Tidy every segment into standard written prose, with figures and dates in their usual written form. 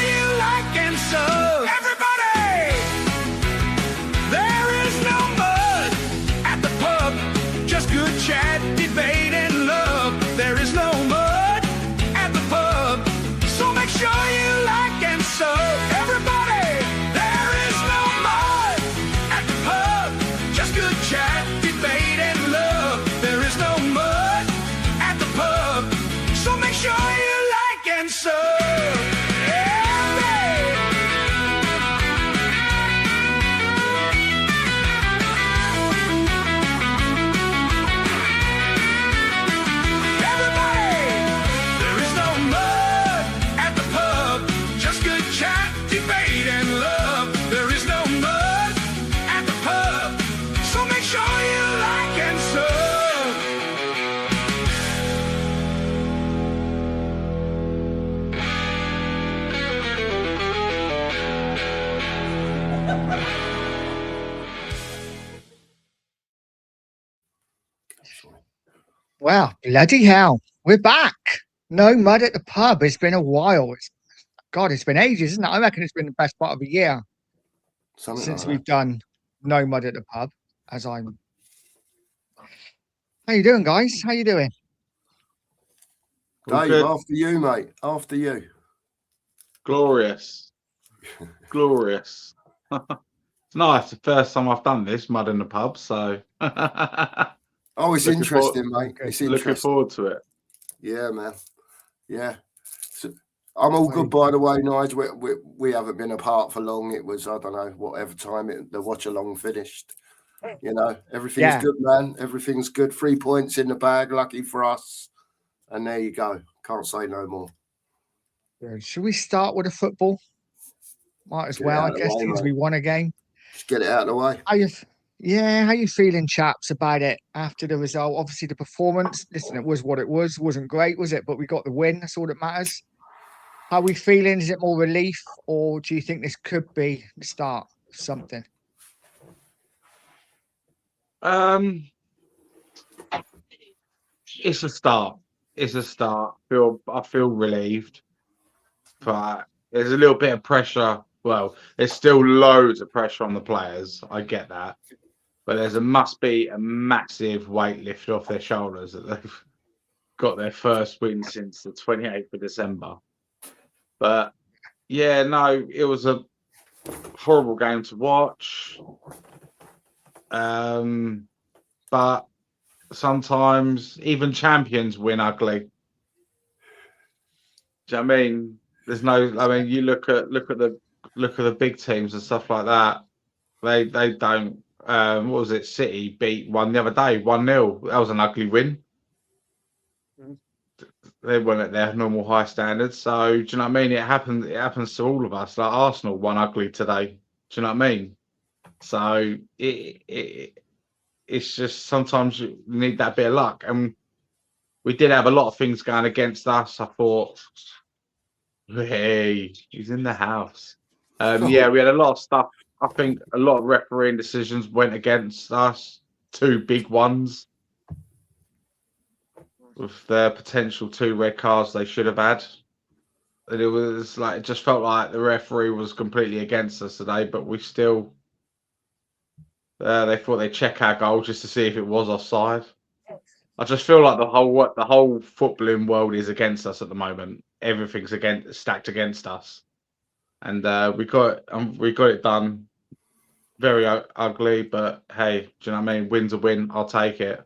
you like and so. Everybody! There is no mud at the pub, just good chat, debate, and love. There is no mud at the pub, so make sure you like and so. Everybody! There is no mud at the pub, just good chat, debate, and love. There is no mud at the pub, so make sure you like and so. Wow, bloody hell. We're back. No mud at the pub. It's been a while. It's been ages, isn't it? I reckon it's been the best part of a year since we've done no mud at the pub. How you doing, guys? How you doing? Dave, after you, mate. After you. Glorious. Glorious. It's nice. The first time I've done this, mud in the pub, so... Oh, it's interesting, mate. It's interesting. Looking forward to it. Yeah, man. Yeah. So, I'm all good, by the way, Nigel. We haven't been apart for long. It was, I don't know, whatever time the watch-along finished. You know, everything's good, man. Everything's good. 3 points in the bag, lucky for us. And there you go. Can't say no more. Should we start with the football? Might as well, I guess, since we won a game. Just get it out of the way. How you feeling, chaps, about it after the result? Obviously, the performance, listen, it was what it was. Wasn't great, was it? But we got the win. That's all that matters. How are we feeling? Is it more relief, or do you think this could be the start of something? It's a start. It's a start. I feel relieved, but there's a little bit of pressure. Well, there's still loads of pressure on the players. I get that. But must be a massive weight lifted off their shoulders that they've got their first win since the 28th of December. But, yeah, no, it was a horrible game to watch. But sometimes even champions win ugly. Do you know what I mean? You look at the big teams and stuff like that. They don't. What was it? City beat one the other day, 1-0. That was an ugly win. They weren't at their normal high standards. So do you know what I mean? It happens to all of us. Like Arsenal won ugly today. Do you know what I mean? So it's just sometimes you need that bit of luck. And we did have a lot of things going against us. I thought, hey, he's in the house. Yeah, we had a lot of stuff. I think a lot of refereeing decisions went against us. 2 big ones. With their potential 2 red cards they should have had. And it just felt like the referee was completely against us today, but we still... they thought they'd check our goal just to see if it was offside. I just feel like the whole footballing world is against us at the moment. Everything's stacked against us. And we got it done. Very ugly, but hey, do you know what I mean? Win's a win. I'll take it.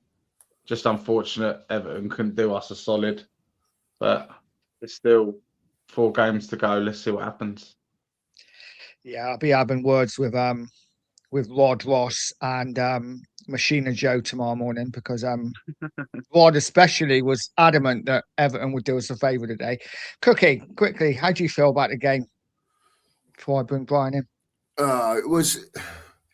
Just unfortunate Everton couldn't do us a solid, but there's still 4 games to go. Let's see what happens. Yeah, I'll be having words with Rod Ross and Machina Joe tomorrow morning because Rod especially was adamant that Everton would do us a favour today. Cookie, quickly, how do you feel about the game before I bring Brian in?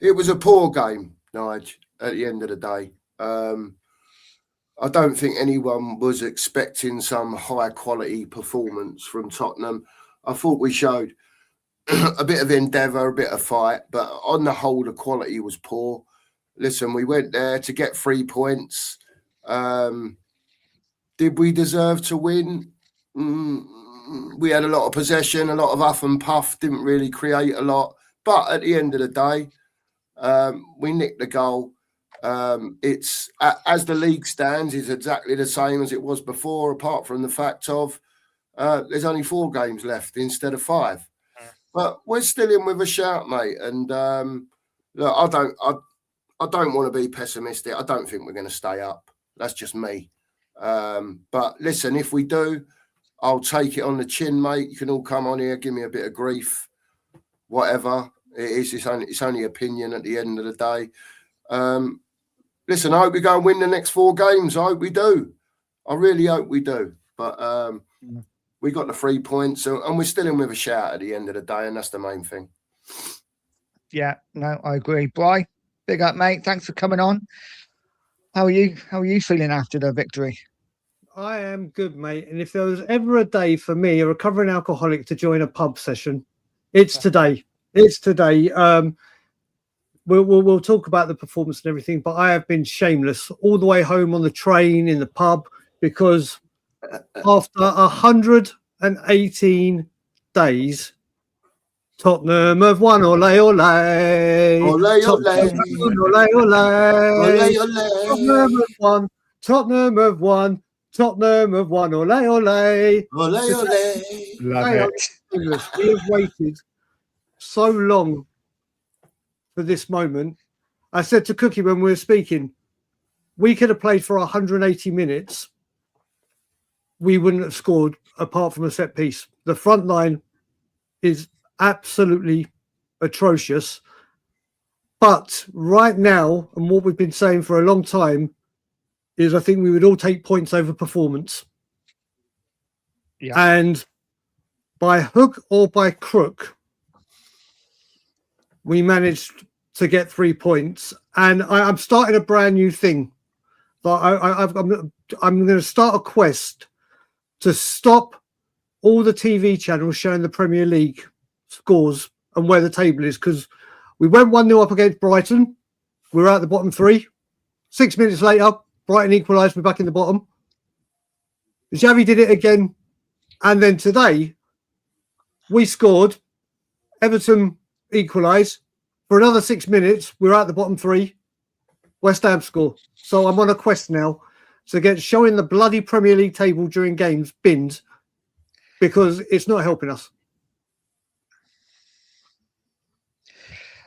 It was a poor game, Nigel, at the end of the day. I don't think anyone was expecting some high-quality performance from Tottenham. I thought we showed a bit of endeavour, a bit of fight, but on the whole, the quality was poor. Listen, we went there to get 3 points. Did we deserve to win? we had a lot of possession, a lot of huff and puff, didn't really create a lot. But at the end of the day, we nicked the goal. It's as the league stands, is exactly the same as it was before, apart from the fact of there's only 4 games left instead of 5. But we're still in with a shout, mate. And look, I don't want to be pessimistic. I don't think we're going to stay up. That's just me. But listen, if we do, I'll take it on the chin, mate. You can all come on here, give me a bit of grief, whatever it is. It's only opinion at the end of the day. Listen, I hope we go and win the next 4 games. I hope we do. I really hope we do. But we got the 3 points, and we're still in with a shout at the end of the day, and that's the main thing. Yeah, no, I agree. Bri, big up, mate. Thanks for coming on. How are you? How are you feeling after the victory? I am good, mate. And if there was ever a day for me, a recovering alcoholic, to join a pub session, it's today. It's today. We'll talk about the performance and everything, but I have been shameless all the way home on the train, in the pub, because after 118 days, Tottenham have won. Ole, ole. Ole, ole. Ole, ole. Ole, ole. Tottenham have won. Tottenham have won. Tottenham have won. Ole, ole. Ole, ole. Love it. We have waited so long for this moment. I said to Cookie when we were speaking, we could have played for 180 minutes. We wouldn't have scored apart from a set piece. The front line is absolutely atrocious. But right now, and what we've been saying for a long time, is I think we would all take points over performance. Yeah. And by hook or by crook, we managed to get 3 points. And I'm starting a brand new thing. I'm going to start a quest to stop all the TV channels showing the Premier League scores and where the table is, because we went 1-0 up against Brighton. We're out the bottom 3. 6 minutes later, Brighton equalised. We're back in the bottom. Xavi did it again. And then today, we scored. Everton equalised. For another 6 minutes, we're out the bottom 3. West Ham score. So I'm on a quest now to get showing the bloody Premier League table during games binned, because it's not helping us.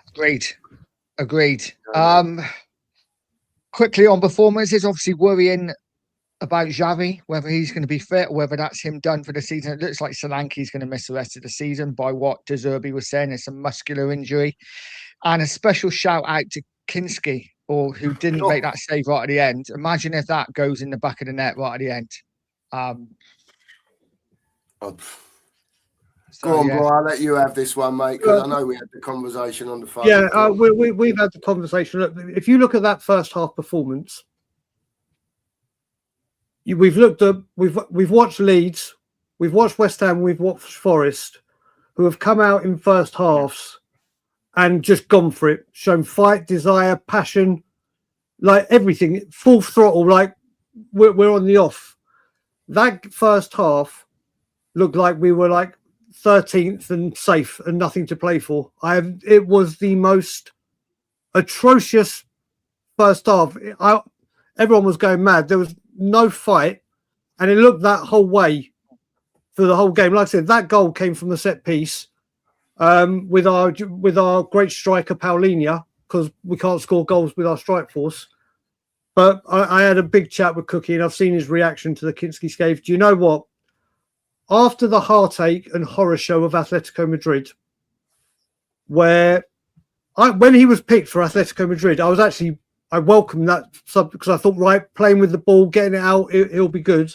Agreed. Quickly on performances, obviously worrying about Xavi, whether he's going to be fit, or whether that's him done for the season. It looks like Solanke's going to miss the rest of the season by what De Zerbi was saying. It's a muscular injury. And a special shout out to Kinsky, who didn't make that save right at the end. Imagine if that goes in the back of the net right at the end. Go on, bro. I'll let you have this one, mate, because I know we had the conversation on the phone. Yeah, we've had the conversation. Look, if you look at that first half performance, we've watched Leeds, we've watched West Ham, we've watched Forest, who have come out in first halves and just gone for it, shown fight, desire, passion, like everything, full throttle, like we're on the off. That first half looked like we were like 13th and safe and nothing to play for. It was the most atrocious first half. Everyone was going mad. There was no fight, and it looked that whole way for the whole game. Like I said, that goal came from the set piece with our great striker Paulinho, because we can't score goals with our strike force. But I had a big chat with Cookie, and I've seen his reaction to the Kinsky save. Do you know what? After the heartache and horror show of Atletico Madrid, when he was picked for Atletico Madrid, I welcomed that sub, because I thought, right, playing with the ball, getting it out, it'll be good.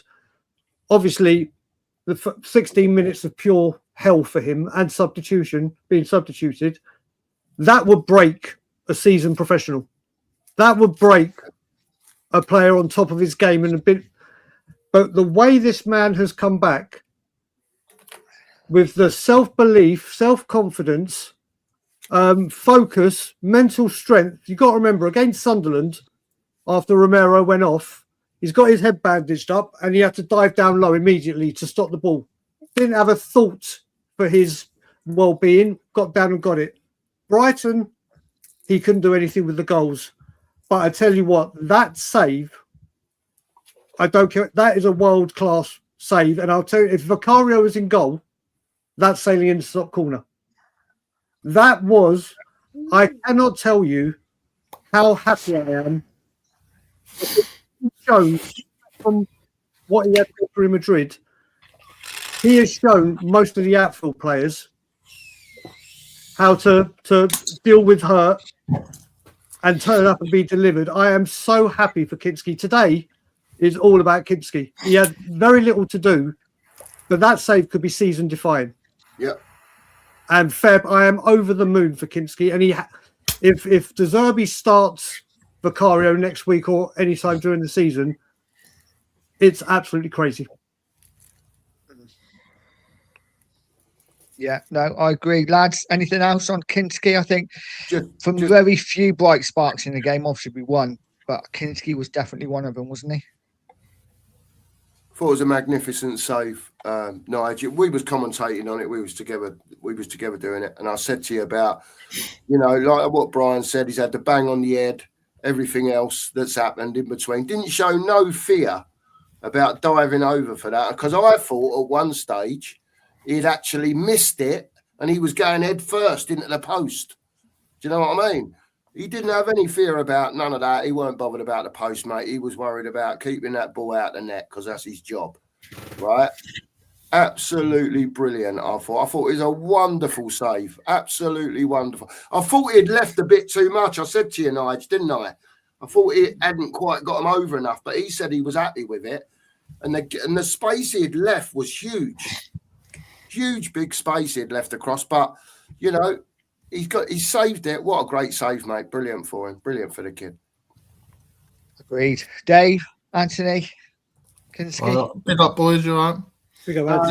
Obviously, the 16 minutes of pure hell for him and being substituted, that would break a seasoned professional. That would break a player on top of his game and a bit. But the way this man has come back, with the self-belief, self-confidence, focus, mental strength. You've got to remember, against Sunderland, after Romero went off, he's got his head bandaged up and he had to dive down low immediately to stop the ball. didn't have a thought for his well-being, got down and got it. Brighton, he couldn't do anything with the goals. But I tell you what, that save, I don't care. That is a world-class save. And I'll tell you, if Vicario was in goal, that's sailing into the top corner. That was, I cannot tell you how happy I am. It shows from what he had to go through in Madrid, he has shown most of the outfield players how to deal with hurt and turn up and be delivered. I am so happy for Kinsky. Today is all about Kinsky. He had very little to do, but that save could be season defining. Yeah. And Feb, I am over the moon for Kinsky. And if De Zerbi starts Vicario next week or anytime during the season, it's absolutely crazy. Yeah, no, I agree. Lads, anything else on Kinsky? I think Just very few bright sparks in the game, obviously we won, but Kinsky was definitely one of them, wasn't he? thought it was a magnificent save. Nigel, we was commentating on it. We was together doing it. And I said to you about, like what Brian said, he's had the bang on the head, everything else that's happened in between. Didn't show no fear about diving over for that. Because I thought at one stage he'd actually missed it and he was going head first into the post. Do you know what I mean? He didn't have any fear about none of that. He weren't bothered about the post, mate. He was worried about keeping that ball out the net because that's his job, right? Absolutely brilliant, I thought. I thought it was a wonderful save. Absolutely wonderful. I thought he'd left a bit too much. I said to you, Nigel, didn't I? I thought he hadn't quite got him over enough, but he said he was happy with it. And the space he'd left was huge. Huge, big space he'd left across. But, he saved it. What a great save, mate. Brilliant for him. Brilliant for the kid. Agreed. Dave, Anthony, Kinsky. Big up, boys. You all right? Big up,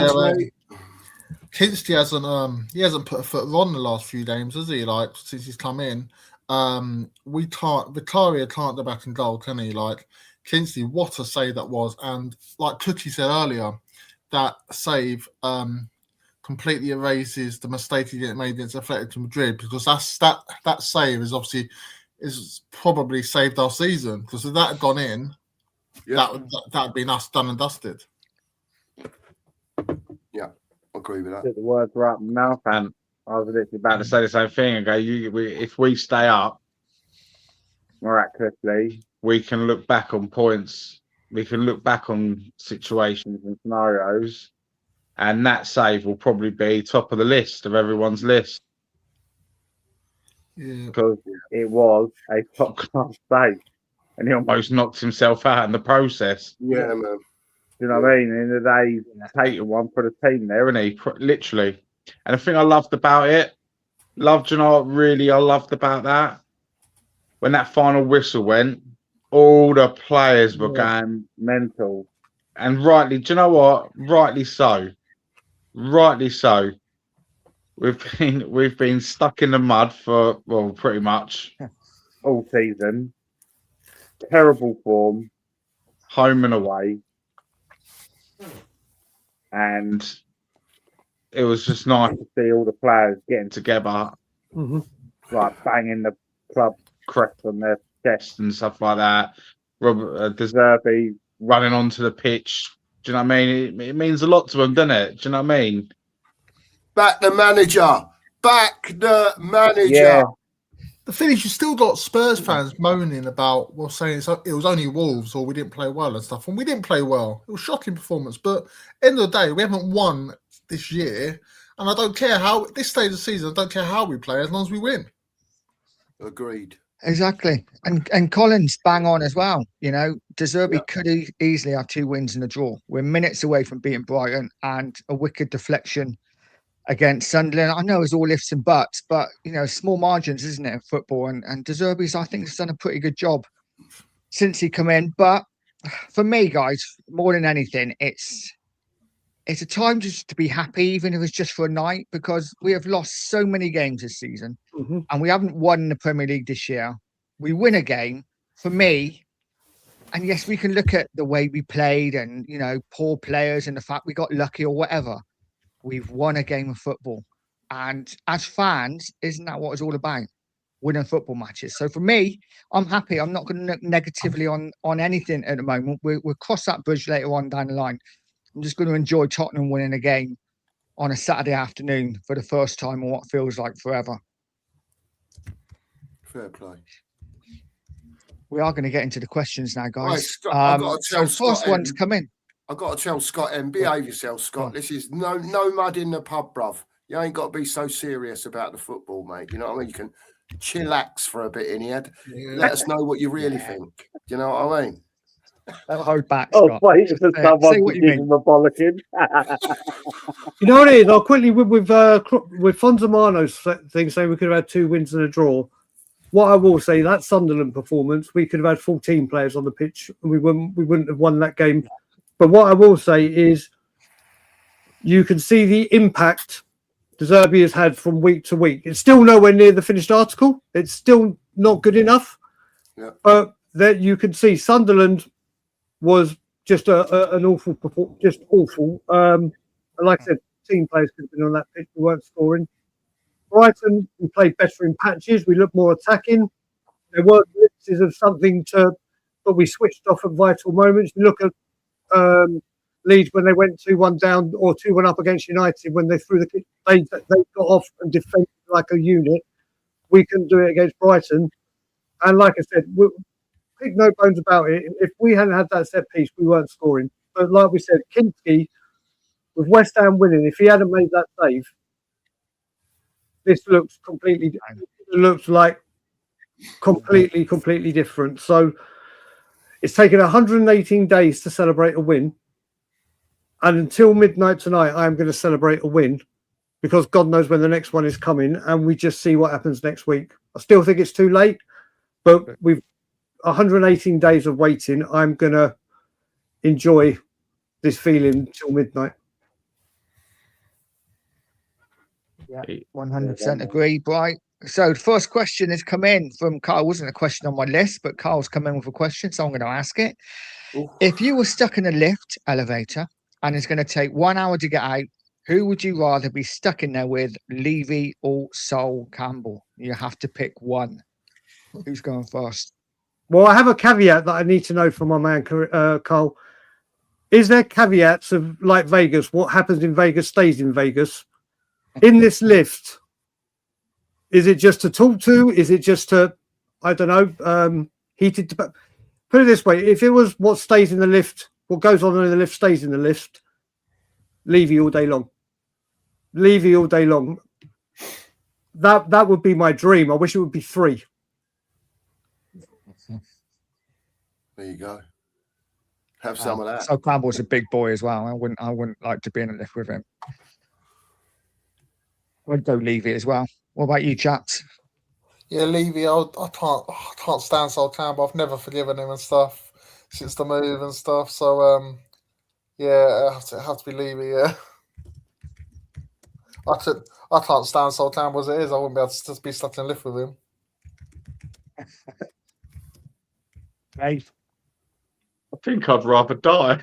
Kinsky hasn't put a foot wrong the last few games, has he? Like since he's come in, Vicario can't go back and goal, can he? Like Kinsky, what a save that was! And like Cookie said earlier, that save completely erases the mistake he made against Atletico Madrid, because that save is probably saved our season, because if that had gone in, that'd been us done and dusted. Yeah, I agree with that. The words were out my mouth, and I was literally about to say the same thing. Okay, if we stay up miraculously, we can look back on points. We can look back on situations and scenarios. And that save will probably be top of the list of everyone's list. Yeah. Because it was a top class save. And he almost knocked himself out in the process. Yeah, man. You know what I mean? In the day, taking one for the team there, isn't he? Literally. And the thing I loved about it, I loved about that, when that final whistle went, all the players were going mental. And rightly, do you know what? Rightly so. Rightly so. We've been stuck in the mud for pretty much all season. Terrible form, home and away, and it was just nice to see all the players getting together, like banging the club crest on their chest and stuff like that. De Zerbi running onto the pitch. Do you know what I mean? It means a lot to them, doesn't it? Do you know what I mean? Back the manager. Yeah. The thing is, you still got Spurs fans moaning about, saying it was only Wolves or we didn't play well and stuff. And we didn't play well. It was a shocking performance. But end of the day, we haven't won this year. And I don't care how, at this stage of the season, I don't care how we play as long as we win. Agreed. Exactly. And Collins bang on as well. De Zerbi could easily have 2 wins and a draw. We're minutes away from beating Brighton, and a wicked deflection against Sunderland. I know it's all ifs and buts, but small margins, isn't it, in football? And De Zerbi's, I think, has done a pretty good job since he come in. But for me, guys, more than anything, it's a time just to be happy, even if it's just for a night, because we have lost so many games this season, and we haven't won the Premier League this year. We win a game, for me, and yes, we can look at the way we played and, poor players and the fact we got lucky or whatever. we've won a game of football. And as fans, isn't that what it's all about? Winning football matches. So for me, I'm happy. I'm not going to look negatively on anything at the moment. We'll cross that bridge later on down the line. I'm just going to enjoy Tottenham winning a game on a Saturday afternoon for the first time in what feels like forever. Fair play. We are going to get into the questions now, guys. Right, Scott, I've got to tell so first Scott one's M, come in. I've got to tell Scott M, behave yourself, Scott. This is no mud in the pub, bruv. You ain't got to be so serious about the football, mate. You know what I mean? You can chillax for a bit in here. Let us know what you really think. Do you know what I mean? Don't hold back, Oh, Scott. wait for Say someone what to you give mean. him a bollocking. You know what it is? I'll quickly with Fonzamano's thing saying we could have had 2 wins and a draw. What I will say, that Sunderland performance, we could have had 14 players on the pitch and we wouldn't have won that game. But what I will say is you can see the impact De Zerbi has had from week to week. It's still nowhere near the finished article. It's still not good enough. Yeah. But that you can see Sunderland was just an awful performance, just awful. And like I said, team players could have been on that pitch. We weren't scoring. Brighton, we played better in patches. We looked more attacking. There were glimpses of something but we switched off at vital moments. You look at Leeds when they went 2-1 down or 2-1 up against United when they threw the kick, they got off and defended like a unit. We couldn't do it against Brighton. And like I said, big no bones about it. If we hadn't had that set piece, we weren't scoring. But like we said, Kinsky, with West Ham winning, if he hadn't made that save, this looks completely different. So it's taken 118 days to celebrate a win. And until midnight tonight, I'm going to celebrate a win because God knows when the next one is coming. And we just see what happens next week. I still think it's too late, but we've 118 days of waiting. I'm going to enjoy this feeling till midnight. Yeah, 100% agree, Bright. So the first question has come in from Carl. It wasn't a question on my list, but Carl's come in with a question, so I'm going to ask it. Ooh. If you were stuck in a lift elevator and it's going to take 1 hour to get out, who would you rather be stuck in there with, Levy or Sol Campbell? You have to pick one. Who's going first? Well, I have a caveat that I need to know from my man, Carl. Is there caveats of like Vegas? What happens in Vegas stays in Vegas. In this lift, is it just to talk to? Is it just to, I don't know, heated? Put it this way: if it was what stays in the lift, what goes on in the lift stays in the lift. Levy all day long. Levy all day long. That would be my dream. I wish it would be 3. There you go. Have some of that. So Campbell's a big boy as well. I wouldn't like to be in a lift with him. I'd go Levy as well. What about you, chaps? Yeah, Levy, I can't stand Sol Campbell. I've never forgiven him and stuff since the move and stuff. So yeah, it have to be Levy. Yeah, I can't stand Sol Campbell as it is. I wouldn't be able to just be stuck in a lift with him. Dave? I think I'd rather die.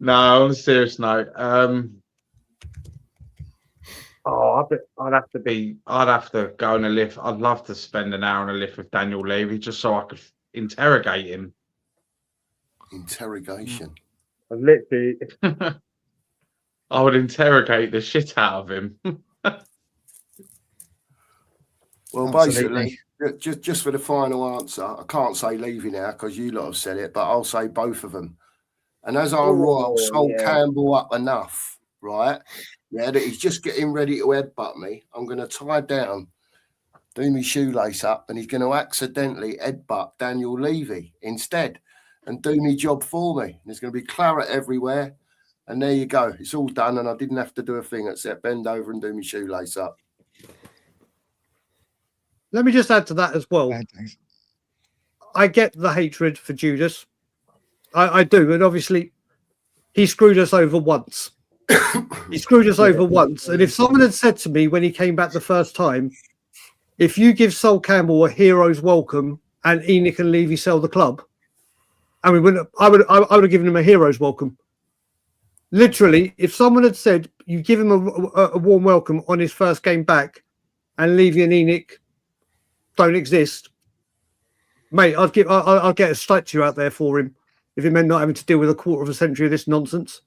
No, on a serious note, I'd have to go in a lift. I'd love to spend an hour in a lift with Daniel Levy just so I could interrogate him. Interrogation. Literally. I would interrogate the shit out of him. Well, Absolutely. basically, just for the final answer, I can't say Levy now because you lot have said it, but I'll say both of them. And as I rile Sol Campbell up enough, right, yeah, that he's just getting ready to headbutt me, I'm going to tie down, do my shoelace up, and he's going to accidentally headbutt Daniel Levy instead and do my job for me. And there's going to be claret everywhere. And there you go. It's all done, and I didn't have to do a thing except bend over and do my shoelace up. Let me just add to that as well. Bad days. I get the hatred for Judas. I do. And obviously, he screwed us over once. He screwed us over once. And if someone had said to me when he came back the first time, if you give Sol Campbell a hero's welcome and Enoch and Levy sell the club, and we wouldn't. I would have given him a hero's welcome. Literally, if someone had said you give him a warm welcome on his first game back, and Levy and Enoch don't exist, mate, I'd get a statue out there for him if it meant not having to deal with a quarter of a century of this nonsense.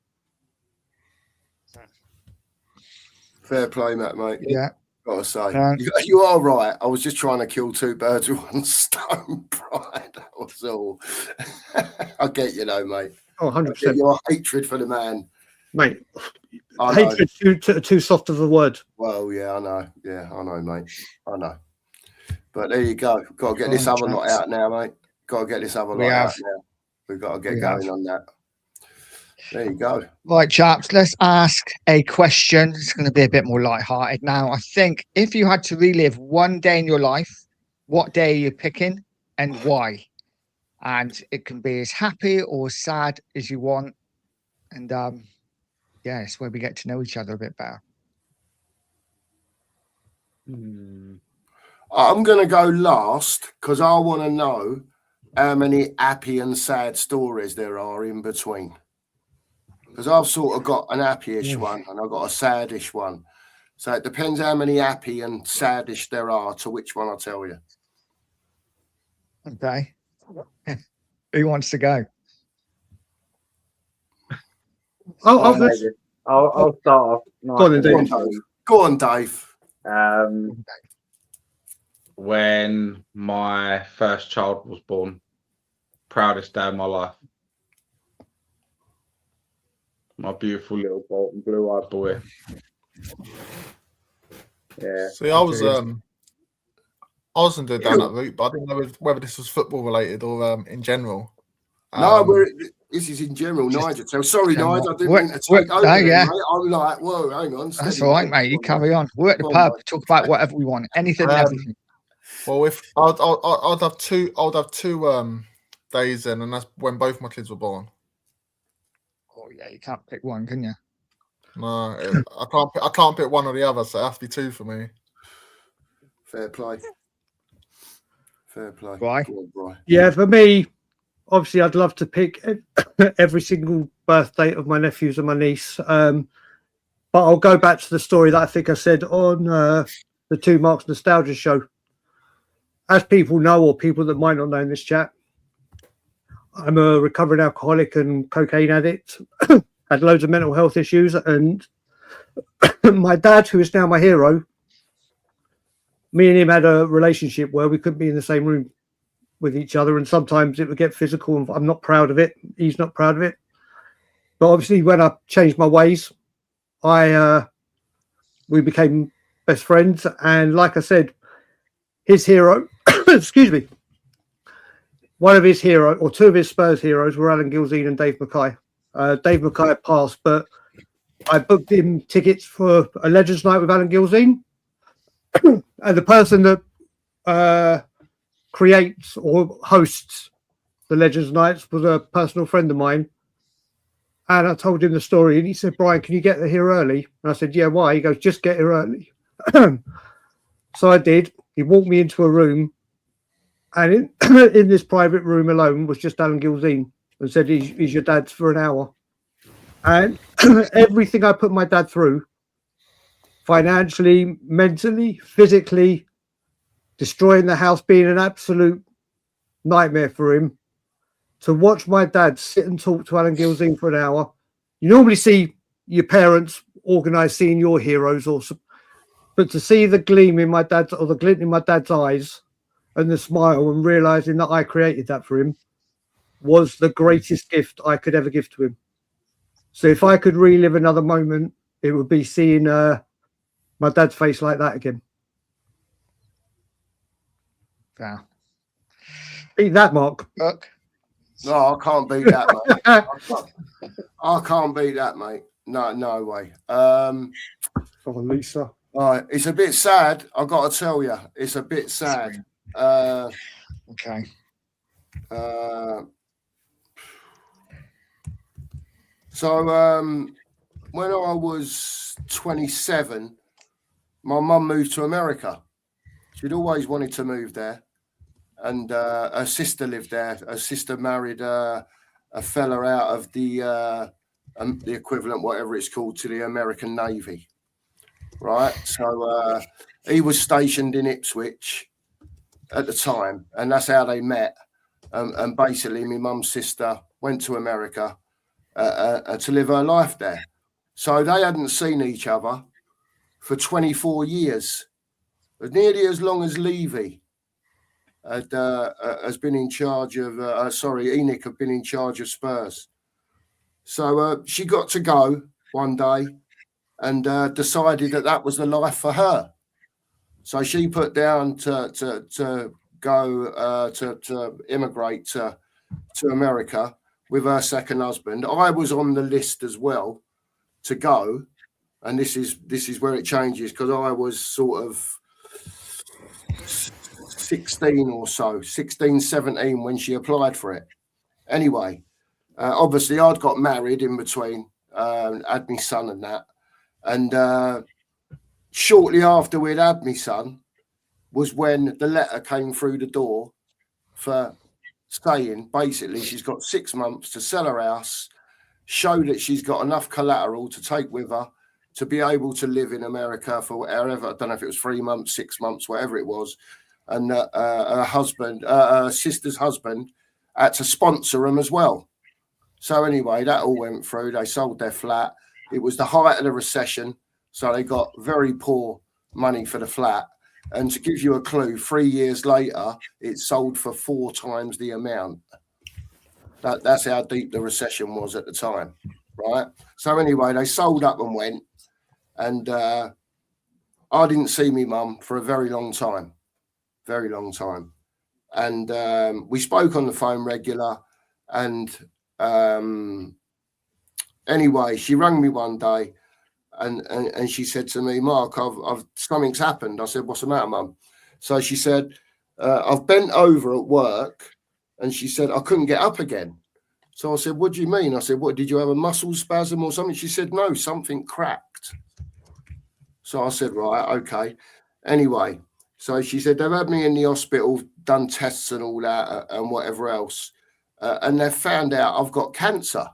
Fair play, mate. Yeah. Gotta say, you are right. I was just trying to kill two birds with one stone, Brian. That was all. I get you, though, mate. Oh, 100%. Your hatred for the man, mate. Hatred too soft of a word. Well, yeah, I know. Yeah, I know, mate. I know. But there you go. Got to get this other lot out now, mate. Got to get this other lot out now. We've got to get going on that. There you go. Right, chaps, let's ask a question. It's going to be a bit more lighthearted now. I think if you had to relive one day in your life, what day are you picking and why? And it can be as happy or sad as you want. And yeah, it's where we get to know each other a bit better. I'm going to go last because I want to know how many happy and sad stories there are in between. Because I've sort of got an happy-ish one and I've got a sad-ish one. So it depends how many happy and sad-ish there are to which one I'll tell you. Okay. Who wants to go? I'll start off. Go on, Dave. When my first child was born, proudest day of my life. My beautiful little blue-eyed boy. Yeah. See, I wasn't down that route, but I didn't know whether this was football related or in general. This is in general, Nigel. So sorry, Nigel, I didn't mean to take over. Yeah. Mate. I'm like, whoa, hang on. That's all right, mate. You carry on. We're at the pub. Talk about whatever we want. Anything and everything. Well, if I'd have two days in, and that's when both my kids were born. Oh yeah, you can't pick one, can you? No, I can't pick one or the other, so it has to be two for me. Fair play. Right. Yeah, for me, obviously, I'd love to pick every single birthday of my nephews and my niece. But I'll go back to the story that I think I said on the Two Marks Nostalgia show. As people know, or people that might not know in this chat, I'm a recovering alcoholic and cocaine addict. Had loads of mental health issues, and my dad, who is now my hero, me and him had a relationship where we couldn't be in the same room with each other, and sometimes it would get physical, and I'm not proud of it. He's not proud of it. But obviously, when I changed my ways, we became best friends, and like I said, his hero, excuse me, one of his hero or two of his Spurs heroes were Alan Gilzean and Dave Mackay. Dave Mackay passed, but I booked him tickets for a Legends Night with Alan Gilzean. And the person that creates or hosts the Legends Nights was a personal friend of mine. And I told him the story, and he said, "Brian, can you get here early?" And I said, "Yeah, why?" He goes, "Just get here early." So I did. He walked me into a room, and in this private room alone was just Alan Gilzean, and said, he's your dad's for an hour. And everything I put my dad through, financially, mentally, physically, destroying the house, being an absolute nightmare for him, to watch my dad sit and talk to Alan Gilzean for an hour. You normally see your parents organise seeing your heroes, but to see the gleam in my dad's, or the glint in my dad's eyes, and the smile, and realising that I created that for him, was the greatest gift I could ever give to him. So if I could relive another moment, it would be seeing my dad's face like that again. Yeah. Beat that, Mark. Look. No, I can't beat that, mate. I can't beat that, mate. No way. Oh, Lisa. All right, it's a bit sad. I've got to tell you, it's a bit sad. Okay. So when I was 27, my mum moved to America. She'd always wanted to move there. and her sister lived there. Her sister married a fella out of the equivalent, whatever it's called, to the American Navy, right? So he was stationed in Ipswich at the time, and that's how they met. And basically, my mum's sister went to America to live her life there. So they hadn't seen each other for 24 years, nearly as long as Levy has been in charge of, Enoch have been in charge of Spurs. So she got to go one day and decided that was the life for her. So she put down to go to immigrate to America with her second husband. I was on the list as well to go, and this is where it changes, because I was sort of 16 or so, 16, 17 when she applied for it. Anyway, obviously I'd got married in between, had my son and that, and shortly after we'd had my son was when the letter came through the door for saying basically she's got 6 months to sell her house, show that she's got enough collateral to take with her to be able to live in America for whatever. I don't know if it was 3 months, 6 months, whatever it was. And her sister's husband had to sponsor them as well. So anyway, that all went through. They sold their flat. It was the height of the recession, so they got very poor money for the flat. And to give you a clue, 3 years later, it sold for 4 times the amount. That's how deep the recession was at the time, right? So anyway, they sold up and went, and I didn't see me mum for a very long time. And we spoke on the phone regular, and anyway, she rang me one day, and she said to me, Mark, I've something's happened. I said, what's the matter, mum? So she said, I've bent over at work, and she said, I couldn't get up again. So I said, what do you mean? I said, what, did you have a muscle spasm or something? She said, no, something cracked. So I said, right, okay. Anyway, so she said, they've had me in the hospital, done tests and all that and whatever else. And they've found out I've got cancer.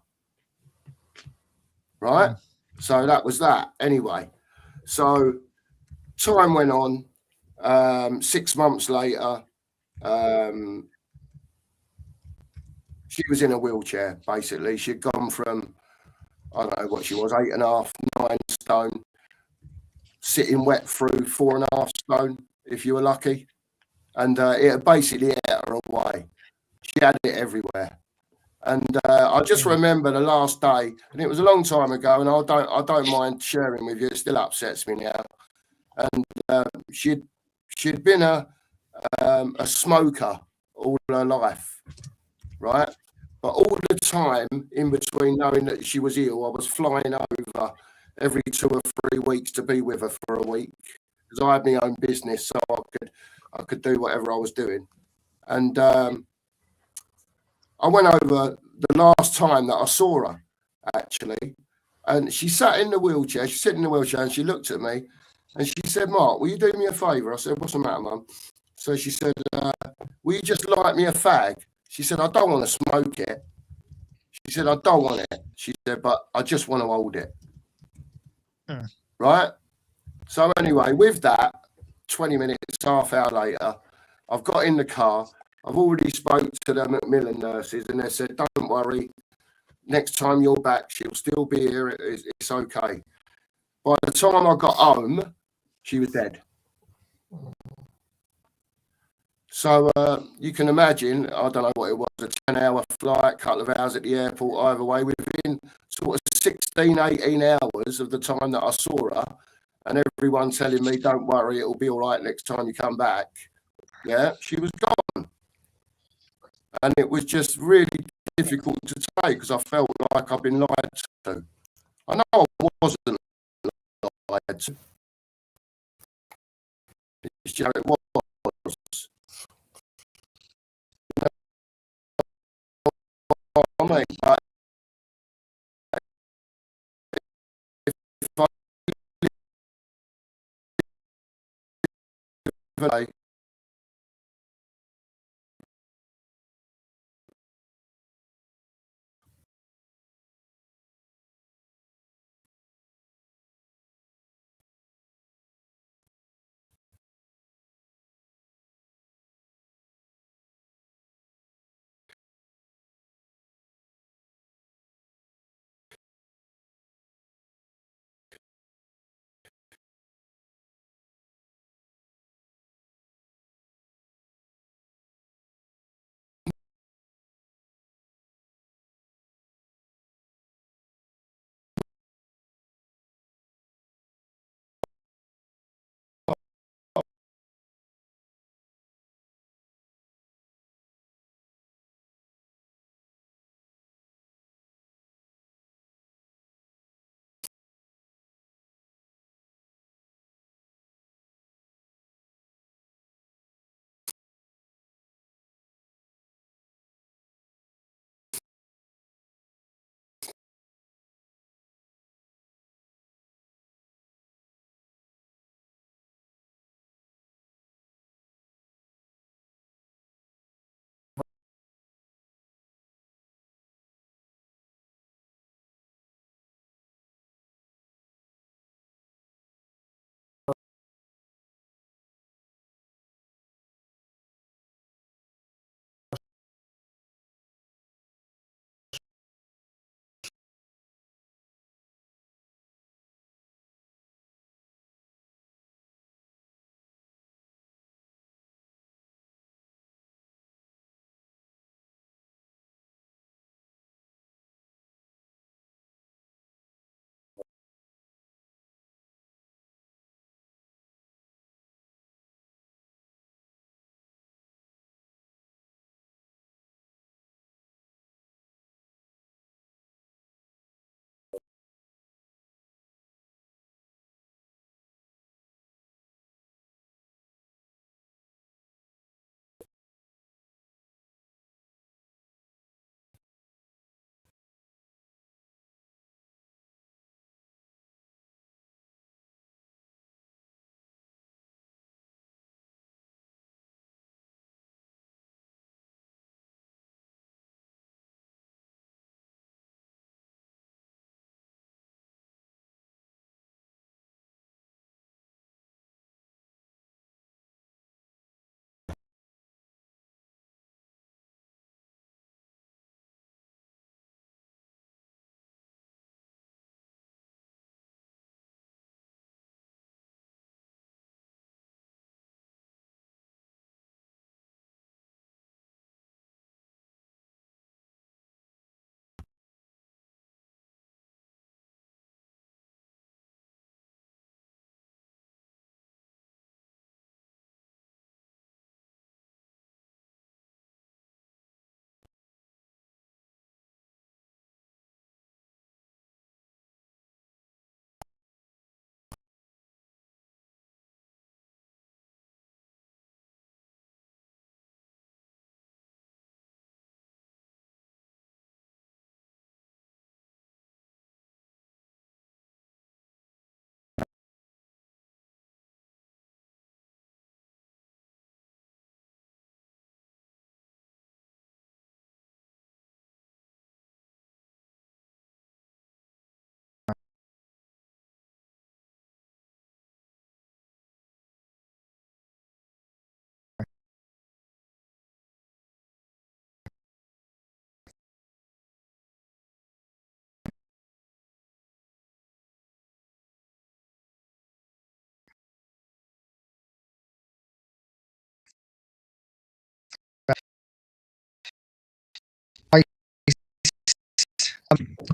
Right? So that was that. Anyway, so time went on. 6 months later, she was in a wheelchair, basically. She'd gone from, I don't know what she was, 8.5, 9 stone, sitting wet through 4.5 stone, if you were lucky. And it basically ate her away. She had it everywhere. And I just remember the last day, and it was a long time ago, and I don't mind sharing with you. It still upsets me now. And she'd been a smoker all her life, right? But all the time in between knowing that she was ill, I was flying over every 2 or 3 weeks to be with her for a week, because I had my own business, so I could do whatever I was doing. And I went over the last time that I saw her, actually, and she sat in the wheelchair. She's sitting in the wheelchair, and she looked at me, and she said, Mark, will you do me a favour? I said, what's the matter, Mum? So she said, will you just light me a fag? She said, I don't want to smoke it. She said, I don't want it. She said, but I just want to hold it. Right? So anyway, with that, 20 minutes, half hour later, I've got in the car. I've already spoke to the Macmillan nurses, and they said, don't worry. Next time you're back, she'll still be here. It's okay. By the time I got home, she was dead. So you can imagine, I don't know what it was, a 10-hour flight, couple of hours at the airport, either way, within sort of 16, 18 hours of the time that I saw her, and everyone telling me, don't worry, it'll be all right next time you come back. Yeah, she was gone. And it was just really difficult to take, because I felt like I've been lied to. I know I wasn't lied to. It's just how it was. I mean, if I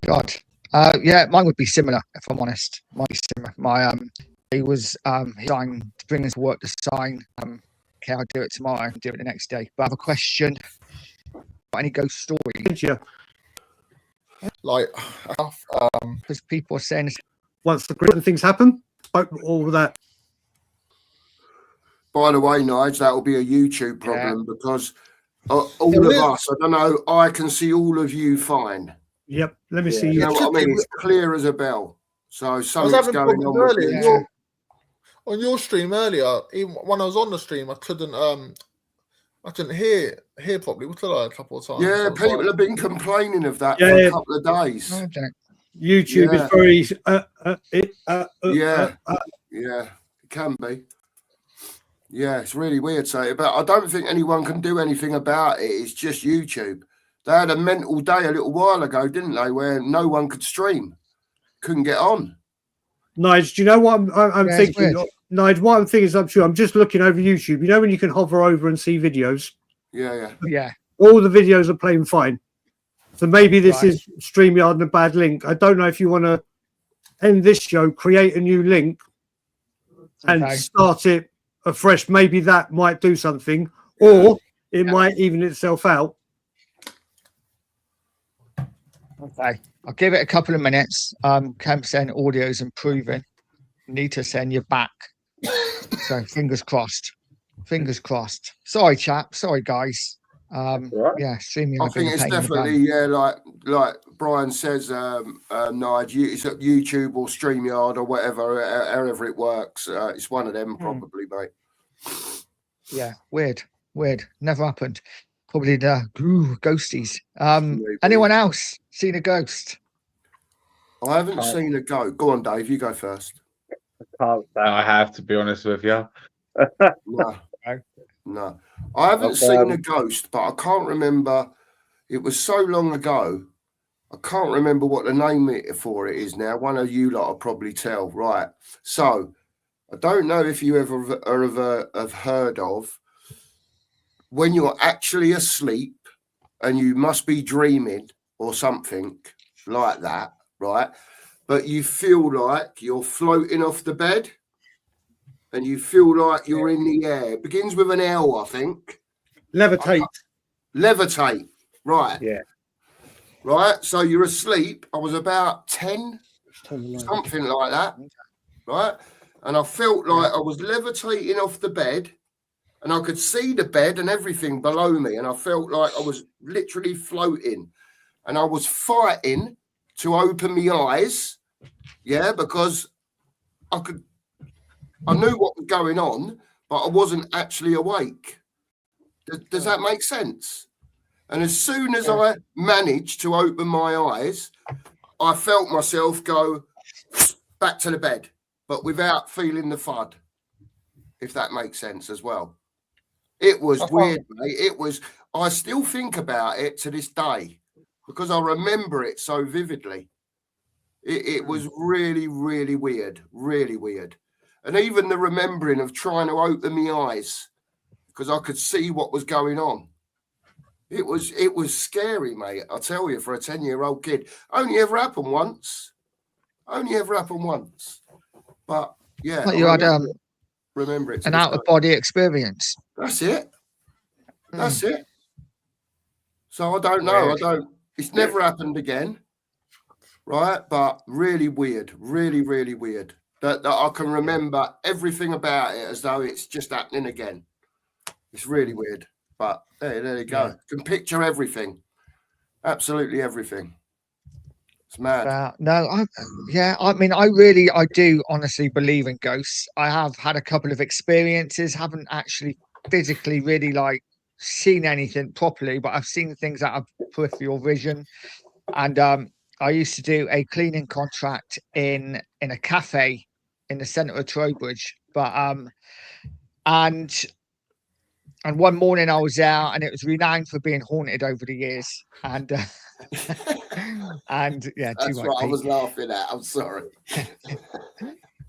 God. Yeah, mine would be similar, if I'm honest. Mine would be similar. He was he signed to bring us work to sign. Okay, I'll do it tomorrow and do it the next day. But I have a question. Any ghost story? Yeah. Like, Because people are saying Once the grid and things happen, all that. By the way, Nige, that will be a YouTube problem because all of us, I don't know, I can see all of you fine. Yep. Let me see. You know what I mean? It's clear as a bell. So something's going on earlier. On your stream earlier, even when I was on the stream, I couldn't hear properly. What did I a couple of times? Yeah, so people have been complaining of that for a couple of days. YouTube is very yeah, it can be. Yeah, it's really weird. So, but I don't think anyone can do anything about it. It's just YouTube. They had a mental day a little while ago, didn't they, where no one could stream, couldn't get on. Nige, do you know what I'm thinking? Nige, what I'm thinking is I'm just looking over YouTube. You know when you can hover over and see videos? Yeah. All the videos are playing fine. So maybe this is StreamYard and a bad link. I don't know if you want to end this show, create a new link and start it afresh. Maybe that might do something, or it might even itself out. Okay, I'll give it a couple of minutes. Cam saying audio's improving. Nita saying you're back. So fingers crossed. Fingers crossed. Sorry, chap. Sorry, guys. Yeah, streaming. I think it's definitely like Brian says, Nige, it's at YouTube or StreamYard or whatever, however it works. It's one of them probably, mate. Yeah, weird. Never happened. Probably the ghosties. Anyone else seen a ghost? I haven't seen a ghost. Go on, Dave. You go first. I have to be honest with you. No. I haven't seen a ghost, but I can't remember. It was so long ago. I can't remember what the name for it is now. One of you lot will probably tell. Right. So I don't know if you ever have heard of when you're actually asleep and you must be dreaming or something like that, right? But you feel like you're floating off the bed and you feel like you're in the air. It begins with an L, I think. Levitate. Levitate, right. Yeah. Right, so you're asleep. I was about 10, something like that, right? And I felt like I was levitating off the bed and I could see the bed and everything below me. And I felt like I was literally floating and I was fighting to open my eyes, because I knew what was going on, but I wasn't actually awake. Does that make sense? And as soon as I managed to open my eyes, I felt myself go back to the bed, but without feeling the FUD, if that makes sense as well. It was weird, mate. I still think about it to this day because I remember it so vividly. It was really, really weird, really weird. And even the remembering of trying to open my eyes because I could see what was going on. It was scary, mate. I tell you, for a 10-year-old kid, only ever happened once. But yeah, you had remember it. An out-of-body experience. That's it. So I don't know. It's never happened again, right? But really weird, really, really weird. That I can remember everything about it as though it's just happening again. It's really weird. But there you go. Can picture everything. Absolutely everything. It's mad. I do honestly believe in ghosts. I have had a couple of experiences, haven't actually physically really seen anything properly, but I've seen things out of peripheral vision. And I used to do a cleaning contract in a cafe in the centre of Trowbridge. But and one morning I was there and it was renowned for being haunted over the years. And and yeah, that's what I was laughing at. I'm sorry.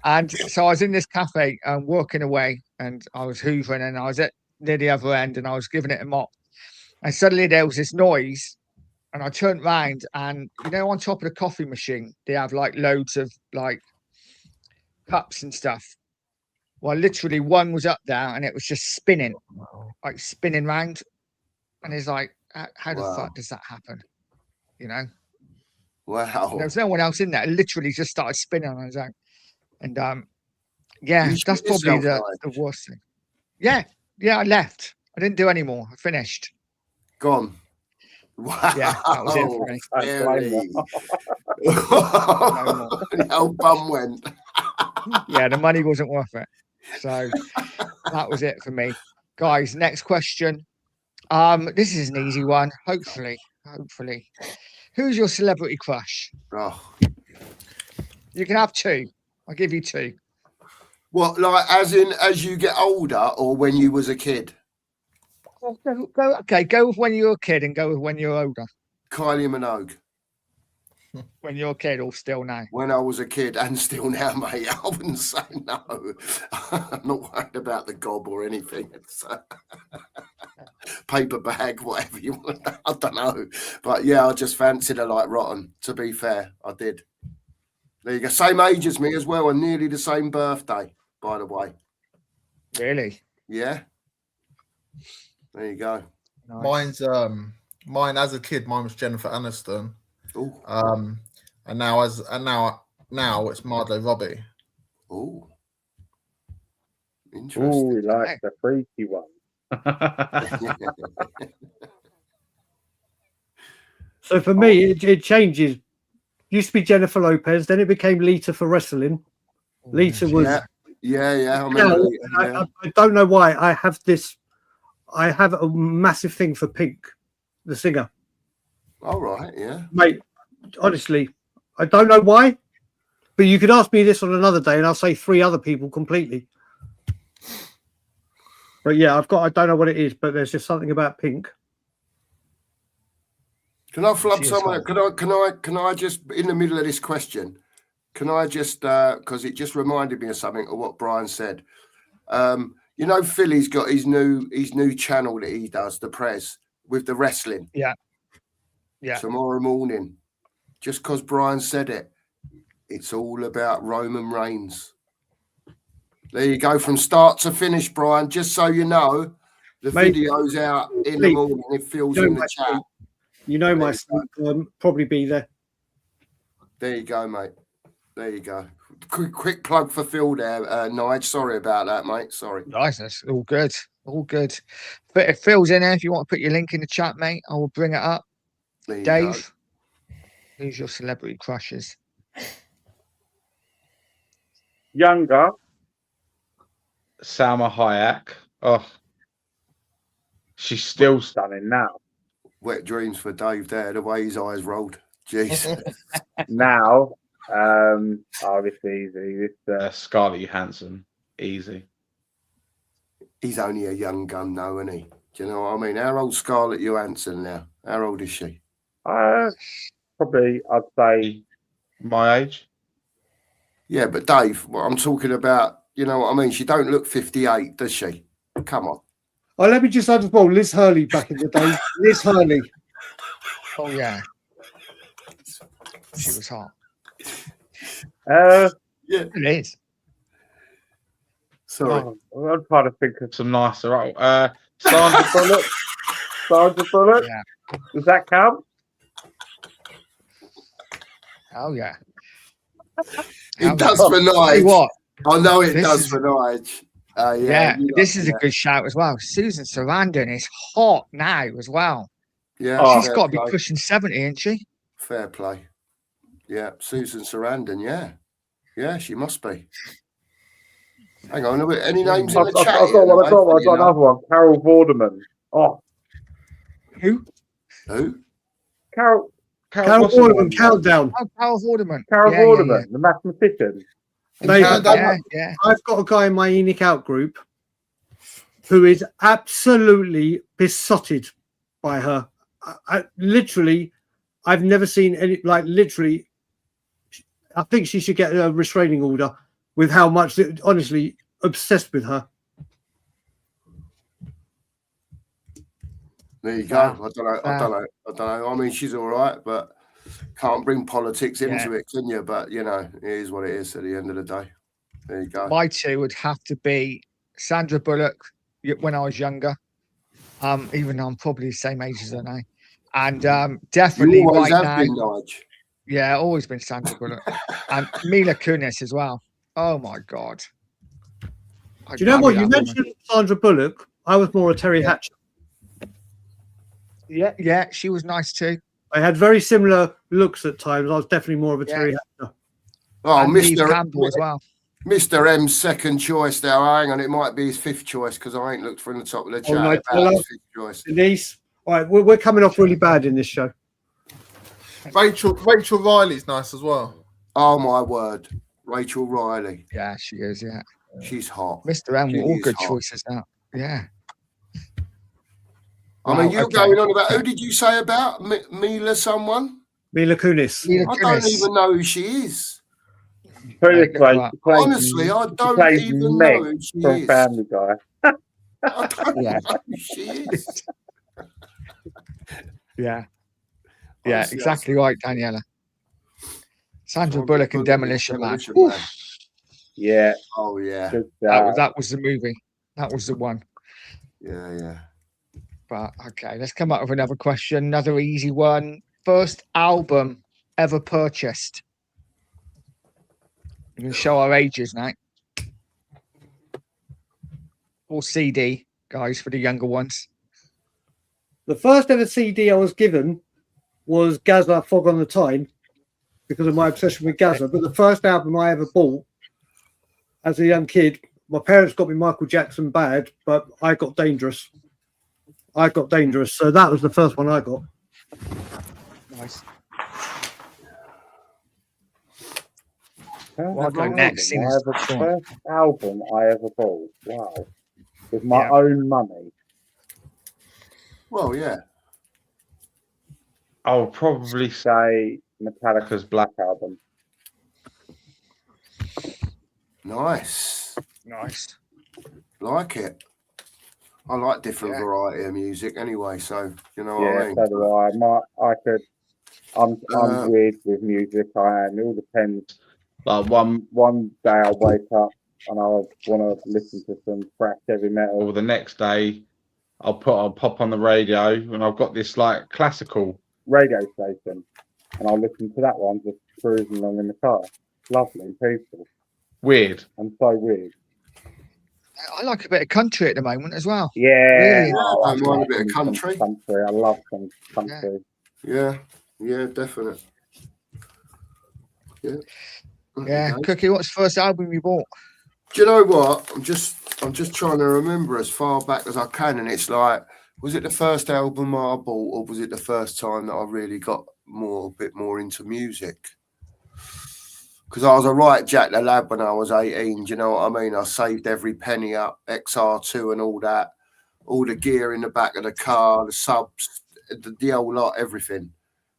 And so I was in this cafe working away and I was hoovering and I was near the other end and I was giving it a mop. And suddenly there was this noise And I turned round, and you know, on top of the coffee machine, they have like loads of like cups and stuff. Well, literally one was up there, and it was just spinning, like spinning round. And it's like, how the Wow. fuck does that happen? You know, Wow. there was no one else in there. It literally just started spinning on its own. And yeah, You that's shit probably yourself, the worst thing. Yeah, I left. I didn't do any more. I finished. Gone. Wow. Yeah, that was it for me. Very. No more. The old bum went. Yeah, the money wasn't worth it. So that was it for me. Guys, next question. This is an easy one. Hopefully. Who's your celebrity crush? Oh. You can have two. I'll give you two. What, like as you get older, or when you was a kid? Go with when you were a kid and go with when you're older. Kylie Minogue. When you're a kid or still now. When I was a kid and still now, mate, I wouldn't say no. I'm not worried about the gob or anything. It's, paper bag, whatever you want. I don't know. But yeah, I just fancied her like rotten, to be fair. I did. There you go. Same age as me as well, and nearly the same birthday, by the way. Really? Yeah. There you go. Nice. Mine as a kid, mine was Jennifer Aniston. Ooh. And now it's Margot Robbie. Ooh. Ooh, Interesting. we like the freaky one. So for me, it changes. Used to be Jennifer Lopez, then it became Lita for wrestling. Lita was. Yeah. I Now, remember. Yeah. I don't know why I have a massive thing for Pink, the singer. All right. Yeah. Mate, honestly, I don't know why, but you could ask me this on another day and I'll say three other people completely. But yeah, I don't know what it is, but there's just something about Pink. Can I flub She is somewhere? hot. Can I just, in the middle of this question, can I just, because it just reminded me of something of what Brian said. You know, Philly's got his new channel that he does, the Prez, with the wrestling. Yeah. Tomorrow morning. Just because Brian said it, it's all about Roman Reigns. There you go, from start to finish, Brian. Just so you know, the Mate, video's out in the morning. It fills in the chat. You know my son will probably be there. There you go, mate. There you go. Quick plug for Phil there, Nige. Sorry about that, mate. Sorry. Nice. That's all good. All good. But if Phil's in there, if you want to put your link in the chat, mate, I will bring it up. There you Dave, go. who's your celebrity crushes? Younger. Salma Hayek. Oh, she's still Stunning now. Wet dreams for Dave there, the way his eyes rolled. Jeez. Now, obviously, it's Scarlett Johansson. Easy. He's only a young gun now, isn't he? Do you know what I mean? How old's Scarlett Johansson now? How old is she? probably, I'd say, My age. Yeah, but Dave, what I'm talking about, you know what I mean? She don't look 58, does she? Come on. Oh, let me just add as well, Liz Hurley back in the day. Liz Hurley. Oh, yeah. She was hot. Yeah. It is. Sorry. I'm trying to think of Some nicer. Sandra Bullock. Sandra Bullock. Yeah. Does that count? Oh, yeah. It does for Tell you Nige. what, I know it This does is- for Nige. yeah, you this know, is a good shout as well. Susan Sarandon is hot now as well. Yeah, Oh, She's fair got to be play. pushing 70, isn't she? Fair play. Yeah, Susan Sarandon, yeah. Yeah, she must be. Hang on, any names in I've the chat? got one. I've got another one. Carol Vorderman. Oh, Who? Who? Carol Carol what's her Vorderman, name? Countdown. Oh, Carol Vorderman. Vorderman, Yeah. the mathematician. They- Yeah. I've got a guy in my Enoch Out group who is absolutely besotted by her. I've never seen any, literally, I think she should get a restraining order with how much, honestly, obsessed with her. There you go. I don't know. I mean, she's all right, but can't bring politics into it, can you? But you know, it is what it is at the end of the day. There you go. My two would have to be Sandra Bullock when I was younger. Even though I'm probably the same age as her now. And definitely You always right have now. been, Nige. Yeah, always been Sandra Bullock. And Mila Kunis as well. Oh my God. Do you know what? You mentioned Sandra Bullock. I was more a Terry Hatcher. Yeah, she was nice too. I had very similar looks at times. I was definitely more of a Terry Hatcher. Oh, and Mr. Campbell as well. Mr. M's second choice there. Hang on, it might be his fifth choice because I ain't looked from the top of the chat about his fifth choice. Denise. All right, we're coming off really bad in this show. Rachel Riley's nice as well. Oh my word, Rachel Riley. Yeah, she is. Yeah, she's hot. Mr. M, all good choices now. Yeah. I mean, you're going on about who did you say about Mila? Someone? Mila Kunis. I don't even know who she is. Honestly, I don't even know who she is. Family Guy. I don't know who she is. Yeah, exactly right, Daniela. Sandra Bullock and Demolition Man. Yeah. Oh yeah. That was the movie. That was the one. Yeah. But okay, let's come up with another question. Another easy one. First album ever purchased. You can show our ages now. Or CD, guys, for the younger ones. The first ever CD I was given was Gaza Fog on the Tyne because of my obsession with Gaza. But the first album I ever bought as a young kid, my parents got me Michael Jackson Bad, but I got Dangerous. So that was the first one I got. Nice. I'll go next. The first album I ever bought. Wow. With my own money. Well, yeah. I'll probably say Metallica's Black Album. Nice. Like it. I like different variety of music anyway, so you know what I mean. So do I. I'm weird with music. I am. It all depends. Like one day I'll wake up and I'll want to listen to some crack heavy metal. Or the next day, I'll pop on the radio, and I've got this like classical radio station, and I'll listen to that one just cruising along in the car. Lovely, peaceful. Weird. I'm so weird. I like a bit of country at the moment as well. Yeah, really. I like a bit of country. I love some country. Yeah, definitely. Yeah. Yeah, Cookie, what's the first album you bought? Do you know what? I'm just trying to remember as far back as I can, and it's like, was it the first album I bought, or was it the first time that I really got a bit more into music? Because I was a right Jack the Lad when I was 18. Do you know what I mean? I saved every penny up, XR2 and all that, all the gear in the back of the car, the subs, the whole lot, everything.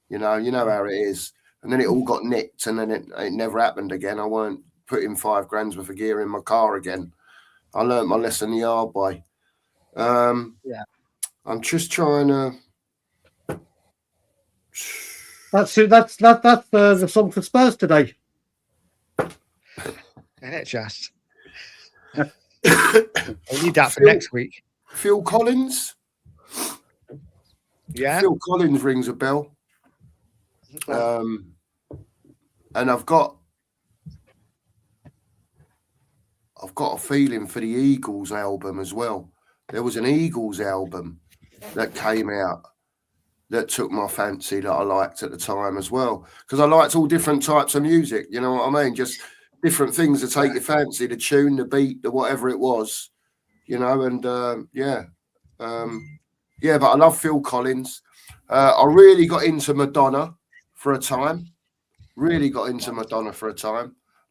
You know how it is. And then it all got nicked, and then it never happened again. I weren't putting $5 grand worth of gear in my car again. I learned my lesson the hard way. I'm just trying to. That's the song for Spurs today. Isn't it just? I need that for next week. Phil Collins. Yeah. Phil Collins rings a bell. And I've got a feeling for the Eagles album as well. There was an Eagles album that came out that took my fancy that I liked at the time as well. Because I liked all different types of music, you know what I mean? Just different things to take your fancy, the tune, the beat, the whatever it was, you know, and but I love Phil Collins. I really got into Madonna for a time.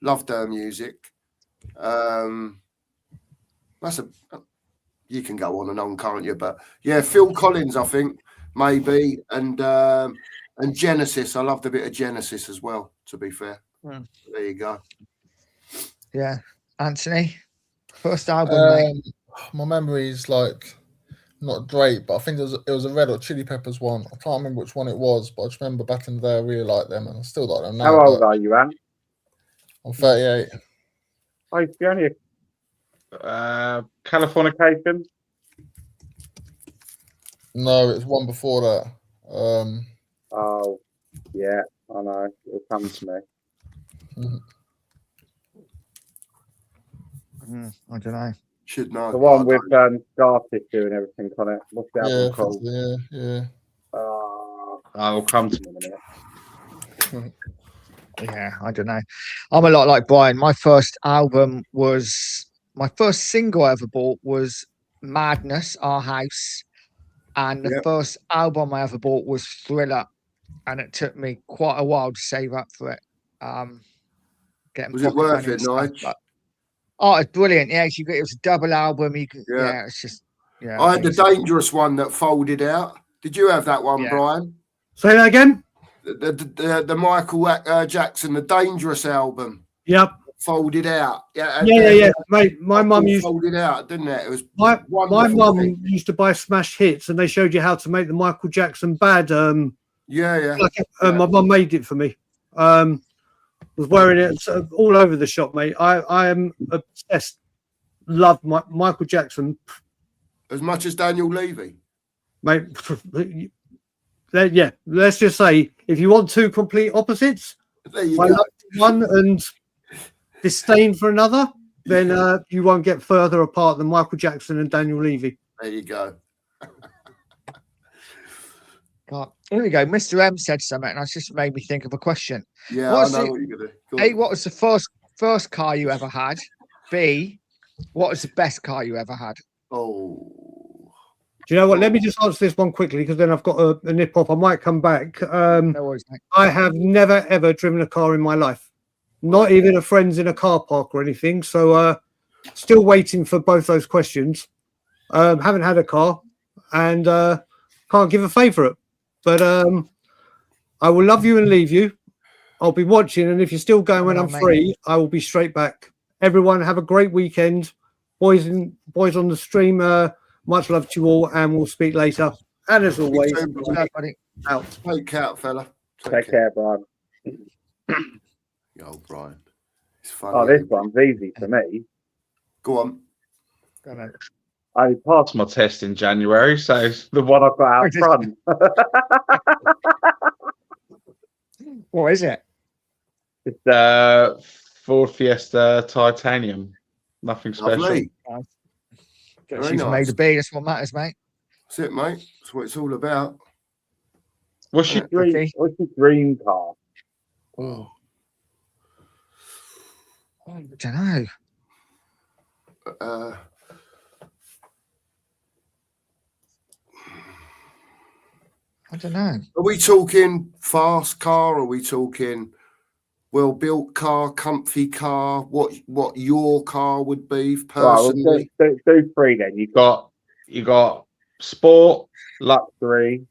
Loved her music. You can go on and on, can't you? But yeah, Phil Collins, I think maybe, and Genesis. I loved a bit of Genesis as well. To be fair, There you go. Yeah, Anthony, first album, mate. My memory is like not Drake, but I think it was a Red Hot Chili Peppers one. I can't remember which one it was, but I just remember back in the day I really liked them, and I still like them now. How old are you, Anne? I'm 38. Oh, you're only Californication. No, it's one before that. Oh, yeah, I know. It'll come to me. I don't know. Should know. The one with scar tissue and everything on it. What's the Yeah, album called? yeah. I'll come to In a minute. Yeah, I don't know. I'm a lot like Brian. My first single I ever bought was Madness, Our House. And the first album I ever bought was Thriller. And it took me quite a while to save up for it. Was it worth it, Nige? Oh, it's brilliant. Yeah, it was a double album. It's just, I had the Dangerous one that folded out. Did you have that one, Brian? Say that again. The Michael Jackson, the Dangerous album. Yep. Folded out. Yeah. Mate, my mum used folded out, didn't it? It was my mum used to buy smash hits, and they showed you how to make the Michael Jackson bad. My mum made it for me. Was wearing it all over the shop, mate. I am obsessed. Love Michael Jackson as much as Daniel Levy, mate. Yeah, let's just say if you want two complete opposites, there you I go. love one and disdain for another, then you won't get further apart than Michael Jackson and Daniel Levy. There you go. God, here we go. Mr. M said something, and it's just made me think of a question. Yeah, I know what you're gonna do. A, what was the first car you ever had? B, what was the best car you ever had? Oh, do you know what? Let me just answer this one quickly, because then I've got a nip off. I might come back. No worries, mate. I have never ever driven a car in my life, not even a friend's in a car park or anything. So, still waiting for both those questions. Haven't had a car, and can't give a favourite. But I will love you and leave you. I'll be watching, and if you're still going when I'm free, I will be straight back. Everyone, have a great weekend, boys on the stream. Much love to you all, and we'll speak later. And as always, out. Take care, fella. Take care, Brian. Yo, Brian. It's funny. Oh, this one's easy for me. Go on. Go on. I passed my test in January, so the one I've got out front. What is it? It's Ford Fiesta Titanium. Nothing special. Lovely. She's made a B. That's what matters, mate. That's it, mate. That's what it's all about. What's your dream car? Oh, I don't know. I don't know. Are we talking fast car? Are we talking well-built car, comfy car? What your car would be personally? Right, well, do three then. You got sport, luxury,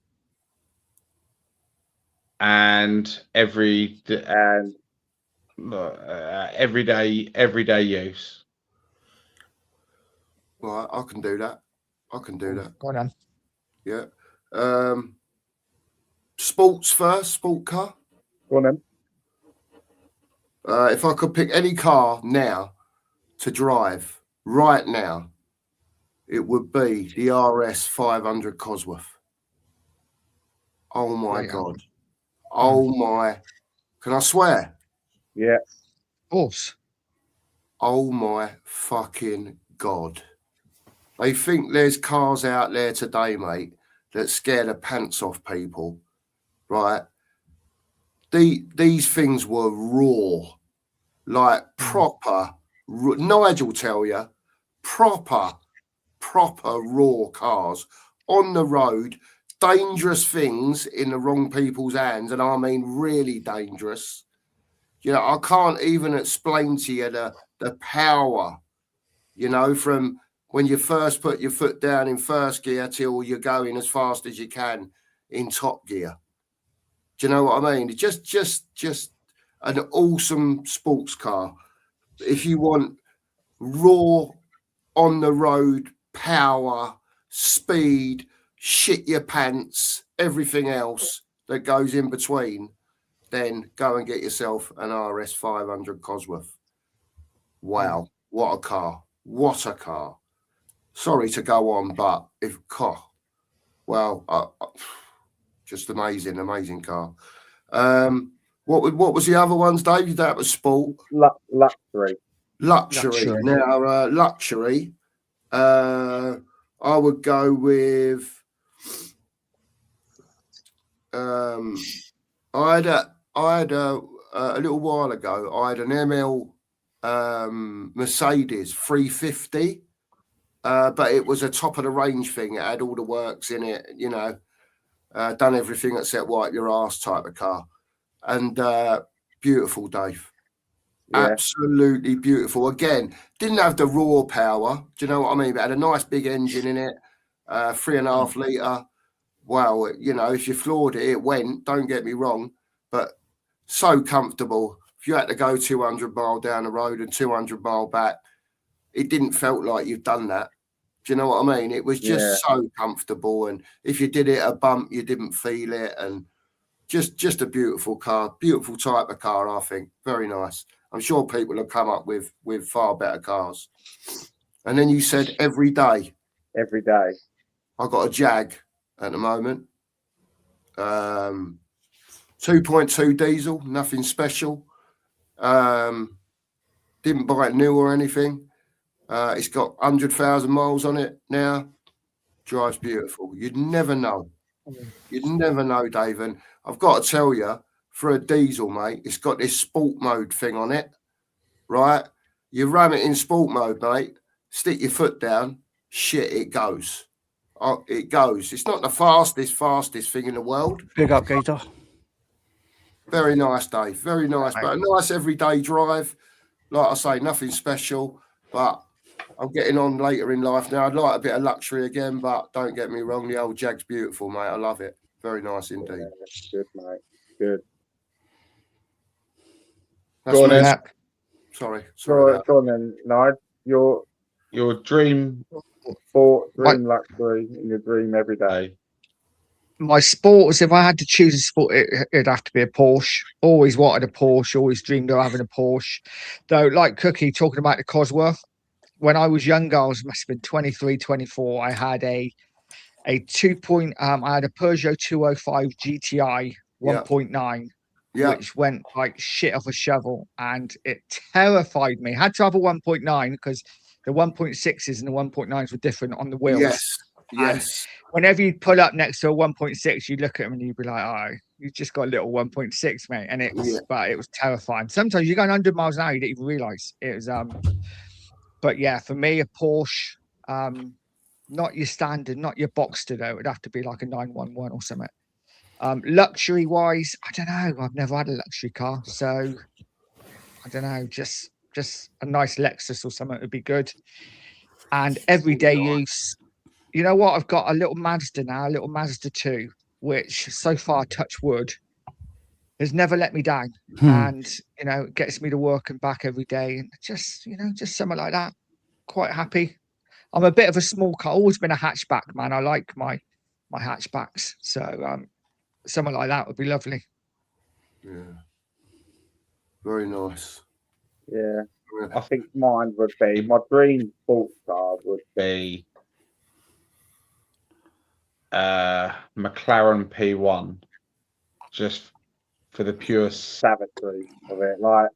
and everyday use. Right, I can do that. Go on. Yeah. Sports first, sport car. Go on then. If I could pick any car now to drive right now, it would be the RS 500 Cosworth. Oh my God. Oh my. Can I swear? Yeah. Of course. Oh my fucking God. They think there's cars out there today, mate, that scare the pants off people, right? These things were raw, like proper, Nigel tell you, proper raw cars on the road, dangerous things in the wrong people's hands, and I mean really dangerous. You know, I can't even explain to you the power, you know, from when you first put your foot down in first gear till you're going as fast as you can in top gear. Do you know what I mean? Just an awesome sports car. If you want raw, on the road power, speed, shit your pants, everything else that goes in between, then go and get yourself an RS 500 Cosworth. Wow, what a car. What a car. Sorry to go on, but just amazing car. What was the other ones, Dave? That was sport. Luxury. Now, luxury. I would go with. I had a little while ago. I had an ML Mercedes 350, but it was a top of the range thing. It had all the works in it, you know, done everything except wipe your ass type of car, and beautiful, Dave. Yeah. Absolutely beautiful. Again, didn't have the raw power. Do you know what I mean? But had a nice big engine in it, 3.5 litre. Well, you know, if you floored it, it went. Don't get me wrong, but so comfortable. If you had to go 200 mile down the road and 200 mile back, it didn't felt like you've done that. Do you know what I mean? It was just so comfortable. And if you did it a bump, you didn't feel it. And just a beautiful car, beautiful type of car, I think. Very nice. I'm sure people have come up with far better cars. And then you said every day. Every day. I got a Jag at the moment. 2.2 diesel, nothing special. Didn't buy it new or anything. It's got 100,000 miles on it now. Drives beautiful. You'd never know. You'd never know, Dave. And I've got to tell you, for a diesel, mate, it's got this sport mode thing on it, right? You ram it in sport mode, mate, stick your foot down, shit, it goes. Oh, it goes. It's not the fastest thing in the world. Big up, Gator. Very nice, Dave. Very nice. But a nice everyday drive. Like I say, nothing special, but I'm getting on later in life now. I'd like a bit of luxury again, but don't get me wrong, the old Jag's beautiful, mate. I love it. Very nice indeed. Yeah, good, mate. Good. That's Go on, me. then. Sorry. Go on then, Nigel. Your dream sport, dream luxury, and your dream every day. My sports, if I had to choose a sport, it'd have to be a Porsche. Always wanted a Porsche, always dreamed of having a Porsche. Though, like Cookie, talking about the Cosworth, when I was younger, I must have been 23, 24. I had I had a Peugeot 205 GTI 1.9, which went like shit off a shovel, and it terrified me. Had to have a 1.9 because the 1.6s and the 1.9s were different on the wheels. Yes. Whenever you pull up next to a 1.6, you look at them and you'd be like, "Oh, you just got a little 1.6, mate." And it was, but it was terrifying. Sometimes you're going 100 miles an hour, you didn't even realize it was. But yeah, for me, a Porsche, not your standard, not your Boxster though. It'd have to be like a 911 or something. Luxury wise, I don't know. I've never had a luxury car, so I don't know. Just a nice Lexus or something would be good. And everyday use. You know what? I've got a little Mazda now, a little Mazda 2, which so far, touch wood, has never let me down. And, you know, it gets me to work and back every day. And just, you know, just something like that. Quite happy. I'm a bit of a small car. Always been a hatchback, man. I like my hatchbacks. So something like that would be lovely. Yeah. Very nice. Yeah. I think mine would be, my dream sports car would be McLaren P1, just for the pure savagery of it, like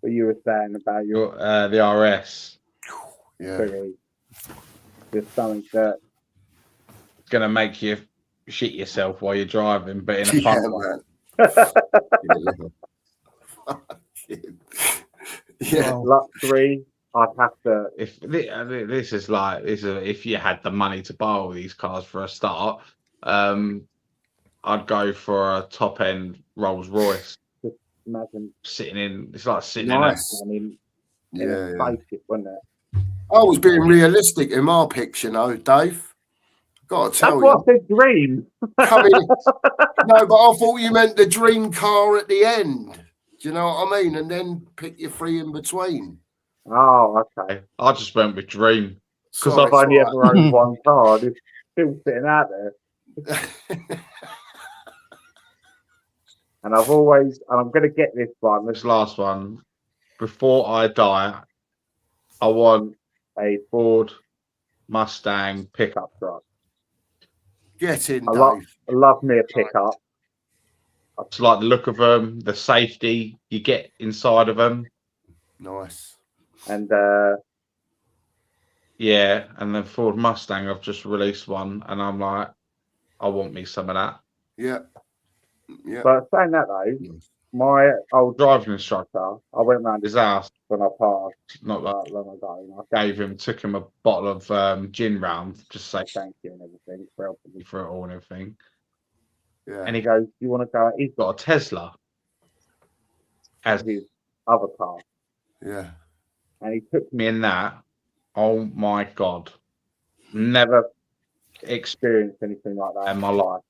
what you were saying about your the RS. Yeah, just something that's gonna make you shit yourself while you're driving, but in a fun way. Luxury. I'd have to. If this is like if you had the money to buy all these cars for a start, I'd go for a top end Rolls Royce. Just imagine sitting in. It's like sitting nice. in a spaceship, wasn't it? I was being realistic in my picture, though, Dave. Got to tell you. That's what I dream. No, but I thought you meant the dream car at the end. Do you know what I mean? And then pick your three in between. Oh, okay. I just went with dream because I've only ever owned one car. still sitting out there. And I'm going to get this one. This last one, before I die, I want a Ford Mustang pickup truck. Get in, I Dave. love me a pickup. It's like the look of them, the safety you get inside of them. Nice. And yeah, and then Ford Mustang, I've just released one, and I'm like, I want me some of that. Yeah. Yeah. But saying that though, my old Driving instructor, I went round his house, when I passed not that long ago. And I took him a bottle of gin round, just say thank you and everything for helping me. for it all and everything. Yeah. And He goes, "You want to go?" He's got a Tesla as his other car, Yeah. and he took me me in that. Oh my God. Never experienced experienced anything like that in my life.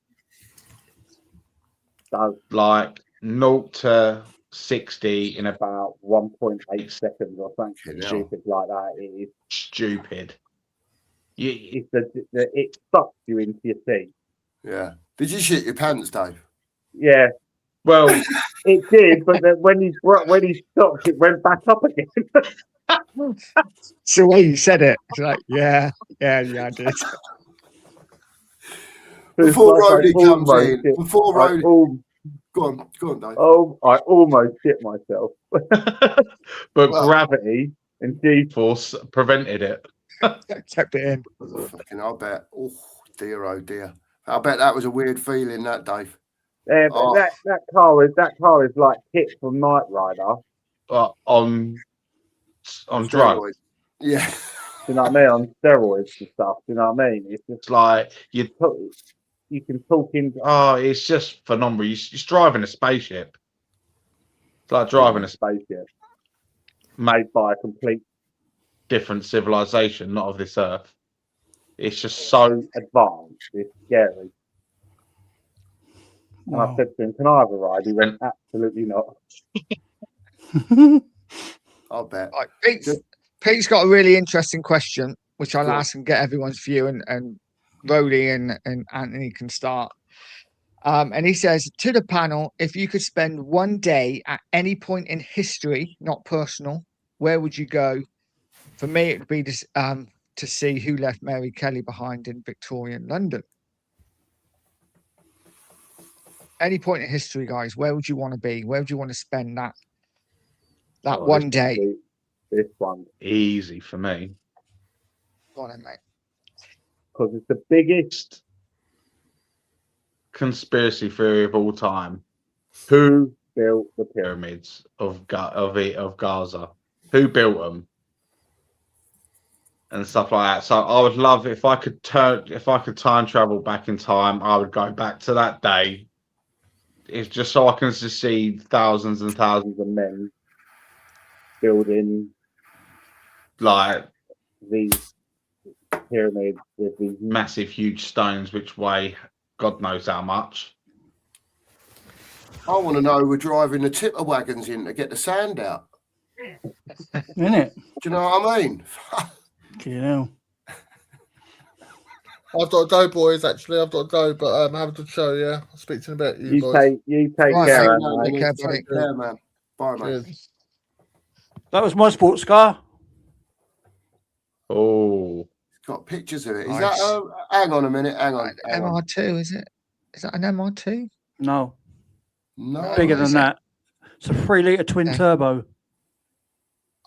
Does Like 0 to 60 in about 1.8 seconds or something Fucking hell. stupid like that. It is. stupid. You, It's it sucks you into your seat. Yeah. Did you shit your pants, Dave? Yeah, well, it did, but then when he stopped, it went back up again. It's the way you said it. It's like, yeah, I did. Before It's like I Rody comes almost in, shit- before I Rody, al- go on, Dave. I almost shit myself. but Well, gravity And force prevented it. Kept it in. fucking, I bet. Oh dear. I bet that was a weird feeling, that Dave. yeah, but Oh. that car is like Kit from Knight Rider. On drugs. Steroids. Yeah. Do you know what I mean? On steroids and stuff. Do you know what I mean? It's just It's like you can talk in. it's just phenomenal. You're driving a spaceship. It's like driving a spaceship made by a complete different civilization, not of this earth. It's just so advanced. It's scary. And I said to him, "Can I have a ride?" He went, "Absolutely not." I bet. Right, Pete's got a really interesting question, which I'll Go on. ask and get everyone's view, and Rody and Anthony can start. And he says to the panel, if you could spend one day at any point in history, not personal, where would you go? For me, it would be to see who left Mary Kelly behind in Victorian London. Any point in history, guys, where would you want to be? Where would you want to spend that one day? This one, easy for me. Go on then, mate. because it's the biggest Conspiracy theory of all time. Who built the pyramid? Pyramids of Gaza. Who built them? And stuff like that. So I would love if I could time travel back in time, I would go back to that day. It's just so I can just see thousands and thousands of men building like these pyramids with these massive, huge stones, which weigh God knows how much. I want to know we're driving the tipper wagons in to get the sand out. Isn't it? Do you know what I mean? You know. I've got to go, boys. Actually, I've got to go, but have a good show. Yeah, I'll speak to you in a bit. You boys. You take Right, care, mate. mate. Take care, buddy. Take care, man. Bye, mate. Cheers. That was my sports car. Oh, It's got pictures of it. Is Nice. that? Hang on a minute. Hang on. MR2, is it? Is that an MR2? No, No. bigger is than it? that. It's a 3-litre twin Okay. turbo.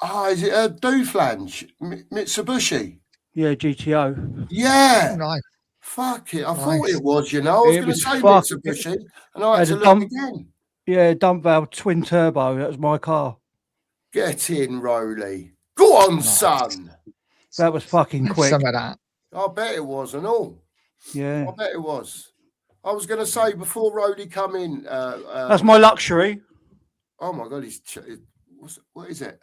Ah, is it a Duflange Mitsubishi? Yeah, GTO. Yeah. Oh, nice. Fuck it. I Nice. thought it was. You know, I was It going to was say fucking- Mitsubishi, and I had to Had a look dump- again. Yeah, dump valve twin turbo. That was my car. Get in, Rowley. Go on, Nice. son. That was fucking quick. Some of that. I bet it was, and all. Yeah, I bet it was. I was going to say before Rowley come in. that's my luxury. Oh my God, what is it?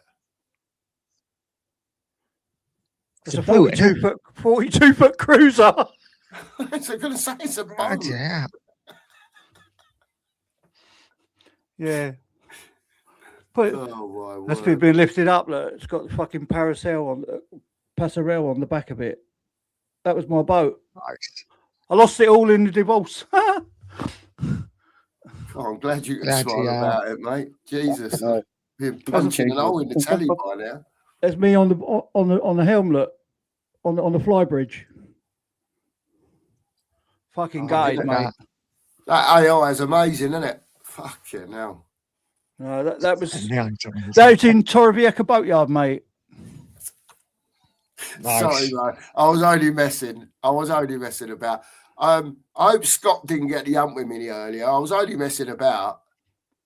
It's a a boat, isn't it? 42-foot cruiser. I was going to say it's a boat. Yeah. Yeah. But Oh my that's word. been lifted up. Look, it's got the fucking passerelle on the back of it. That was my boat. Nice. I lost it all in the divorce. Oh, I'm glad you can Glad to, smile about it, mate. Jesus, No. you're punching an hole in the telly by now. That's me on the helmet on the fly bridge. Fucking Oh, gutted, look at mate. That AI is amazing, isn't it? Fucking hell. No, that was Yeah, that was in Torrevieja Boatyard, mate. Sorry, nice. mate. I was only messing about. I hope Scott didn't get the hump with me earlier. I was only messing about.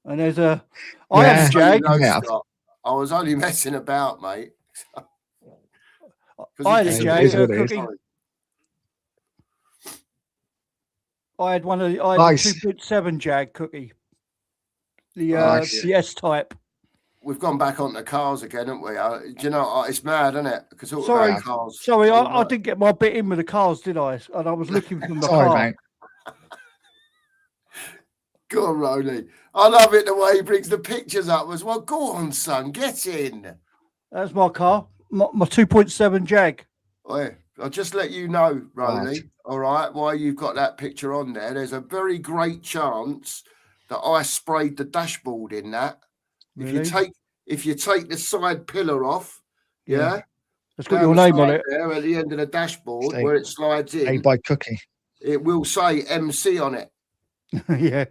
And there's a I had Yeah. a So you Jag. know, Yeah. Scott, I was only messing about, mate. I had a it Jag is what it is. cookie. I had the Nice. 2.7 Jag cookie. The Nice. the S type. We've gone back onto cars again, haven't we? Do you know, it's mad, isn't it? Because all Sorry. about cars. Sorry, all I didn't get my bit in with the cars, did I? And I was looking from the Sorry, car. mate. Go on, Rowley. I love it the way he brings the pictures up as well. Go on, son, get in. That's my car. My 2.7 Jag. Oi, I'll just let you know, Rowley, Right. all right, why you've got that picture on there. There's a very great chance that I sprayed the dashboard in that. Really? If you take the side pillar off, yeah, It's got down your the name on side it. there at the end of the dashboard Stay- where it slides Made in, by Cookie. it will say MC on it. Yeah.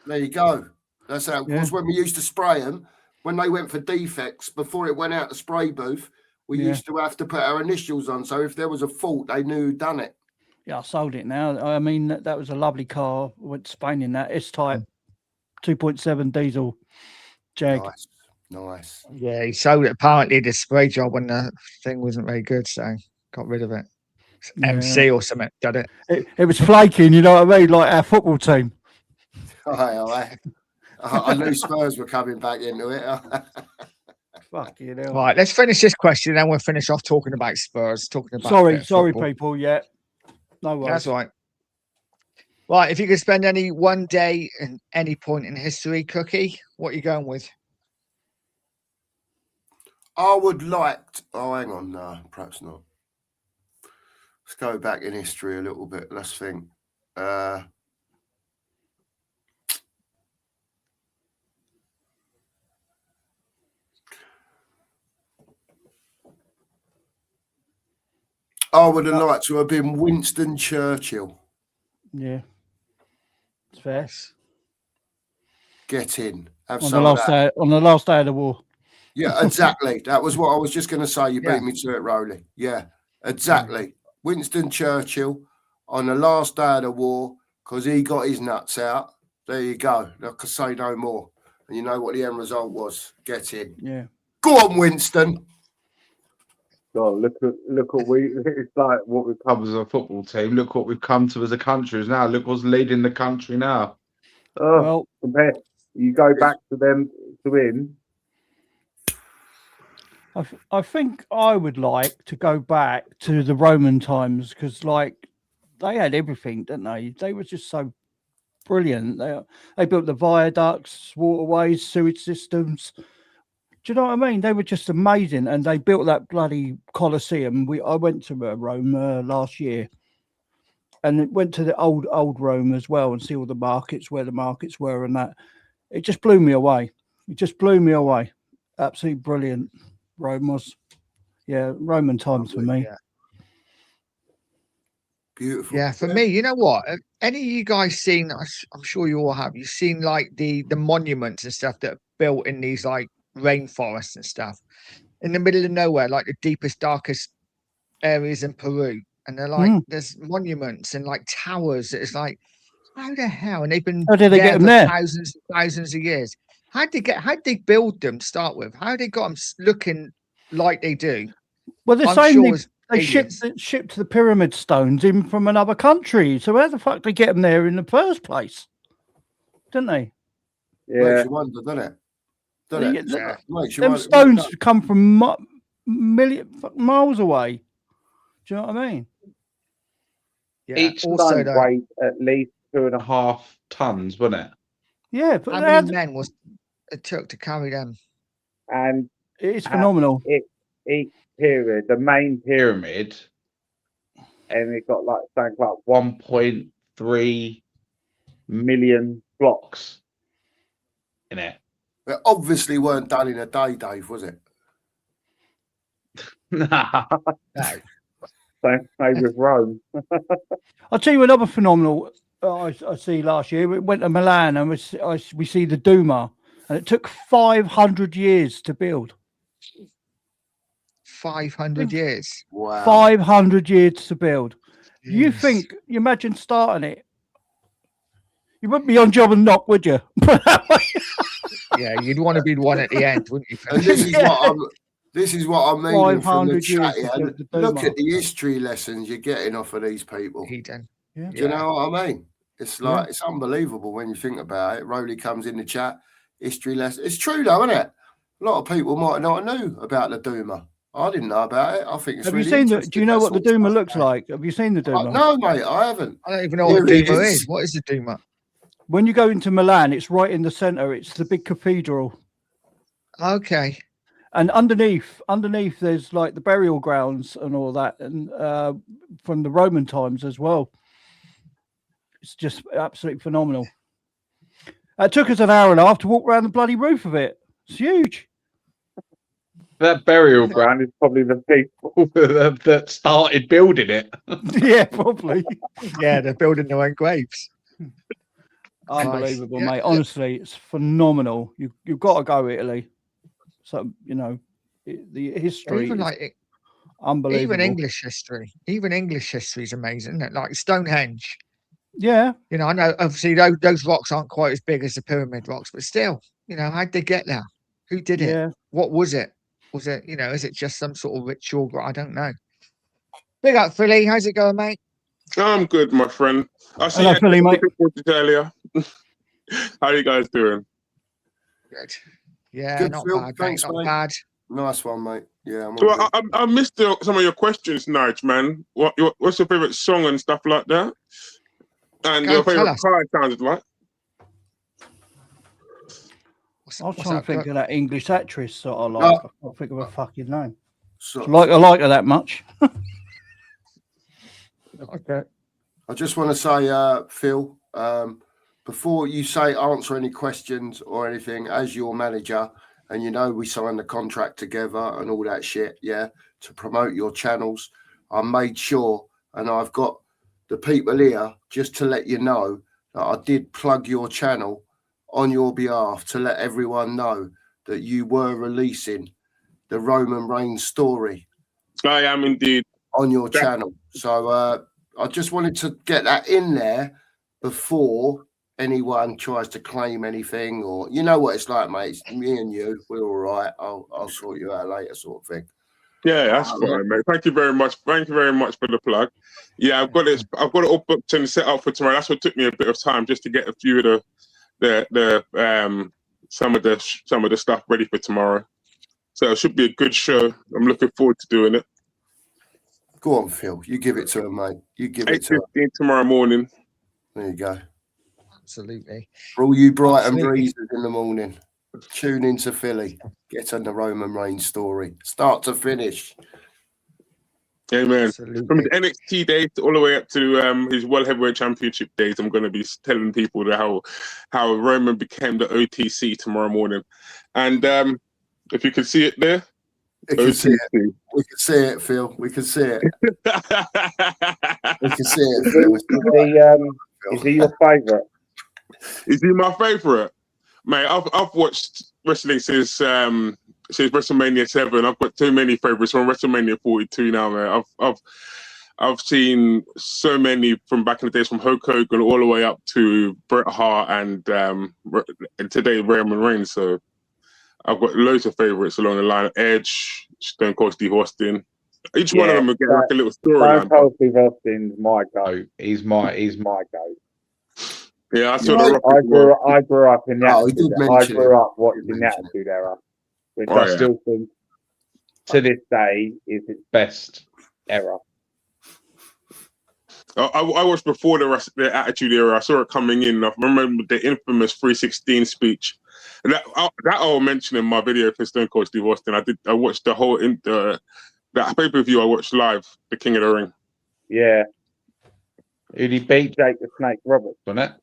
There you go. That's how. Of Yeah. course, when we used to spray them, when they went for defects before it went out the spray booth, we Yeah. used to have to put our initials on. So if there was a fault, they knew who'd done it. Yeah, I sold it now. I mean, that was a lovely car. Went to Spain in that S-Type 2.7 diesel Jag. Nice. Yeah, he sold it. Apparently, the spray job on the thing wasn't very good, so got rid of it. Yeah. MC or something did it. It was flaking, you know what I mean? Like our football team. I knew Spurs were coming back into it. Fuck you know. Right, let's finish this question, then we'll finish off talking about Spurs. Talking about a bit Sorry, of sorry, football. people. Yeah. No worries. That's all right. Right, if you could spend any one day in any point in history, Cookie, what are you going with? I would like. Oh, hang on. No, perhaps not. Let's go back in history a little bit. Let's think. I would have liked to have been Winston Churchill. Yeah. It's fair. Get in. Have On some the of last that. day, on the last day of the war. Yeah, exactly. That was what I was just going to say. You beat Yeah. me to it, Rowley. Yeah, exactly. Winston Churchill on the last day of the war because he got his nuts out. There you go. I can say no more. And you know what the end result was. Get in. Yeah. Go on, Winston. God, look at we. It's like what we've come. Come as a football team. Look what we've come to as a country now. Look what's leading the country now. Oh, Well, compare. You go back to them to win. I think I would like to go back to the Roman times because, like, they had everything, didn't they? They were just so brilliant. They built the viaducts, waterways, sewage systems. Do you know what I mean? They were just amazing, and they built that bloody Colosseum. I went to Rome last year, and went to the old Rome as well, and see all the markets where the markets were, and that. It just blew me away. It just blew me away. Absolutely brilliant. Rome was, yeah, Roman times for me. Yeah. Beautiful. Yeah, for me, you know what? Have any of you guys seen? I'm sure you all have. You've seen like the monuments and stuff that are built in these like rainforests and stuff in the middle of nowhere, like the deepest, darkest areas in Peru. And they're like, there's monuments and like towers. It's like, how the hell? And they've been How did they get them for there? thousands and thousands of years. How'd they build them to start with? How they got them looking like they do? Well, they're I'm saying sure it's they shipped the pyramid stones in from another country. So how the fuck they get them there in the first place? Didn't they? Makes Yeah, you wonder, doesn't it? Doesn't it? Yeah, Makes you them wonder. stones come from miles away. Do you know what I mean? Yeah. Each Also, stone though, weighs at least 2.5. 1.5 tons, wasn't it? Yeah, but how they many had- men was it took to carry them? And it's phenomenal. each period, the main Pyramid and it got like something like 1.3 million blocks in it. It obviously weren't done in a day, Dave, was it? Same with Rome. I'll tell you another phenomenal I see last year. We went to Milan and we see the Duma, and it took 500 years to build. 500 years. Wow. 500 years to build. You Jeez. imagine starting it. You wouldn't be on job and knock, would you? Yeah, you'd want to be the one at the end, wouldn't you? And this is what I'm meaning from the 500 years chat. to Yeah. build the Look Duma. at the history lessons you're getting off of these people. Eden. Yeah. Do you know what I mean? It's like Yeah. it's unbelievable when you think about it. Rowley comes in the chat, history lesson. It's true though, isn't it? A lot of people might not have knew about the Duma. I didn't know about it. I think it's Have really you seen the? interesting. Do you know That what the sort of Duma stuff, looks mate. like? Have you seen the Duma? No, mate, I haven't. I don't even know what Here a Duma it is. is. What is a Duma? When you go into Milan, it's right in the centre. It's the big cathedral, Okay. and underneath, there's like the burial grounds and all that, and from the Roman times as well. It's just absolutely phenomenal. It took us an hour and a half to walk around the bloody roof of it. It's huge. That burial ground is probably the people that started building it. Yeah, probably. Yeah, they're building their own graves. Unbelievable, Yeah. mate. Honestly, it's phenomenal. You've got to go Italy. So the history Even is like unbelievable. even English history is amazing. Isn't it? Like Stonehenge. Yeah, I know obviously those rocks aren't quite as big as the pyramid rocks, but still, how'd they get there? Who did it? yeah. What was it? Was it, is it just some sort of ritual? I don't know. Big up, Philly. How's it going, mate? I'm good, my friend. I see Hello, you Philly, mate. earlier. How are you guys doing? Good. Yeah, Good, not Phil. bad. Thanks, Not mate. bad. Nice one, mate. Yeah, I'm all Well, good. I missed some of your questions, Nige, man. What's your favorite song and stuff like that? And Go your tell favorite us. car, it sounded like. What's I was what's trying to that? think of that English actress sort of No. like. I can't think of her fucking name. So, I like her that much. Okay. I just want to say, Phil, before you answer any questions or anything, as your manager, and we signed the contract together and all that shit, yeah, to promote your channels, I made sure, and I've got the people here just to let you know that I did plug your channel on your behalf to let everyone know that you were releasing the Roman Reigns story I am indeed. on your channel. So I just wanted to get that in there before anyone tries to claim anything, or you know what it's like, mate. It's me and you, we're all right. I'll sort you out later, sort of thing. Yeah, that's fine, mate. Thank you very much. Thank you very much for the plug. Yeah, I've got it all booked and set up for tomorrow. That's what took me a bit of time just to get a few of some of the stuff ready for tomorrow. So it should be a good show. I'm looking forward to doing it. Go on, Phil. You give it to him, mate. You give it to him. 8:15 tomorrow morning. There you go. Absolutely. For all you Brighton Absolutely. breezers in the morning, tune into Philly. Get on the Roman Reigns story, start to finish. Amen. Absolutely. From his NXT days all the way up to his World Heavyweight Championship days, I'm going to be telling people how Roman became the OTC tomorrow morning. And if you can see it there, We can see it. OTC. We can see it, Phil. We can see it. We can see it, Phil. It's all right, Is he your favourite? Is he my favorite? Mate, I've watched wrestling since WrestleMania 7. I've got too many favorites from WrestleMania 42 now, man. I've seen so many from back in the days, from Hulk Hogan all the way up to Bret Hart and today Roman Reigns. So I've got loads of favorites along the line. Edge, Stone Cold Steve Austin. Each one of them will get like a little storyline. Stone Cold Steve Austin's my goat. He's my goat. Yeah, I saw Yeah, the Rock. I grew up in that. Oh, he did I mention grew it. up watching He that mentioned Attitude Era, which Oh, I yeah. still think to this day is its best era. I watched before the Attitude Era. I saw it coming in. I remember the infamous 316 speech. And that I'll mention in my video for Stone Cold Steve Austin. I watched the whole that pay-per-view I watched live, The King of the Ring. Yeah. Who'd he beat? Jake the Snake Roberts, wasn't it?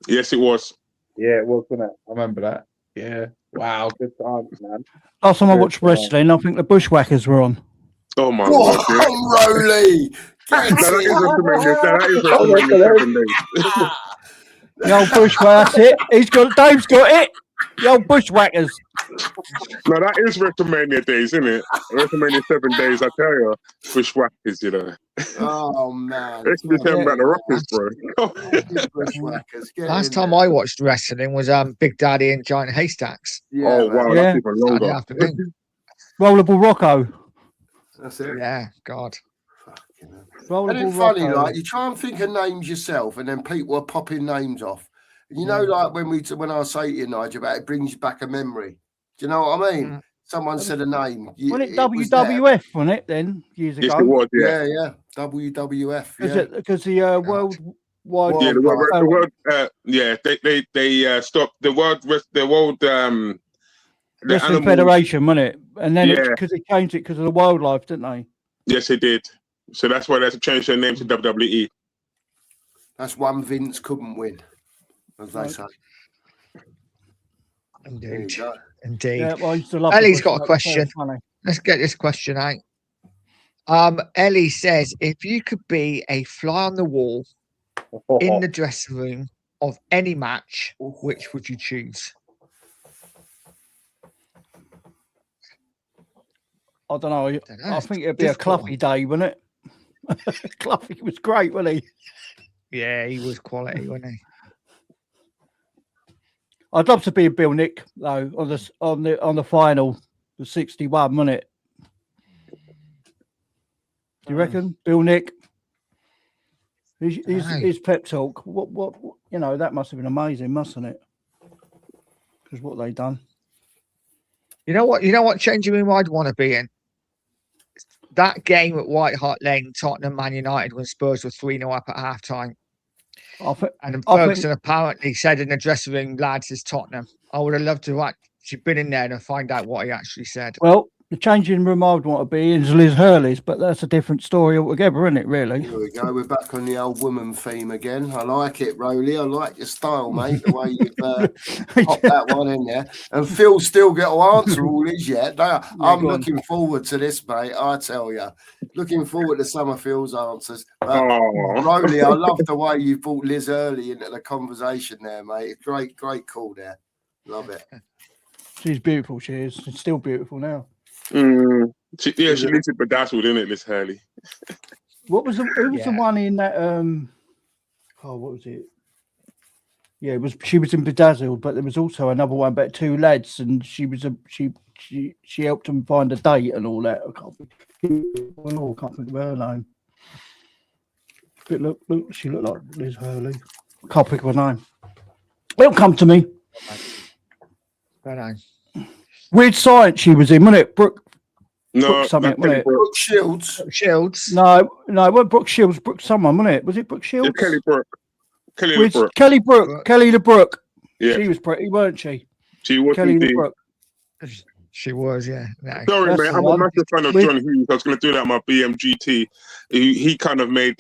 Yes, it was. Yeah, it was, wasn't it? I remember that. Yeah. Wow, good times, man. Last time I Good watched times. wrestling, I think the Bushwhackers were on. Oh my Go word! Yeah. on, Roly. Get No, that is it. WrestleMania. No, that is WrestleMania 7 days. The old Bushwhackers, that's it. Dave's got it. The old Bushwhackers. No, that is WrestleMania days, isn't it? WrestleMania 7 days. I tell you, Bushwhackers, you know. Oh man. Let's be talking about the Rockers, bro. Bushwhackers. Get Last in time there. I watched wrestling was Big Daddy and Giant Haystacks. Yeah, Oh man. wow, Yeah. that's even Saturday longer. afternoon. Rollable Rocco. That's it. Yeah, God. Fucking hell. And Rollable it's funny, Rocco. like you try and think of names yourself, and then people are popping names off. You know, like when I say to you, Nigel, about it brings back a memory. Do you know what I mean? Someone said a name. Wasn't it was there. WWF, wasn't it, then, years Yes, ago? it was. Yeah. Yeah. WWF. Yeah. Because the World Wide... Yeah, the world, Worldwide. they stopped the world, the Wrestling animal. Federation, wasn't it? And then Yeah. because they changed it because of the wildlife, didn't they? Yes, they did. So that's why they had to change their name to WWE. That's one Vince couldn't win, as they Right. say. There you Indeed. go. Indeed. Yeah, well, I used to love Ellie's the got a Bushwhackers, question. so funny. Let's get this question out. Ellie says, if you could be a fly on the wall in the dressing room of any match, which would you choose? I don't know. Dunno, I it's think it'd be a difficult Cluffy day, wouldn't it? Cluffy was great, wasn't he? Yeah, he was quality, wasn't he? I'd love to be a Bill Nick though on the final, the 61, wouldn't it? Do you reckon, Bill Nick? His pep talk. What you know, that must have been amazing, mustn't it? Because what they done. You know what changing room I'd want to be in? That game at White Hart Lane, Tottenham Man United, when Spurs were 3-0 up at half time. And Ferguson apparently said in the dressing room, lads, it's Tottenham. I would have loved to have actually been in there and find out what he actually said. Well, the changing room I'd want to be in is Liz Hurley's, but that's a different story altogether, isn't it, really? Here we go. We're back on the old woman theme again. I like it, Rowley. I like your style, mate. The way you've popped that one in there. And Phil's still got to answer all his yet. No, I'm looking forward to this, mate. I tell you. Looking forward to some of Phil's answers. Rowley, I love the way you brought Liz Hurley into the conversation there, mate. Great call there. Love it. She's beautiful, she is. She's still beautiful now. She lives in bedazzled, isn't it, Liz Hurley? Who was the one in that what was it? Yeah, she was in Bedazzled, but there was also another one about two lads, and she helped them find a date and all that. I can't think of her name. But look, she looked like Liz Hurley. Can't pick her name. It'll come to me. Very nice. Weird Science she was in, wasn't it? Brooke something, wasn't it? Brooke Shields. No, it wasn't Brooke Shields. Brooke someone, wasn't it? Was it Brooke Shields? Yeah, Kelly Brook. Kelly LeBrook. Yeah. She was pretty, weren't she? She was Kelly indeed. LeBrook. She was, yeah. No. Sorry, That's mate. the I'm a one. massive fan of John Hughes. I was going to do that on my BMGT. He kind of made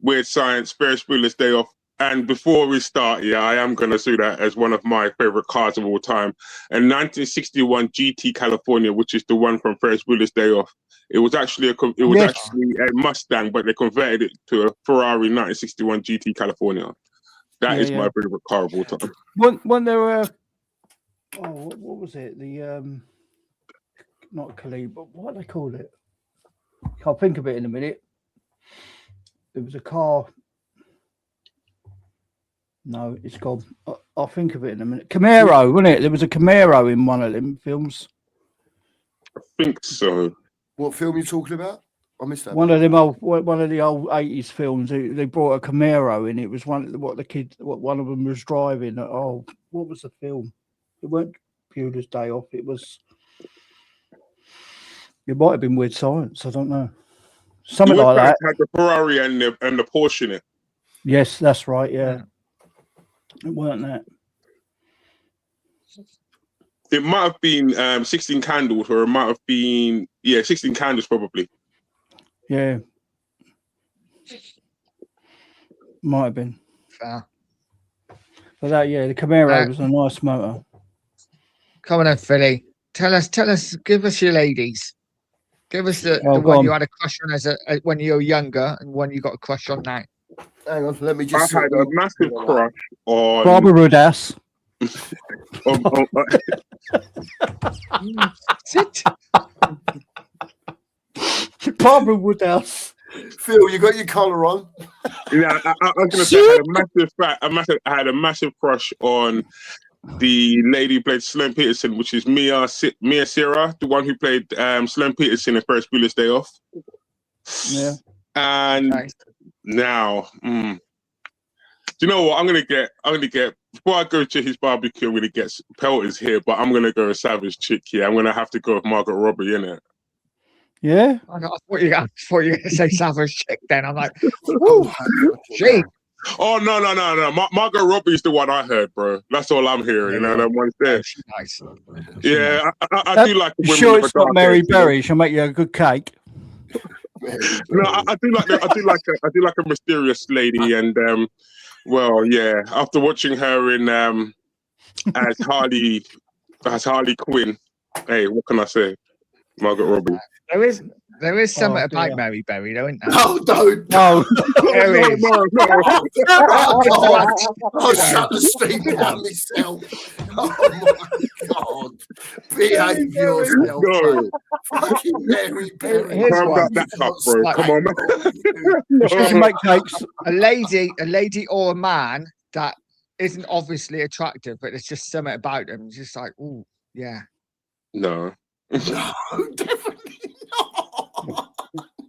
Weird Science, Ferris Bueller's Day Off. And before we start, I am going to say that as one of my favorite cars of all time. And 1961 GT California, which is the one from Ferris Bueller's Day Off. It was actually actually a Mustang, but they converted it to a Ferrari 1961 GT California. That is my favorite car of all time. When there were, what was it? The not Khalid, but what do they call it? I'll think of it in a minute. There was a car. No, it's gone. I'll think of it in a minute. Camaro, wasn't it? There was a Camaro in one of them films. I think so. What film are you talking about? I missed that. One of the old 80s films. They brought a Camaro in. It was one of them was driving. Oh, what was the film? It weren't Bueller's Day Off. It might have been Weird Science. I don't know. Something like that. Had the Ferrari and the Porsche in it. Yes, that's right. Yeah. It weren't that. It might have been 16 Candles, or it might have been 16 Candles probably. Yeah. Might have been. Fair. But that, yeah, the Camaro was a nice motor. Come on, Philly. Tell us. Give us your ladies. Give us the go one on. you had a crush on when you were younger, and one you got a crush on now. Hang on, let me I just. had a massive crush on. Barbara Woodhouse. Sit. Barbara Woodhouse. Phil, you got your collar on. Yeah, I was going to say I had a massive crush on the lady who played Sloane Peterson, which is Mia Sierra, the one who played Sloane Peterson in Ferris Bueller's Day Off. Yeah. And now, do you know what? I'm gonna get before I go to his barbecue. I'm gonna get pelters here, but I'm gonna go a savage chick here. I'm gonna have to go with Margot Robbie, innit? Yeah. I thought you were going to say Savage Chick. Then I'm like, woo, gee. Oh no! Margot Robbie's the one I heard, bro. That's all I'm hearing. You know what I'm saying? She's nice. Yeah, I do like. You sure it's not Mary Berry? She'll make you a good cake. No, I do like a mysterious lady, and well, yeah. After watching her in as Harley Quinn, hey, what can I say? Margot Robbie. There is something about Mary Berry, though, isn't there? Oh, don't. No. There is. I'll shut the stream down myself. Oh my God. Behave yourself. No. Mate. Fucking Mary Berry. Here's Grab one. that cup, bro. Come on, man. She can make cakes. A lady or a man that isn't obviously attractive, but it's just something about them. It's just like, oh, yeah. No. No, definitely not.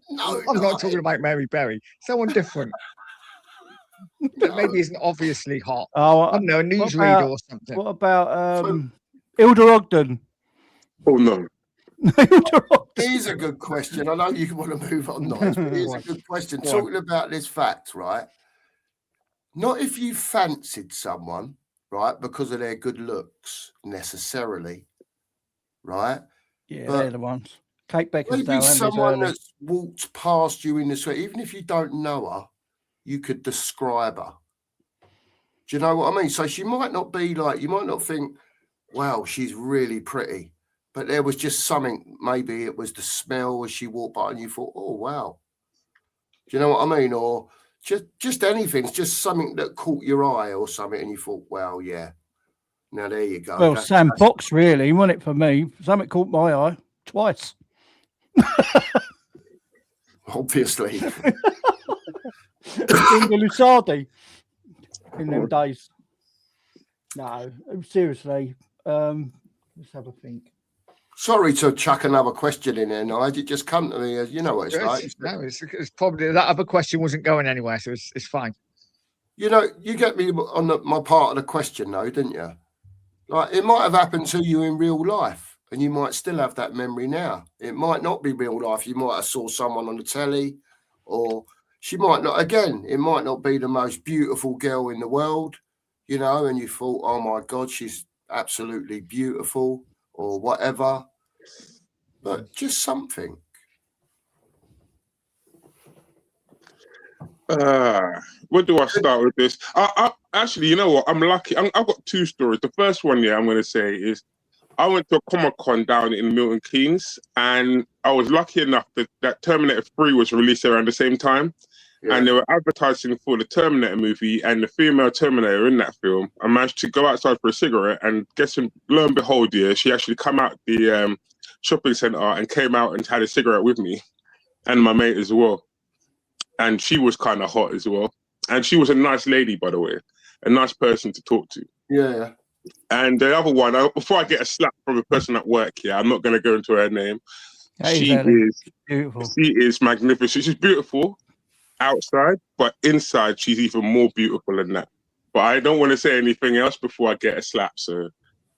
No, I'm not talking about Mary Berry. Someone different. That maybe isn't obviously hot. Oh, I don't know, a newsreader or something. What about Hilda Ogden? Oh no. Here's a good question. I know you want to move on, Nigel, but here's a good question. Talking about this fact, right? Not if you fancied someone, right, because of their good looks necessarily, right? Yeah, But they're the ones. Kate Beckinsale. maybe someone that's walked past you in the street, even if you don't know her, you could describe her. Do you know what I mean? So she might not be like, you might not think, wow, she's really pretty. But there was just something, maybe it was the smell as she walked by and you thought, oh, wow. Do you know what I mean? Or just anything. It's just something that caught your eye or something and you thought, well, yeah. Now, there you go. Well, Sam Fox, really, wasn't it for me? Something caught my eye twice. Obviously. Inga Lusardi in them days. No, seriously. Let's have a think. Sorry to chuck another question in there, Nigel. It just come to me as you know what it's like. No, it's probably that other question wasn't going anywhere, so it's fine. You know, you get me on my part of the question, though, didn't you? Like, it might have happened to you in real life, and you might still have that memory now. It might not be real life. You might have saw someone on the telly, or she might not. Again, it might not be the most beautiful girl in the world, you know, and you thought, oh my God, she's absolutely beautiful, or whatever. But just something. Where do I start with this? I actually, you know what? I'm lucky. I've got two stories. The first one, I'm going to say is I went to a Comic-Con down in Milton Keynes, and I was lucky enough that Terminator 3 was released around the same time. Yeah. And they were advertising for the Terminator movie and the female Terminator in that film. I managed to go outside for a cigarette and lo and behold, she actually come out the shopping centre and came out and had a cigarette with me and my mate as well. And she was kind of hot as well. And she was a nice lady, by the way, a nice person to talk to. Yeah. And the other one, before I get a slap from a person at work, I'm not going to go into her name. She is beautiful. She is magnificent. She's beautiful outside, but inside, she's even more beautiful than that. But I don't want to say anything else before I get a slap, so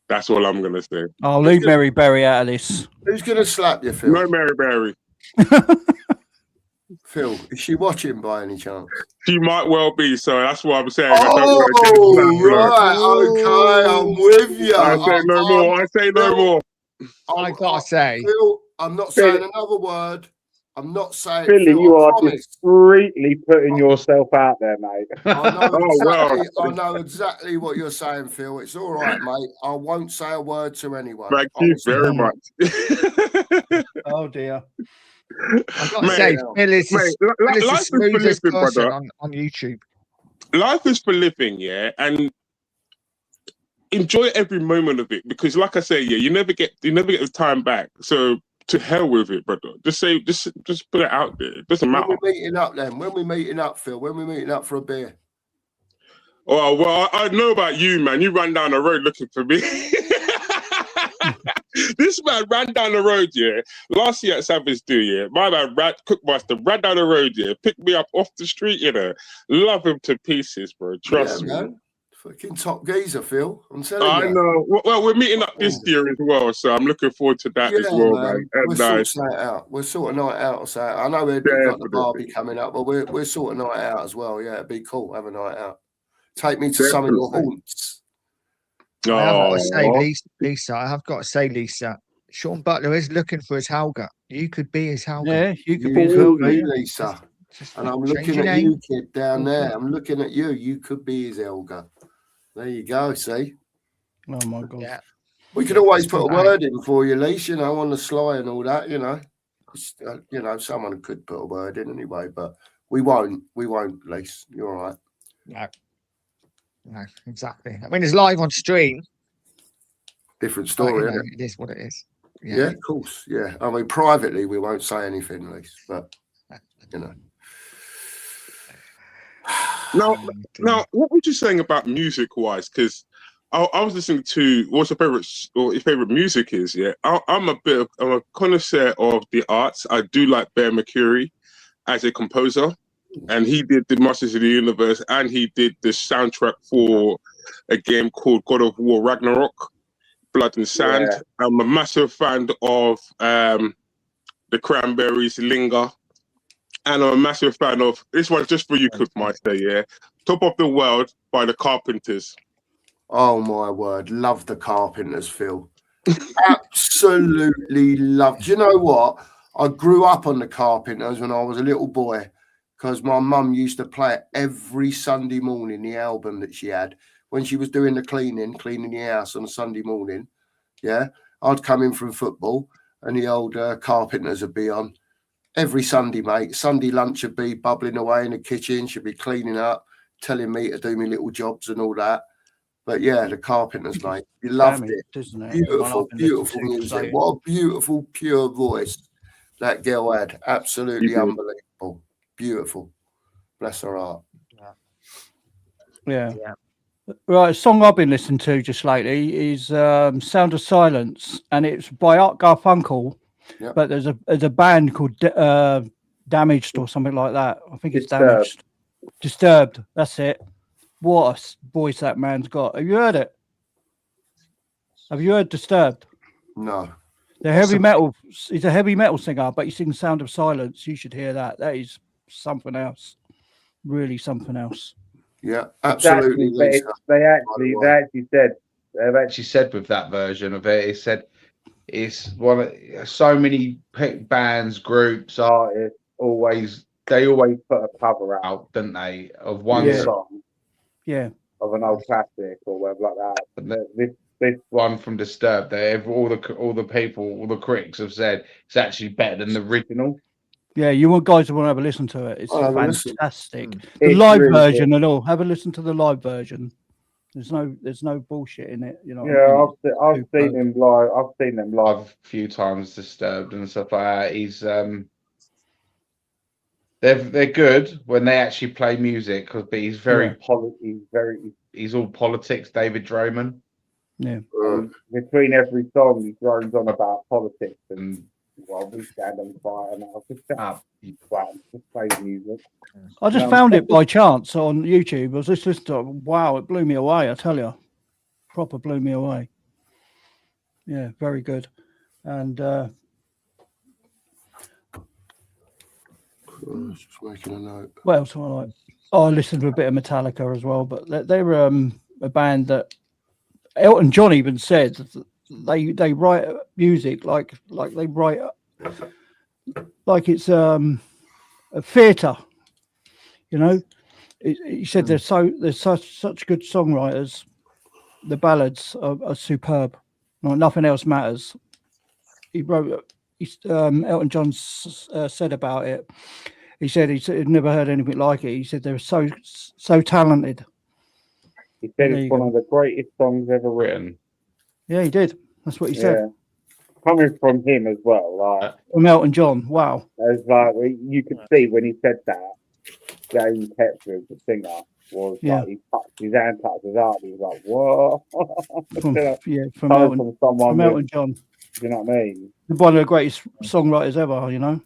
that's all I'm going to say. I'll leave Mary Berry out of this. Who's going to slap you, Phil? No Mary Berry. Phil, is she watching by any chance? She might well be, so that's what I'm saying. Oh, right, okay, I'm with you. I say no more. I say no more. I gotta say, Phil, I'm not saying another word. I'm not saying Billy, Phil, you I are promise. discreetly putting yourself out there, mate. I know Oh, wow. exactly. I know exactly what you're saying, Phil. It's all right, mate. I won't say a word to anyone. Thank you Honestly. very much. Oh dear. I got to Mate, say, Phil is Mate, Phil is the life is for smoothest living, person brother. on YouTube. Life is for living, yeah, and enjoy every moment of it because, like I say, yeah, you never get the time back. So to hell with it, brother. Just put it out there. It doesn't When matter. we're meeting up, then when we're meeting up, Phil, when we're meeting up for a beer. Oh well, I know about you, man. You ran down the road looking for me. This man ran down the road, yeah. Last year at Savage Do, yeah. My man, Cookmaster, ran down the road, yeah. Picked me up off the street, you know. Love him to pieces, bro. Trust me. Man. Fucking top geezer, Phil. I'm telling I you. know. Well, we're meeting up this year as well, so I'm looking forward to that as well, man. We're sorting that out. We're sorting night out. So I know we've got the Barbie coming up, but we're sorting night out as well. Yeah, it'd be cool. Have a night out. Take me to some of your haunts. I have got to say, Oh, Lisa, I have got to say, Lisa, Sean Butler is looking for his Helga. You could be his Helga. Yeah, you could You be as could well. be, Lisa. And I'm change looking your at name. you, kid, down there. I'm looking at you. You could be his Helga. There you go. See, Oh my god. Yeah. we could always Let's put a come back. word in for you, Lisa. You know, on the sly and all that. You know, someone could put a word in anyway, but we won't. We won't, Lisa. You're all right. No, exactly. I mean, it's live on stream. Different But, story. you know, Isn't it? it is what it is. Yeah, of course. Yeah. I mean, privately, we won't say anything, Lisa, but you know. Now, what were you saying about music-wise? Because I was listening to what's your favorite music is. Yeah, I'm a connoisseur of the arts. I do like Bear McCreary as a composer, and he did the Masters of the Universe, and he did the soundtrack for a game called God of War Ragnarok, Blood and Sand. Yeah. I'm a massive fan of the Cranberries, Linger. And I'm a massive fan of this one's just for you, Cookmeister, yeah. Top of the World by the Carpenters. Oh my word, love the Carpenters, Phil. Absolutely love. Do you know what? I grew up on the Carpenters when I was a little boy because my mum used to play it every Sunday morning, the album that she had when she was doing the cleaning the house on a Sunday morning. Yeah, I'd come in from football and the old Carpenters would be on. Every Sunday, mate. Sunday lunch would be bubbling away in the kitchen. She'd be cleaning up, telling me to do my little jobs and all that. But yeah, the Carpenters, mate. You loved it. Isn't it? Beautiful, beautiful music. What a beautiful, pure voice that girl had. Absolutely unbelievable. Beautiful. Bless her heart. Yeah. Right, a song I've been listening to just lately is Sound of Silence, and it's by Art Garfunkel. Yep. But there's a band called Damaged or something like that. I think it's Disturbed. Damaged. Disturbed. That's it. What a voice that man's got. Have you heard it? Have you heard Disturbed? No. The heavy metal. He's a heavy metal singer, but he sings Sound of Silence. You should hear that. That is something else. Really something else. Yeah, absolutely. Exactly, They've actually said with that version of it, it said it's one of so many bands, groups, artists always put a cover out, don't they, of one song, of an old classic or whatever like that. But this one from Disturbed, all the people, all the critics have said it's actually better than the original. Yeah, you want guys to want to have a listen to it. It's I'll have a fantastic. listen. The It's live really version good. and all. Have a listen to the live version. There's no bullshit in it. You know. Yeah, what I mean? I've seen him live. I've seen them live A few times, Disturbed and stuff like that. He's they're good when they actually play music, but he's very he's all politics. David Droman. Yeah. Between every song, he drones on about politics and we stand on fire now. Just shut up, you twat. Just play music. I just found it by chance on YouTube. I was just listening to it. Wow, it blew me away. I tell you, proper blew me away. Yeah, very good. And Just making a note. what else do I like? Oh, I listened to a bit of Metallica as well, but they were a band that Elton John even said that they write music like they write it's a theatre. You know, he said there's such good songwriters. The ballads are superb. No, nothing else matters. He wrote. Elton John said about it. He said he'd never heard anything like it. He said they're so talented. He said it's one of the greatest songs ever written. Yeah, he did. That's what he said. Coming from him as well, like From Elton John. Wow. It's like you could see when he said that, James Hetfield, the singer, was like he touched his hand, touched his heart. He was like, "Whoa!" From Coming from Elton John. Do you know what I mean? One of the greatest songwriters ever. You know.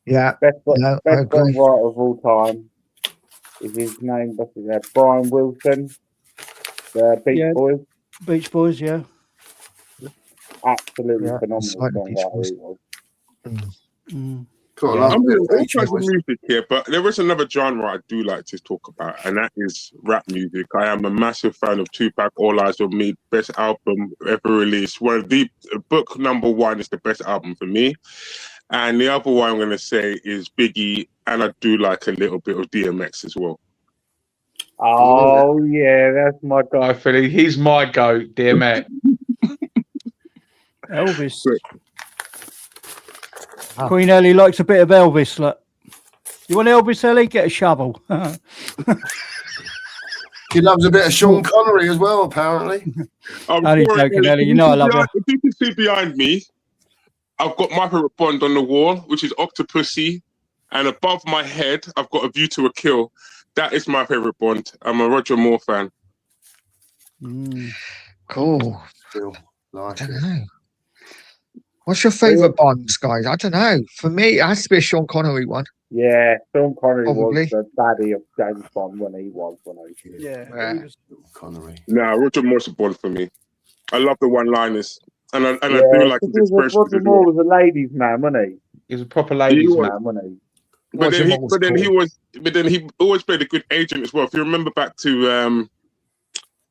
Yeah. Best songwriter of all time is his name. What's his name? Brian Wilson, the Beach Boys. Beach Boys, yeah. Absolutely phenomenal songwriter he was. I'm doing all kinds of music here, but there is another genre I do like to talk about, and that is rap music. I am a massive fan of Tupac. All Eyes on Me, best album ever released. Well, the book number one is the best album for me, and the other one I'm going to say is Biggie, and I do like a little bit of DMX as well. Oh yeah, that's my guy. Philly, he's my goat, DMX. Elvis. Queen Ellie likes a bit of Elvis. Look. You want Elvis, Ellie? Get a shovel. He loves a bit of Sean Connery as well, apparently. Only joking, Ellie. You know I love her. If you can see behind me, I've got my favorite Bond on the wall, which is Octopussy, and above my head, I've got A View to a Kill. That is my favorite Bond. I'm a Roger Moore fan. Cool. Like I don't know. What's your favourite Bonds, guys? I don't know. For me, it has to be a Sean Connery one. Yeah, Sean Connery Probably. was the baddie of James Bond when he was. Yeah. Connery. Nah, Roger Moore's a Bond for me. I love the one-liners, and I do like his expressions. Roger Moore was a ladies' man, wasn't he? He's a proper ladies' man, wasn't he? But then he always played a good agent as well. If you remember back to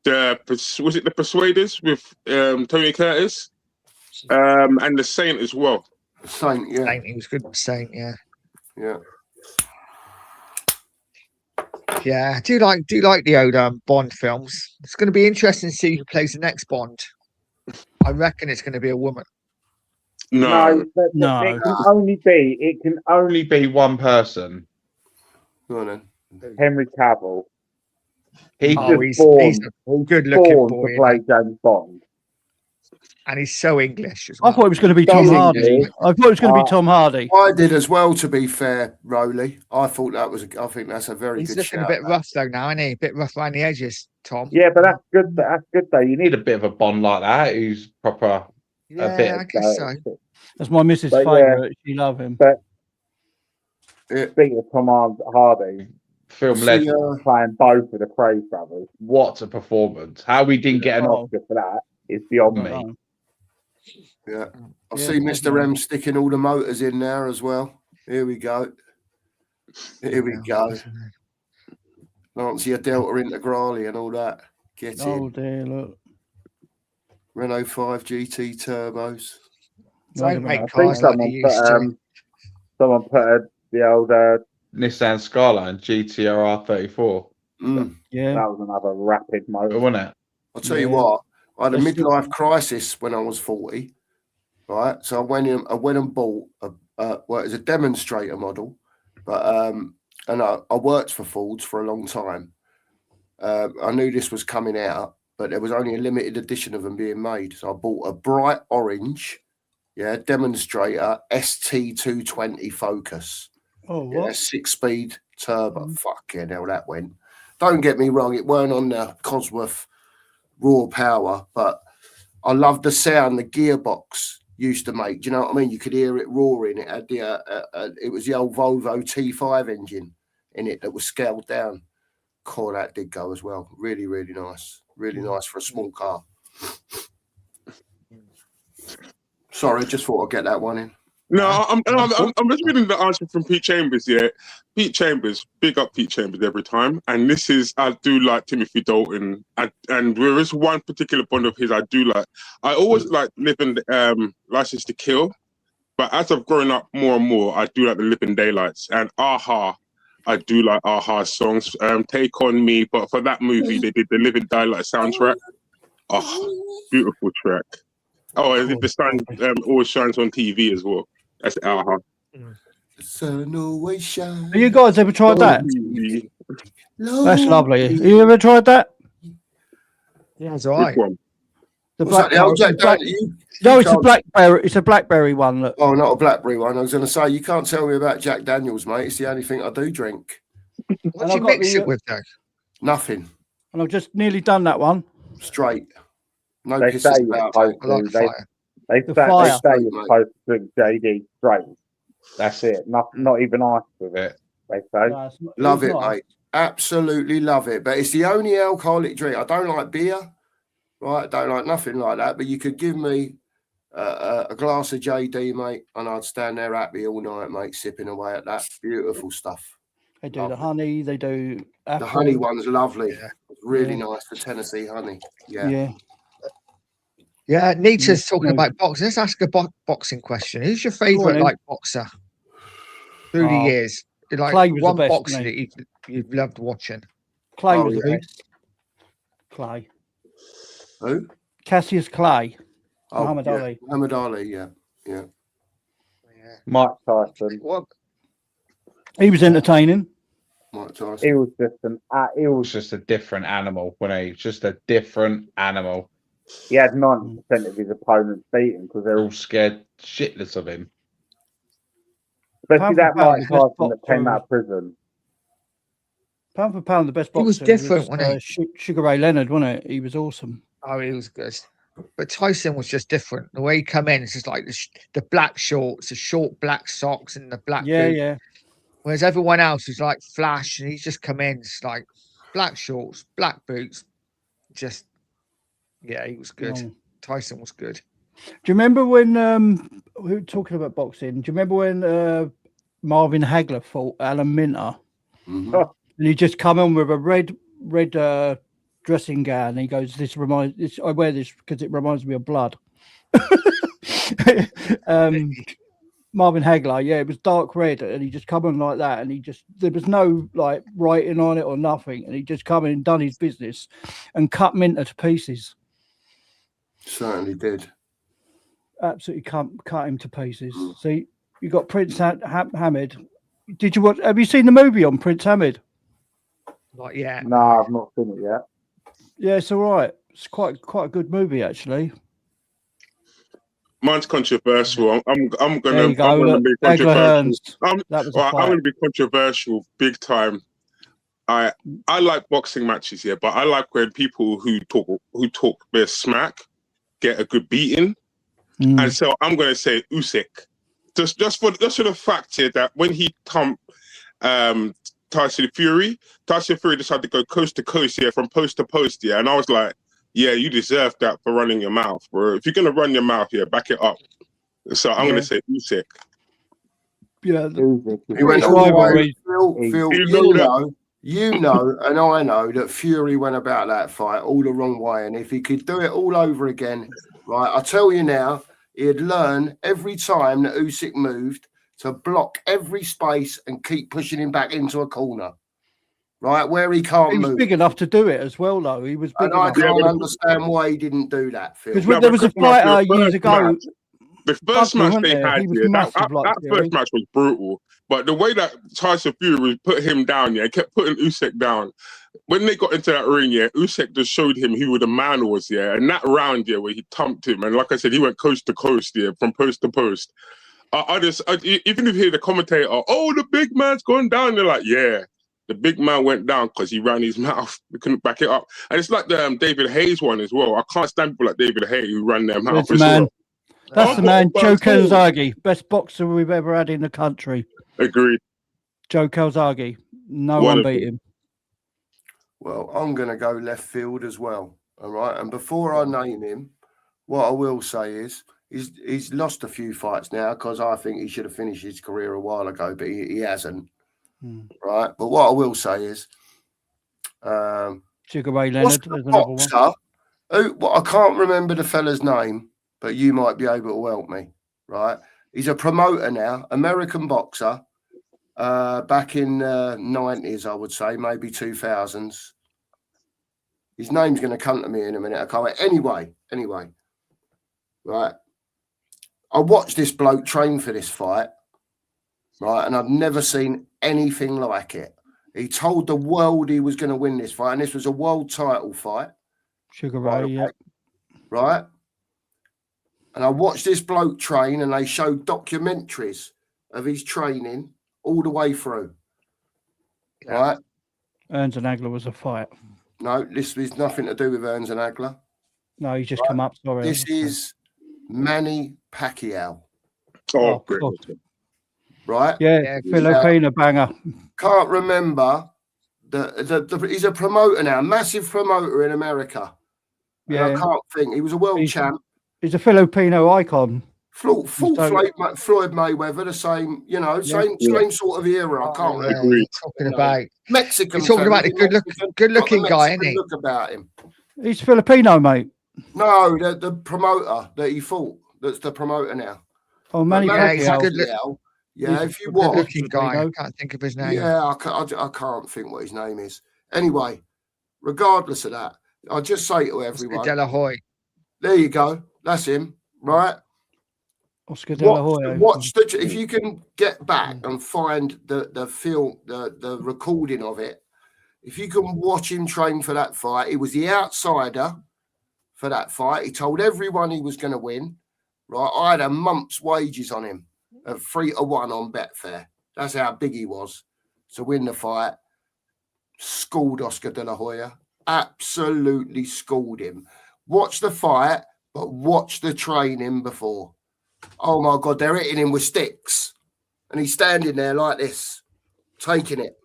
was it The Persuaders with Tony Curtis, and The Saint as well. Saint, yeah. Saint, he was good with Saint, yeah. Yeah. Yeah. Do you like the old Bond films? It's going to be interesting to see who plays the next Bond. I reckon it's going to be a woman. No. It can only be one person. Go on then. Henry Cavill. He's a good-looking boy to play James Bond, and he's so English as well. I thought it was going to be Tom Hardy. I thought it was going to be Tom Hardy. I did as well, to be fair, Rowley. I thought that was. I think that's a very He's good. He's looking a bit rough though now, isn't he? A bit rough around the edges, Tom. Yeah, but that's good. That's good though. You need a bit of a Bond like that who's proper. Yeah, I guess so. That's my missus' favourite. She love him. But speaking of Tom Hardy, film legend, playing both of the Craig brothers. What a performance! How we didn't get an Oscar for that is beyond me. Yeah, I see Mr. M sticking all the motors in there as well. Here we go. Here we go. Lancia Delta Integrale and all that. Get in. Oh dear, look. Renault 5 GT turbos. Don't make I cars think like they used to. someone put the old Nissan Skyline GTR R34. Yeah, that was another rapid motor, wasn't it? I'll tell you what. I had a midlife crisis when I was 40. Right, so I went and bought it was a demonstrator model, but and I worked for Fords for a long time. I knew this was coming out, but there was only a limited edition of them being made. So I bought a bright orange, demonstrator ST220 Focus. Oh, what? 6-speed turbo. Fucking hell, that went. Don't get me wrong, it weren't on the Cosworth raw power, but I loved the sound the gearbox used to make. Do you know what I mean? You could hear it roaring. It had it was the old Volvo T5 engine in it that was scaled down. Cool, that did go as well. Really, really nice. Really nice for a small car. Sorry, just thought I'd get that one in. No, I'm just reading the answer from Pete Chambers. Yeah, Pete Chambers, big up Pete Chambers every time. And this is, I do like Timothy Dalton, and there is one particular Bond of his I do like. I always like Living License to Kill, but as I've grown up more and more, I do like the Living Daylights and Aha. I do like Aha's songs. Take On Me, but for that movie, they did the Living Daylight soundtrack. Oh, beautiful track. Oh, and the sun always shines on TV as well. That's Aha. The sun always shines. Have you guys ever tried that? That's lovely. Have you ever tried that? Yeah, it's all right. The What's that, the old Jack black, Daniels? no, it's a blackberry. It's a blackberry one. Look. Oh, not a blackberry one. I was going to say, you can't tell me about Jack Daniels, mate. It's the only thing I do drink. What do you mix it with, though? Nothing. And I've just nearly done that one. Straight. No They say pisses you're about. supposed I like to. fire. They The say fire. you're supposed to drink JD straight. That's it. Not even ice with it. They say. No, it's not- Love it's it, not. mate. Absolutely love it. But it's the only alcoholic drink. I don't like beer, right? I don't like nothing like that. But you could give me a glass of JD, mate, and I'd stand there happy all night, mate, sipping away at that. Beautiful stuff. They do the honey. They do The apple. honey one's lovely. Yeah. It's really Yeah. nice, the Tennessee honey. Yeah. Yeah. Yeah, Nita's talking no. about boxing. Let's ask a boxing question. Who's your on, favourite then. like boxer through the Oh, years? Like Clay was the one best, boxer wasn't that you've loved watching. Clay Oh, was the yeah. best. Clay. Who? Cassius Clay. Oh, Muhammad yeah. Ali. Muhammad Ali, yeah. Yeah. Yeah. Mike Tyson. What? He was entertaining. Mike Tyson. He was just It was just a different animal, wasn't he? Just a different animal. he had 90% of his opponents beaten because they're They're all, all scared shitless of him. especially Pound that for pound, Mike the best Tyson that came boxer. out of prison. Pound for pound, the best He boxer. was different, wasn't Sugar Ray Leonard, wasn't it? He was awesome. Oh, he was good. But Tyson was just different. The way he come in, it's just like the black shorts, the short black socks, and the black Yeah, boot. yeah. Whereas everyone else is like flash, and he's just come in, it's like black shorts, black boots. Just, yeah, he was good. No. Tyson was good. Do you remember when we were talking about boxing? Do you remember when Marvin Hagler fought Alan Minter? Mhm. And he just come on with a red dressing gown. And he goes, I wear this because it reminds me of blood. Marvin Hagler, yeah, it was dark red, and he just come on like that, and there was no like writing on it or nothing, and he just come in and done his business and cut Minter to pieces. Certainly did. Absolutely cut him to pieces. See, you got Prince Hamid. Did you watch? Have you seen the movie on Prince Hamid? Like, yeah. No, I've not seen it yet. Yeah, it's all right. It's quite a good movie actually. Mine's controversial. I'm There gonna you go. Look, be Hagler controversial. Hearns. That was a I'm fight. going to be controversial big time. I like boxing matches, yeah, but I like when people who talk their smack get a good beating, and so I'm going to say Usyk, just for the fact here that when he thumped Tyson Fury decided to go coast to coast, yeah, from post to post, yeah, and I was like, yeah, you deserve that for running your mouth, bro. If you're going to run your mouth, yeah, back it up. So I'm going to say Usyk. Yeah, He went all the way. Phil, you know, and I know that Fury went about that fight all the wrong way. And if he could do it all over again, right, I tell you now, he'd learn every time that Usyk moved to block every space and keep pushing him back into a corner, right, where he can't he was move. big enough to do it as well, though. He was big And I enough. can't understand why he didn't do that, Phil. Because there was a fighter years ago. The first match they had, he was yeah, massive, that like Fury. first match was brutal. But the way that Tyson Fury put him down, yeah, kept putting Usyk down. When they got into that ring, yeah, Usyk just showed him who the man was, yeah. And that round, yeah, where he thumped him, and like I said, he went coast to coast, yeah, from post to post. Even if you hear the commentator, oh, the big man's gone down, they're like, yeah, the big man went down because he ran his mouth. They couldn't back it up. And it's like the David Hayes one as well. I can't stand people like David Hayes who ran their mouth as well. That's the man, Joe Calzaghe, best boxer we've ever had in the country. Agreed. Joe Calzaghe, no one beat him. Well, I'm going to go left field as well. All right. And before I name him, what I will say is He's lost a few fights now because I think he should have finished his career a while ago, but he hasn't. Right. But what I will say is, Sugar Ray what's Leonard. the There's another one. boxer? Well, I can't remember the fella's name, but you might be able to help me. Right. He's a promoter now, American boxer. Back in 90s, I would say, maybe 2000s. His name's going to come to me in a minute. I can't wait. Anyway, right. I watched this bloke train for this fight, right, and I've never seen anything like it. He told the world he was going to win this fight, and this was a world title fight. Sugar Ray, yeah. Right? And I watched this bloke train, and they showed documentaries of his training all the way through. Yeah. Right? Ernst and Agler was a fight. No, this is nothing to do with Ernst and Agler. No, he's just come up. Sorry. This is Manny Pacquiao. Oh, good. Right? Yeah, Filipino banger. Can't remember. He's a promoter now, massive promoter in America. Yeah. And I can't think. He was a world champ. He's a Filipino icon. Full Floyd Mayweather, the same, same sort of era. I can't remember. Talking about Mexican. He's talking about the good-looking guy, isn't he? Look about him. He's Filipino, mate. No, the promoter that he fought. That's the promoter now. Oh, Manny Pacquiao. Yeah, if you watch, good-looking guy. I can't think of his name. Yeah, I can't think what his name is. Anyway, regardless of that, I'll just say to everyone, Oscar De La Hoya. There you go. That's him, right? Oscar De La Hoya. If you can get back and find the film, the recording of it. If you can watch him train for that fight, he was the outsider for that fight. He told everyone he was going to win. Right, I had a month's wages on him at 3-1 on Betfair. That's how big he was to win the fight. Schooled Oscar De La Hoya. Absolutely schooled him. Watch the fight, but watch the training before. Oh my God, they're hitting him with sticks. And he's standing there like this, taking it.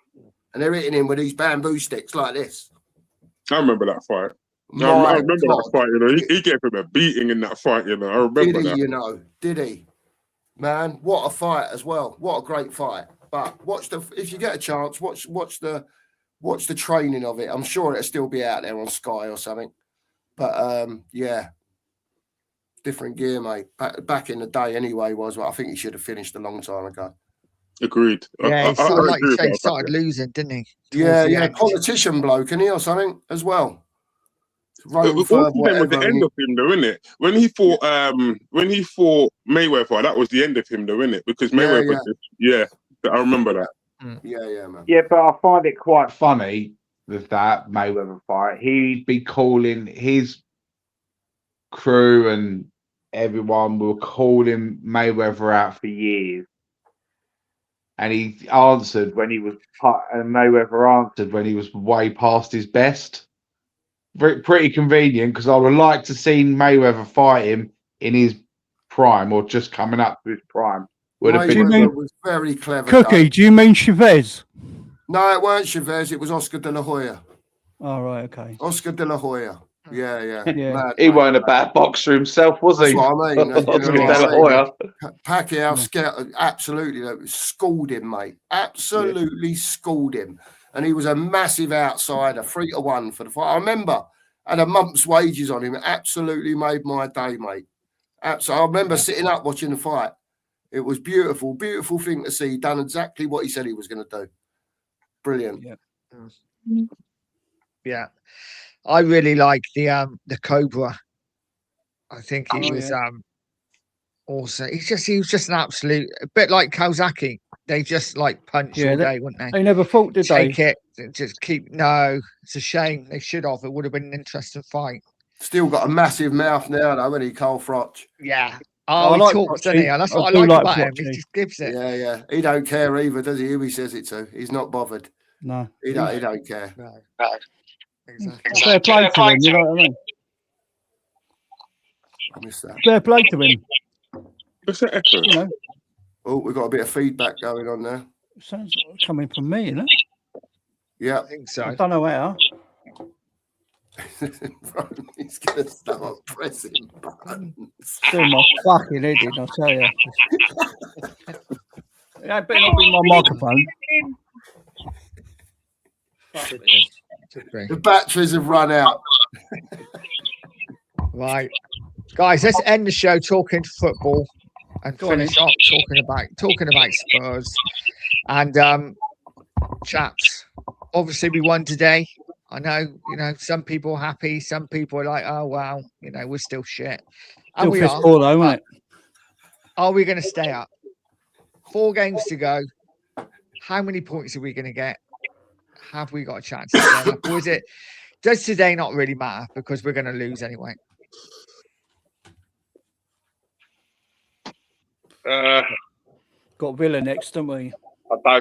And they're hitting him with these bamboo sticks like this. I remember that fight. I remember that fight, he gave him a beating in that fight, I remember that. Did he? Man, what a fight as well. What a great fight. But if you get a chance, watch the training of it. I'm sure it'll still be out there on Sky or something. But yeah. Different gear, mate. Back in the day anyway I think he should have finished a long time ago. Agreed. Yeah, he started losing, didn't he? Yeah, politician bloke, and he or something as well. Right, with the end of him, though, isn't it? When he fought Mayweather, that was the end of him, though, isn't it? Because Mayweather, I remember that. Yeah, man. Yeah, but I find it quite funny with that Mayweather fight. He'd be calling his crew and everyone were calling Mayweather out for years. And he answered when he was Mayweather answered when he was way past his best. Pretty convenient because I would like to see Mayweather fight him in his prime or just coming up to his prime. Mayweather was very clever. Cookie, do you mean Chavez? No, it weren't Chavez. It was Oscar De La Hoya. Oh, right, okay. Oscar De La Hoya. Yeah. Mad, he weren't a bad boxer himself, was he? That's what I mean. Oscar De La Hoya. Pacquiao absolutely schooled him, mate. Absolutely schooled him. And he was a massive outsider, 3-1 for the fight. I remember I had a month's wages on him. It absolutely made my day, mate. I remember sitting up watching the fight. It was beautiful, beautiful thing to see. He done exactly what he said he was going to do. Brilliant. Yeah. I really like the Cobra. I think he was also he was just an absolute a bit like Kawasaki. They just like punch all day, wouldn't they? They never fought, did they? Take it, just keep. No, it's a shame. They should have. It would have been an interesting fight. Still got a massive mouth now, though, isn't he, Carl Froch? Yeah. Oh, he talks, doesn't he? And that's what I like about him. He just gives it. Yeah. He don't care either, does he? Who he says it to? He's not bothered. No. He don't care. No. Exactly. Fair play to him, you know what I mean? I missed that. Fair play to him. What's that echo? You know. Oh, we've got a bit of feedback going on there. Sounds coming from me, you know? Yeah. I think so. I don't know where. He's going to start pressing buttons. Doing my fucking head in, I tell you. Yeah, better not be my microphone. Should be. The batteries have run out. Right, guys, let's end the show talking football and Go on finish then. up talking about Spurs. And chaps, obviously we won today. I know, some people are happy, some people are like, oh wow, we're still shit. And Still we piss are. poor though, isn't it? Are we going to stay up? 4 games to go. How many points are we going to get? Have we got a chance to stay up? Or does today not really matter because we're going to lose anyway? Got Villa next, don't we? I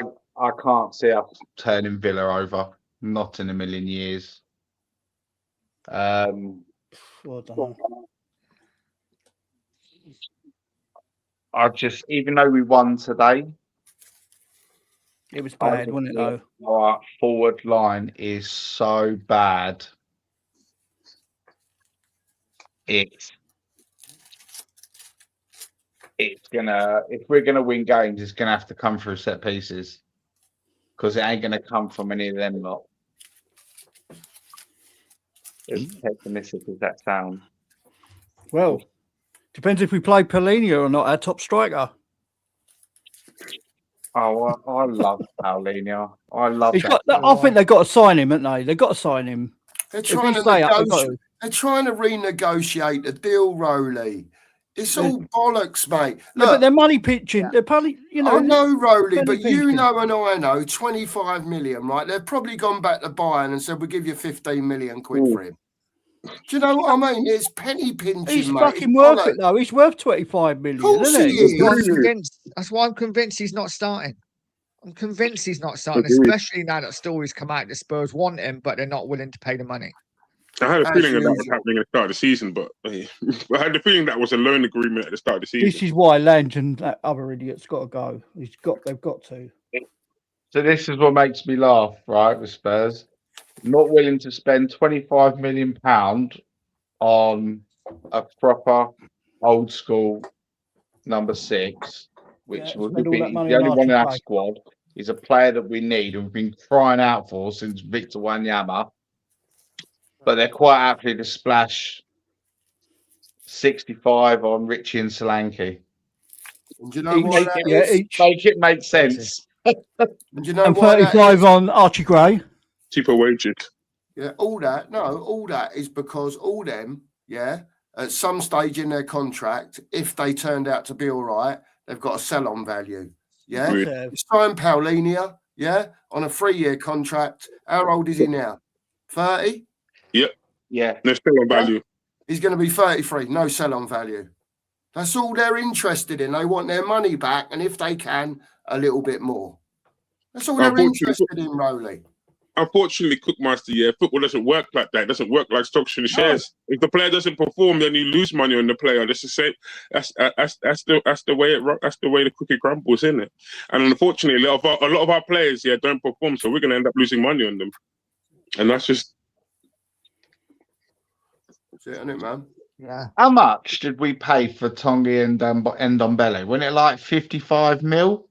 can't see us turning Villa over. Not in a million years. Well, I don't know. Even though we won today, It was bad, wasn't it, though? our forward line is so bad. It's gonna, if we're gonna win games, it's gonna have to come through set pieces because it ain't gonna come from any of them lot. As pessimistic as that sounds. Well, depends if we play Paulinho or not, our top striker. Oh, I love Paulinho. I love that. I think they've got to sign him, haven't they? They've got to sign him. They're If trying he to stay up, they've got to. They're trying to renegotiate a deal, Rowley. It's all bollocks, mate. No, Look, but they're money pitching. They're probably, I know, Rowley, but penny you pinching. know and I know 25 million, right? They've probably gone back to Bayern and said, we'll give you 15 million quid for him. Do you know what I mean? It's penny pinching, He's mate. fucking It's worth bollocks. it, though. He's worth 25 million, Of course isn't he he? is. That's why I'm convinced he's not starting. I'm convinced he's not starting, especially now that stories come out that Spurs want him, but they're not willing to pay the money. I had a As feeling that was usual. happening at the start of the season, but I had the feeling that was a loan agreement at the start of the This season. is why Lange and that other idiot's got to go. They've got to. So this is what makes me laugh, right? With Spurs, not willing to spend £25 million on a proper old school number 6, which Yeah, will spend all be that money the only on one in our Archie squad. Is a player that we need and we've been crying out for since Victor Wanyama. But they're quite happy to splash 65 on Richie and Solanke. And do you know what that is? Make it make sense. And do you know And why that 35 is? on Archie Gray. Cheaper wages. Yeah, all that is because all them, at some stage in their contract, if they turned out to be all right, they've got a sell-on value. Yeah, Agreed. it's signed Paulinho, on a 3-year contract. How old is he now? 30? Yeah. They're still on value. He's going to be 33. No sell-on value. That's all they're interested in. They want their money back, and if they can, a little bit more. That's all they're interested in, Rowley. Unfortunately, Cookmaster, football doesn't work like that. It doesn't work like stocks and shares. If the player doesn't perform, then you lose money on the player. That's the same. That's the way the cookie crumbles, isn't it? And unfortunately, a lot of our players don't perform, so we're going to end up losing money on them. And that's just That's it, isn't it, man? Yeah. How much did we pay for Tongi and Ndombele? Wasn't it like 55 mil?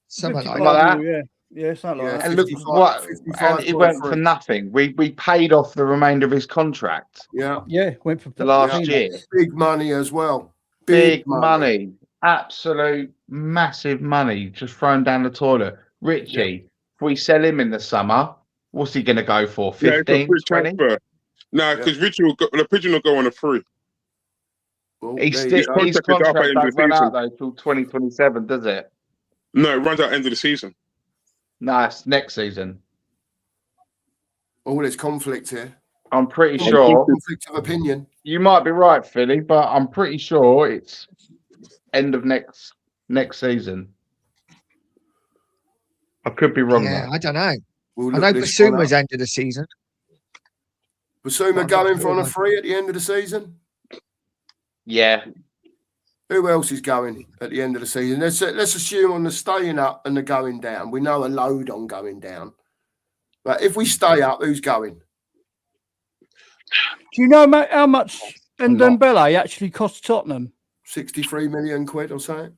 Something like 55 that. mil, yeah, something like that. And look 55, what, 55 and it went for nothing. We paid off the remainder of his contract Yeah. Yeah, went for last year. Big money as well. Big money. Absolute massive money just thrown down the toilet. Richie, if we sell him in the summer, what's he going to go for? 15, 20? No, because Richie will go on a free. Well, His there you go. contract contract is up at the end don't of the run season. out though till 2027, does it? No, it runs out end of the season. No, it's next season. Oh, there's conflict here. I'm pretty sure. Conflict of opinion. You might be right, Philly, but I'm pretty sure it's end of next season. I could be wrong. Yeah, though. I don't know. We'll I look know this one Basuma's up. end of the season. Basuma going for on a free at the end of the season? Yeah. Who else is going at the end of the season? Let's assume on the staying up and the going down. We know a load on going down. But if we stay up, who's going? Do you know how much A lot. Ndombele actually cost Tottenham? 63 million quid or something.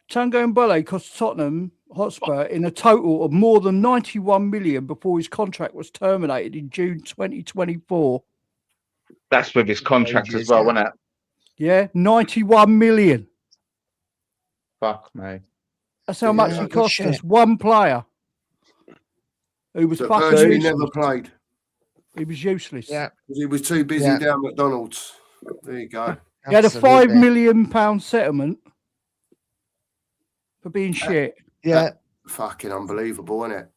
Tango Ndombele cost Tottenham Hotspur in a total of more than 91 million before his contract was terminated in June 2024. That's with his contract as well, wasn't it? Yeah, 91 million. Fuck me. That's how much Yeah, he good cost shit. us. One player who was That fucking virtually useless. never played He was useless. Yeah, because he was too busy Yeah. down McDonald's. There you go. He had a absolutely. £5 million settlement for being shit. Yeah, Fucking unbelievable, isn't it?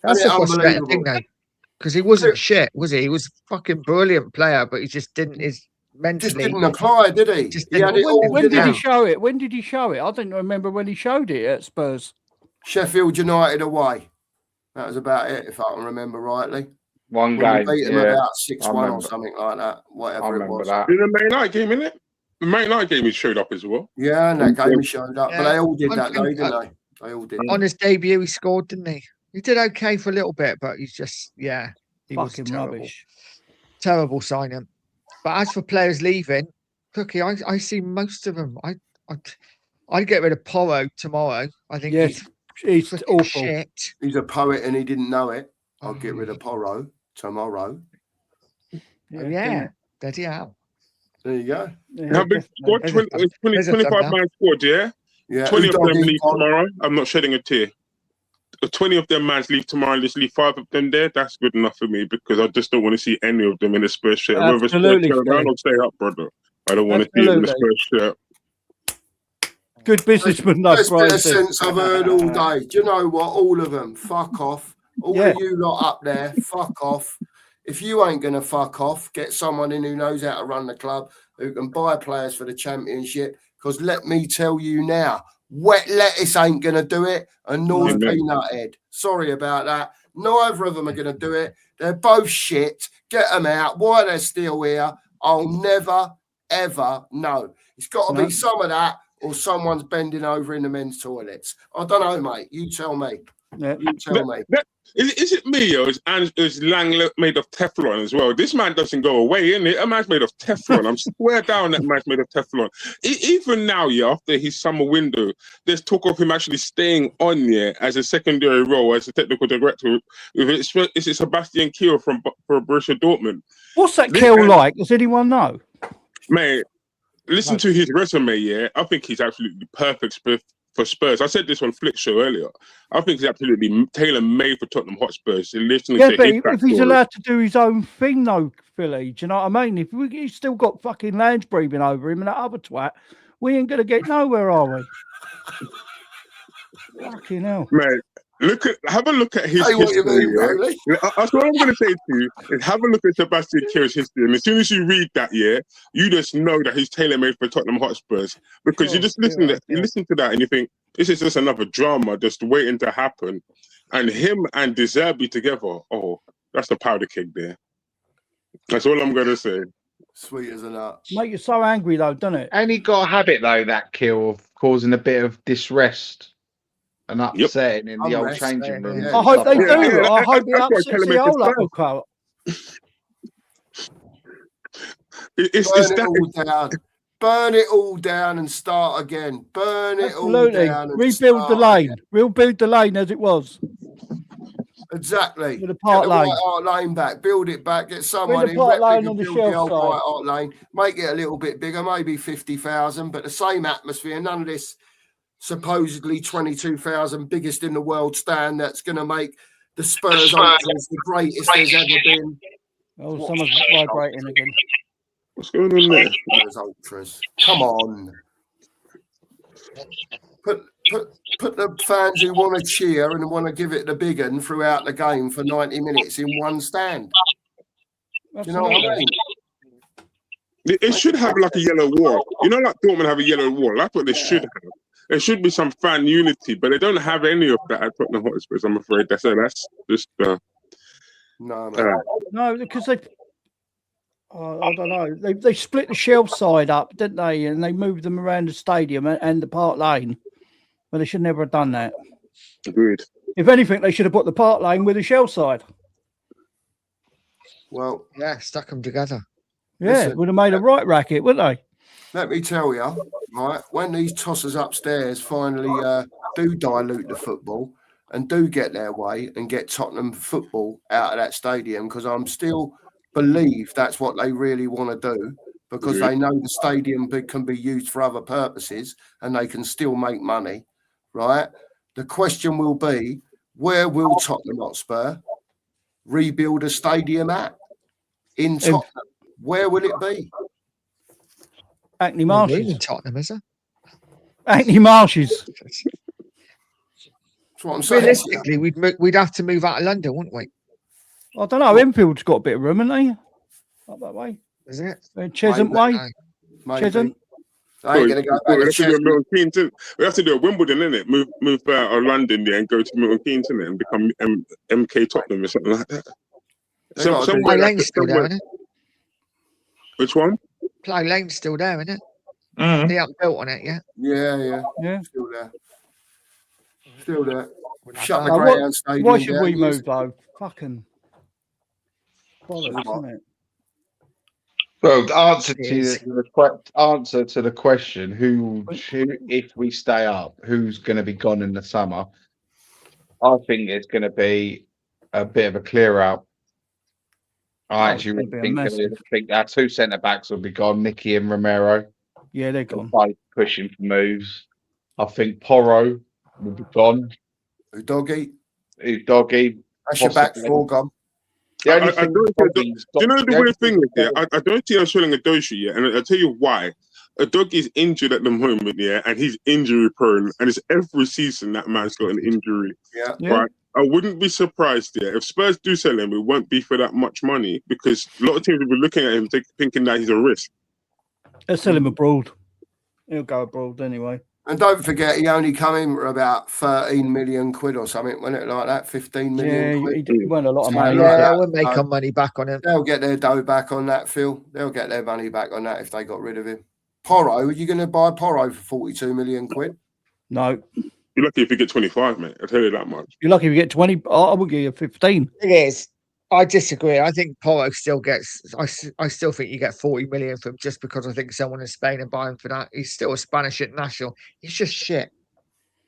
that's Isn't the it frustrating unbelievable? thing, though, because he wasn't shit, was he? He was a fucking brilliant player, but he just didn't. His Just mentally, didn't apply, did he? Just He had didn't- it all, When didn't did he he? show it? When did he show it? I don't remember when he showed it at Spurs. Sheffield United away. That was about it, if I can remember rightly. One When we game. beat them Yeah. about I 6-1 or remember. something like that, I whatever it remember was. that. In the Man United game, innit? The Man United game, he showed up as well. Yeah, and that game he showed up. But Yeah. they all did I that, though, think, didn't they? They all did. on his debut, he scored, didn't he? He did okay for a little bit, but he's just, yeah, he Fucking was terrible. rubbish. Terrible signing. But as for players leaving, Cookie, I see most of them. I'd get rid of Porro tomorrow. I think Yes, he's it's freaking awful. shit. He's a poet and he didn't know it. I'll get rid of Porro tomorrow. Yeah, bloody hell. There you go. How big squad? There's a 25 thumbnail. man squad, yeah? Yeah, 20 of them Udogi leave gone. tomorrow. I'm not shedding a tear. 20 of them mans leave tomorrow and just leave 5 of them there. That's good enough for me because I just don't want to see any of them in a Spurs shirt. Whether Spurs Absolutely, turn around Philly. or stay up, brother. I don't want to see them in a Absolutely. Spurs shirt. Good businessman, though, Best bit Brian. of sense I've heard all day. Do you know what? All of them. Fuck off. All Yeah. of you lot up there, fuck off. If you ain't going to fuck off, get someone in who knows how to run the club, who can buy players for the championship. Because let me tell you now, wet lettuce ain't going to do it, and nor's Amen. peanut head. Sorry about that. Neither of them are going to do it. They're both shit. Get them out. Why they're still here, I'll never, ever know. It's got to No. be some of that, or someone's bending over in the men's toilets. I don't know, mate. You tell me. Yeah. You tell me. Is it me or is Lang made of Teflon as well? This man doesn't go away, isn't it? A man's made of Teflon. I'm swear down that man's made of Teflon. Even now, yeah, after his summer window, there's talk of him actually staying on, yeah, as a secondary role as a technical director. It's Sebastian Kiel for Borussia Dortmund. What's that This kill man- like? Does anyone know? Mate, listen to his resume, yeah. I think he's absolutely perfect for Spurs. I said this on Flick Show earlier. I think he's absolutely tailor-made for Tottenham Hotspurs. Listening Yeah, to but his if he's backstory. allowed to do his own thing, though, Philly, do you know what I mean? If he's still got fucking lands breathing over him and that other twat, we ain't going to get nowhere, are we? Fucking hell. Mate, have a look at his Say what you history. mean, Yeah? Rowley. That's what I'm going to say to you. Is have a look at Sebastian Kiel's history, and as soon as you read that, yeah, you just know that he's tailor-made for Tottenham Hotspurs because you just listen to that and you think this is just another drama just waiting to happen, and him and De Zerbi together, oh, that's the powder keg there. That's all I'm going to say. Sweet as a nut. Make you so angry, though, doesn't it? And he got a habit, though, that kill of causing a bit of disrest and upsetting in the old Unrest, changing room. yeah. I hope they do. Yeah, I hope it that's why I upsets tell him the it's whole a apple cart. It's Burn it that. all down. Burn it all down and start again. Burn it all Absolutely. down and Rebuild the start lane. again. Rebuild the lane as it was. Exactly. With the Get Park the Lane. White Hart Lane back. Build it back. Get someone the in. Park Lane Replica on the build shelf the old side. White Hart Lane. Make it a little bit bigger, maybe 50,000, but the same atmosphere. None of this supposedly 22,000 biggest in the world stand that's going to make the Spurs Ultras the greatest there's ever been. Oh, someone's vibrating again. What's going on there? Spurs Ultras. Come on. Put the fans who want to cheer and want to give it the big un throughout the game for 90 minutes in one stand. Do you know what I mean? It should have like a yellow wall. You know, like Dortmund have a yellow wall. That's what they should have. There should be some fan unity, but they don't have any of that at Tottenham Hotspurs, I'm afraid. That's just. No, man. No, because they. I don't know. They split the shelf side up, didn't they? And they moved them around the stadium and the Park Lane. But they should never have done that. Agreed. If anything, they should have put the Park Lane with the shelf side. Well, Yeah, stuck them together. Yeah, Listen, would have made a right racket, wouldn't they? let me tell you, right, when these tossers upstairs finally do dilute the football and do get their way and get Tottenham football out of that stadium, because I'm still believe that's what they really want to do, because they know the stadium can be used for other purposes and they can still make money, right? The question will be, where will Tottenham Hotspur rebuild a stadium at? In Tottenham, where will it be? Hackney No room Marshes. in Tottenham, is there? Hackney Marshes. That's what I'm saying. Realistically, we'd have to move out of London, wouldn't we? I don't know. Enfield's got a bit of room, haven't they? Up that way. Isn't it? Cheshunt Way. Maybe. Cheshunt. I ain't gonna go back we to have to do a Chelsea. Milton Keynes, we have to do a Wimbledon, innit? Move out of London there and go to Milton Keynes, innit? And become MK Tottenham or something like that. They gotta do- Plough Lane's still there, isn't it? Which one? Plough Lane's still there, isn't it? Mm. They haven't built on it yet. Yeah. Still there. Still there. Shut the Now, Greyhound Stadium why should down. we Use- move though? Fucking bollocks, What? isn't it? Well, the answer It to is. answer to the question, who if we stay up, who's going to be gone in the summer? I think it's going to be a bit of a clear out. I it's actually gonna be a think our two centre backs will be gone, Nicky and Romero. Yeah, they're They're gone. both pushing for moves. I think Porro will be gone. Doggy. Doggy. That's your back possibly. four gone. The only I thing don't think Doggy's Do you know got- the only weird thing is, thing- yeah, I don't think I'm showing a Doshi yet, and I'll tell you why. A dog is injured at the moment, yeah, and he's injury prone, and it's every season that man's got an injury. Yeah. Yeah. Right. I wouldn't be surprised, yeah, if Spurs do sell him, it won't be for that much money, because a lot of teams will be looking at him thinking that he's a risk. Let's sell him abroad. He'll go abroad anyway. And don't forget, he only come in for about 13 million quid or something, wasn't it like that? 15 million Yeah, quid. he won a lot of Yeah, money. Yeah, like we'll make that. our money back on him. They'll get their dough back on that, Phil. They'll get their money back on that if they got rid of him. Porro, are you going to buy Porro for 42 million quid? No, You're lucky if you get 25, mate. I'll tell you that much. you're lucky if you get 20. I would give you 15. Thing is, I disagree. I think Porro still gets. I still think you get 40 million from just because I think someone in Spain and buy him for that. He's still a Spanish international. He's just shit.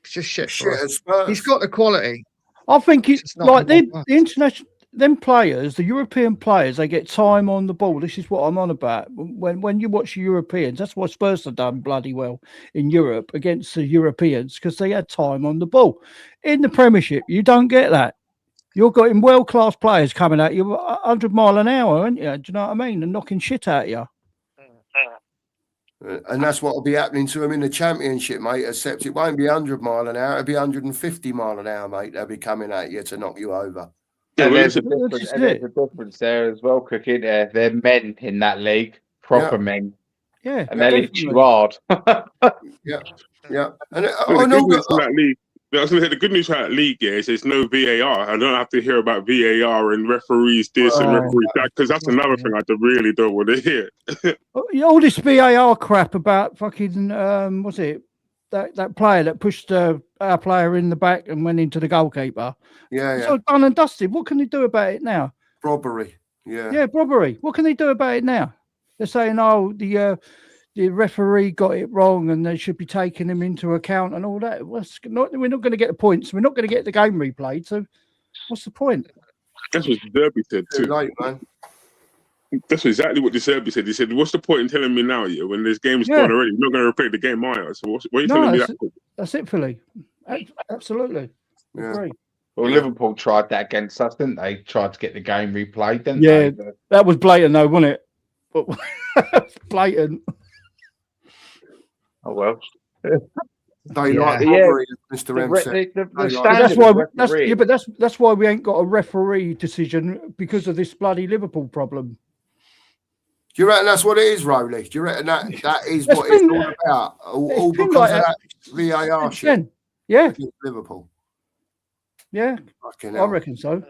It's just shit. Shit For us. at Spurs. He's got the quality. I think it's It's not like the anymore. international, them players, the European players, they get time on the ball. This is what I'm on about. When you watch Europeans, that's why Spurs have done bloody well in Europe against the Europeans, because they had time on the ball. In the Premiership, you don't get that. You're getting world-class players coming at you 100 mile an hour, aren't you? Do you know what I mean? And knocking shit out of you. And that's what will be happening to him in the Championship, mate, except it won't be 100 mile an hour. It'll be 150 mile an hour, mate. They'll be coming at you to knock you over. Yeah, And well, there's a listen, difference. just And there's it. a difference there as well, Cookie. They're men in that league, proper Yeah. men, Yeah, and they lift definitely. you hard. Yeah. And the I good know news for that league. I was going to say the good news for that league, yeah, is there's no VAR. I don't have to hear about VAR and referees this and Oh. referees that, because that's another thing I really don't want to hear. All this VAR crap about fucking what's it? That player that pushed our player in the back and went into the goalkeeper. It's all done and dusted. What can they do about it now? Robbery. Yeah. Yeah, robbery. What can they do about it now? They're saying, oh, the referee got it wrong and they should be taking him into account and all that. We're not going to get the points. We're not going to get the game replayed. So what's the point? That's what Derby said Too too. late, man. That's exactly what the Derby said. He said, "What's the point in telling me now, yeah, when this game's Yeah. gone already? You're not going to replay the game, are you? So what are you No, telling me that for?" That's it, Philly. Absolutely. Yeah. Agree. Well, Yeah. Liverpool tried that against us, didn't they? Tried to get the game replayed, didn't Yeah. they? That was blatant, though, wasn't it? But blatant. Oh well. They Yeah. like Yeah. robbery, Mr. The, M re- said. the, the, But the that's But that's standard why. of refereeing- That's why we ain't got a referee decision because of this bloody Liverpool problem. Do you reckon that's what it is, Rowley? Do you reckon that is It's what it's been- all about? All it's been because like of that that VAR shit Again, yeah, against Liverpool. yeah, Fucking I hell. reckon so.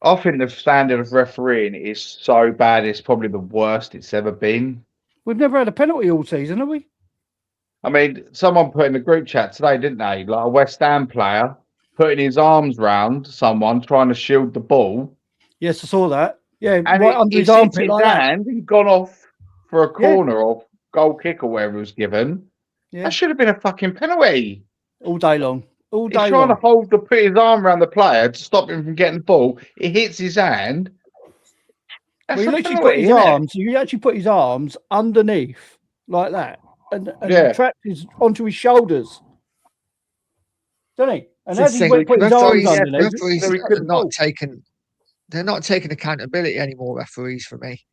I think the standard of refereeing is so bad. It's probably the worst it's ever been. We've never had a penalty all season, have we? I mean, someone put in the group chat today, didn't they? Like a West Ham player putting his arms round someone trying to shield the ball, Yes, I saw that. Yeah, And right under he his hit armpit his like that. hand. He'd gone off for a Yeah. corner or goal kick or whatever it was given. Yeah, That should have been a fucking penalty. all day long. All He's day trying long. to put his arm around the player to stop him from getting the ball. It hits his hand. That's Well, he a literally penalty, put his innit? arms. He actually put his arms underneath like that, and Yeah. trapped his onto his shoulders, don't he? And It's as he insane. put his arms Referees, underneath, referees so he are couldn't not taking. They're not taking accountability anymore. Referees, for me,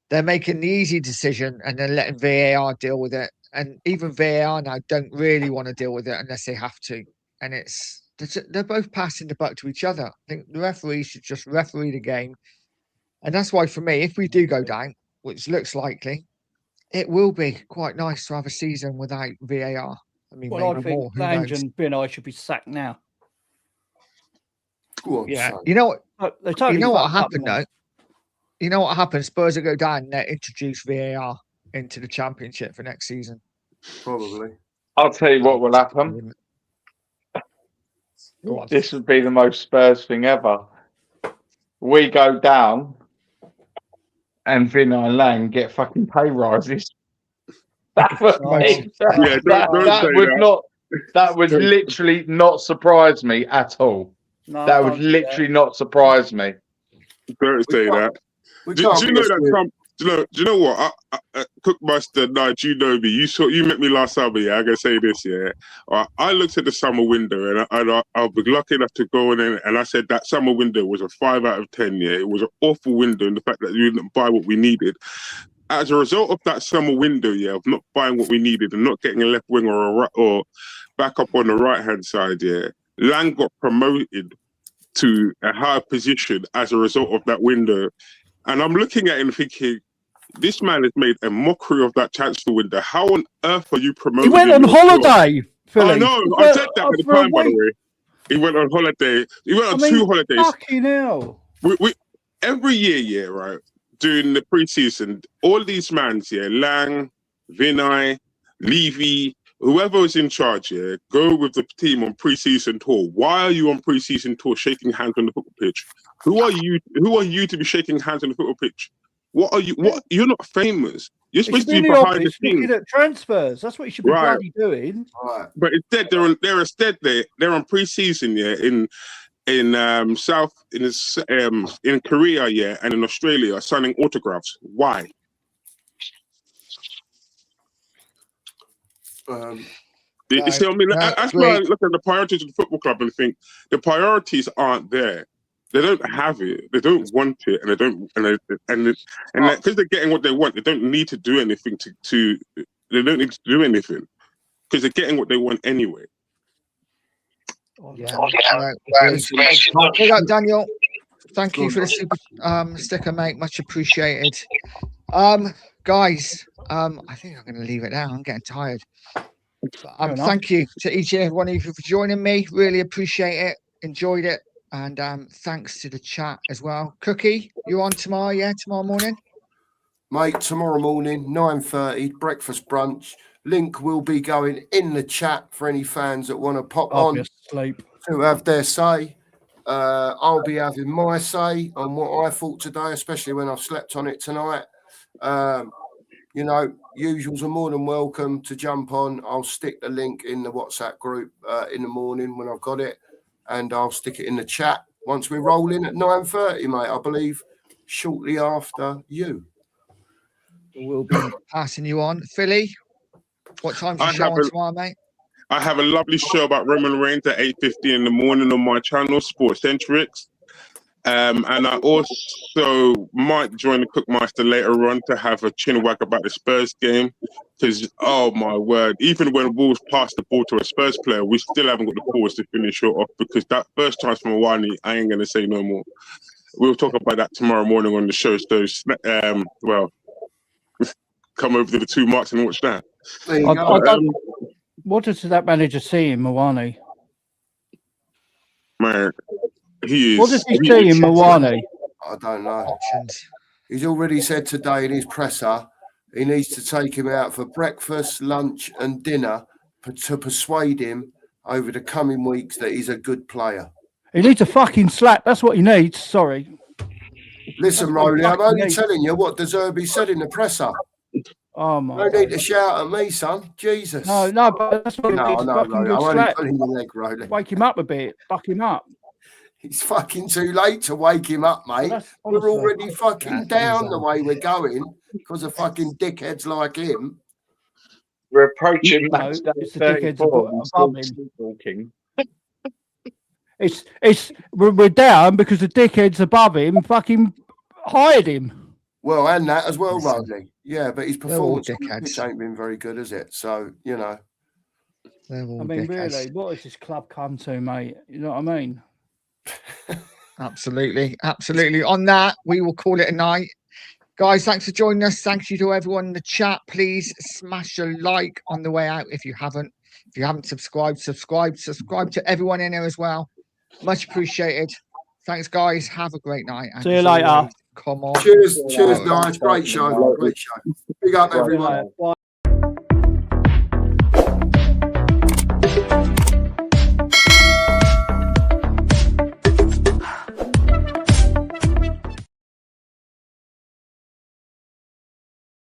they're making the easy decision and then letting VAR deal with it. And even VAR now don't really want to deal with it unless they have to. And they're both passing the buck to each other. I think the referees should just referee the game. And that's why, for me, if we do go down, which looks likely, it will be quite nice to have a season without VAR. I mean, well, I maybe think more. Who Lange knows? and Binay should be sacked now. Go on, Yeah, son. you know what? Look, they totally You know what fucked up happened now. though? You know what happened? Spurs will go down and they introduce VAR into the championship for next season. Probably. I'll tell you what will happen. Go on. This would be the most Spurs thing ever. We go down and Vinay and Lang get fucking pay rises. That would Oh, be, Yeah, don't say would that. not. That would literally not surprise me at all. No, That I would can't see literally not surprise me. Don't say that. We Do can't you be know as that? good. Do you know what? Cookmaster, Nige, you know me. You met me last summer. Yeah, I'm gonna say this. Yeah, I looked at the summer window and I'll be lucky enough to go in and I said that summer window was a 5 out of 10. Yeah, it was an awful window in the fact that we didn't buy what we needed. As a result of that summer window, yeah, of not buying what we needed and not getting a left wing or back up on the right hand side, yeah, Lang got promoted to a higher position as a result of that window. And I'm looking at him thinking, this man has made a mockery of that transfer window. How on earth are you He promoting? went on holiday, Philly. I know. He I went said that at the for a time, by the week. way. He went on holiday. He went on I mean, 2 holidays. Fucking hell. We every year, yeah, right, during the preseason, all these mans, yeah, Lang, Vinay, Levy, whoever is in charge, yeah, go with the team on preseason tour. Why are you on preseason tour shaking hands on the football pitch? Who are you? Who are you to be shaking hands on the football pitch? What are you? What you're not famous. You're He supposed should to be be in the behind the office looking scenes. at transfers. That's what he should be Right. bloody doing. Right. But instead, they're on preseason, yeah, in Korea, yeah, and in Australia, signing autographs. Why? You see what I mean? That's why I look at the priorities of the football club and think the priorities aren't there. They don't have it. They don't want it, and they don't. And because they're getting what they want, they don't need to do anything to. They don't need to do anything because they're getting what they want anyway. Yeah. Big up, Daniel. Thank you for the super sticker, mate. Much appreciated. Guys, I think I'm going to leave it now. I'm getting tired. But, thank you to each and every one of you for joining me. Really appreciate it. Enjoyed it. And thanks to the chat as well. Cookie, you on tomorrow? Yeah, tomorrow morning? Mate, tomorrow morning, 9:30, breakfast brunch. Link will be going in the chat for any fans that want to pop on to have their say. I'll be having my say on what I thought today, especially when I've slept on it tonight. You know, usuals are more than welcome to jump on. I'll stick the link in the WhatsApp group in the morning when I've got it, and I'll stick it in the chat once we roll in at 9:30, mate. I believe shortly after you. We'll be passing you on. Philly, what time's your show on tomorrow, mate? I have a lovely show about Roman Reigns at 8:50 in the morning on my channel, Sportscentrics. And I also might join the Cookmaster later on to have a chin wag about the Spurs game. Because, oh my word, even when Wolves passed the ball to a Spurs player, we still haven't got the balls to finish it off. Because that first chance from Awani, I ain't going to say no more. We'll talk about that tomorrow morning on the show. So, well, come over to the 2 marks and watch that. There you go. What does that manager see in Moani? Man, he is. What does he see in Moani? I don't know. He's already said today in his presser he needs to take him out for breakfast, lunch, and dinner to persuade him over the coming weeks that he's a good player. He needs a fucking slap. That's what he needs. Sorry. Listen, That's Rowley, I'm fucking only neat. telling you what De Zerbi said in the presser. Oh my No need God. to shout at me, son. Jesus. No, but that's what No, it I is. know, Fucking Rowley. good I'm only slap. pulling your leg, Rowley. Wake him up a bit. Fuck him up. It's fucking too late to wake him up, mate. That's We're honestly. already fucking Yeah, down he's, the way we're going because of fucking dickheads like him. We're approaching No, match day it's the dickheads 34. and still above him. sleepwalking. We're down because the dickheads above him fucking hired him. Well, and that as well, Listen, Rowley. Yeah, but his they're all performance on the dickheads. pitch ain't been very good, has it? So, you know. They're all I mean, dickheads. really, what has this club come to, mate? You know what I mean? Absolutely. Absolutely. On that, we will call it a night. Guys, thanks for joining us. Thank you to everyone in the chat. Please smash a like on the way out if you haven't. If you haven't subscribed, subscribe to everyone in here as well. Much appreciated. Thanks, guys. Have a great night. And See you as later. always, come on. Cheers, Good. guys. Great show. Great show. Big up, See you everyone. later. Bye.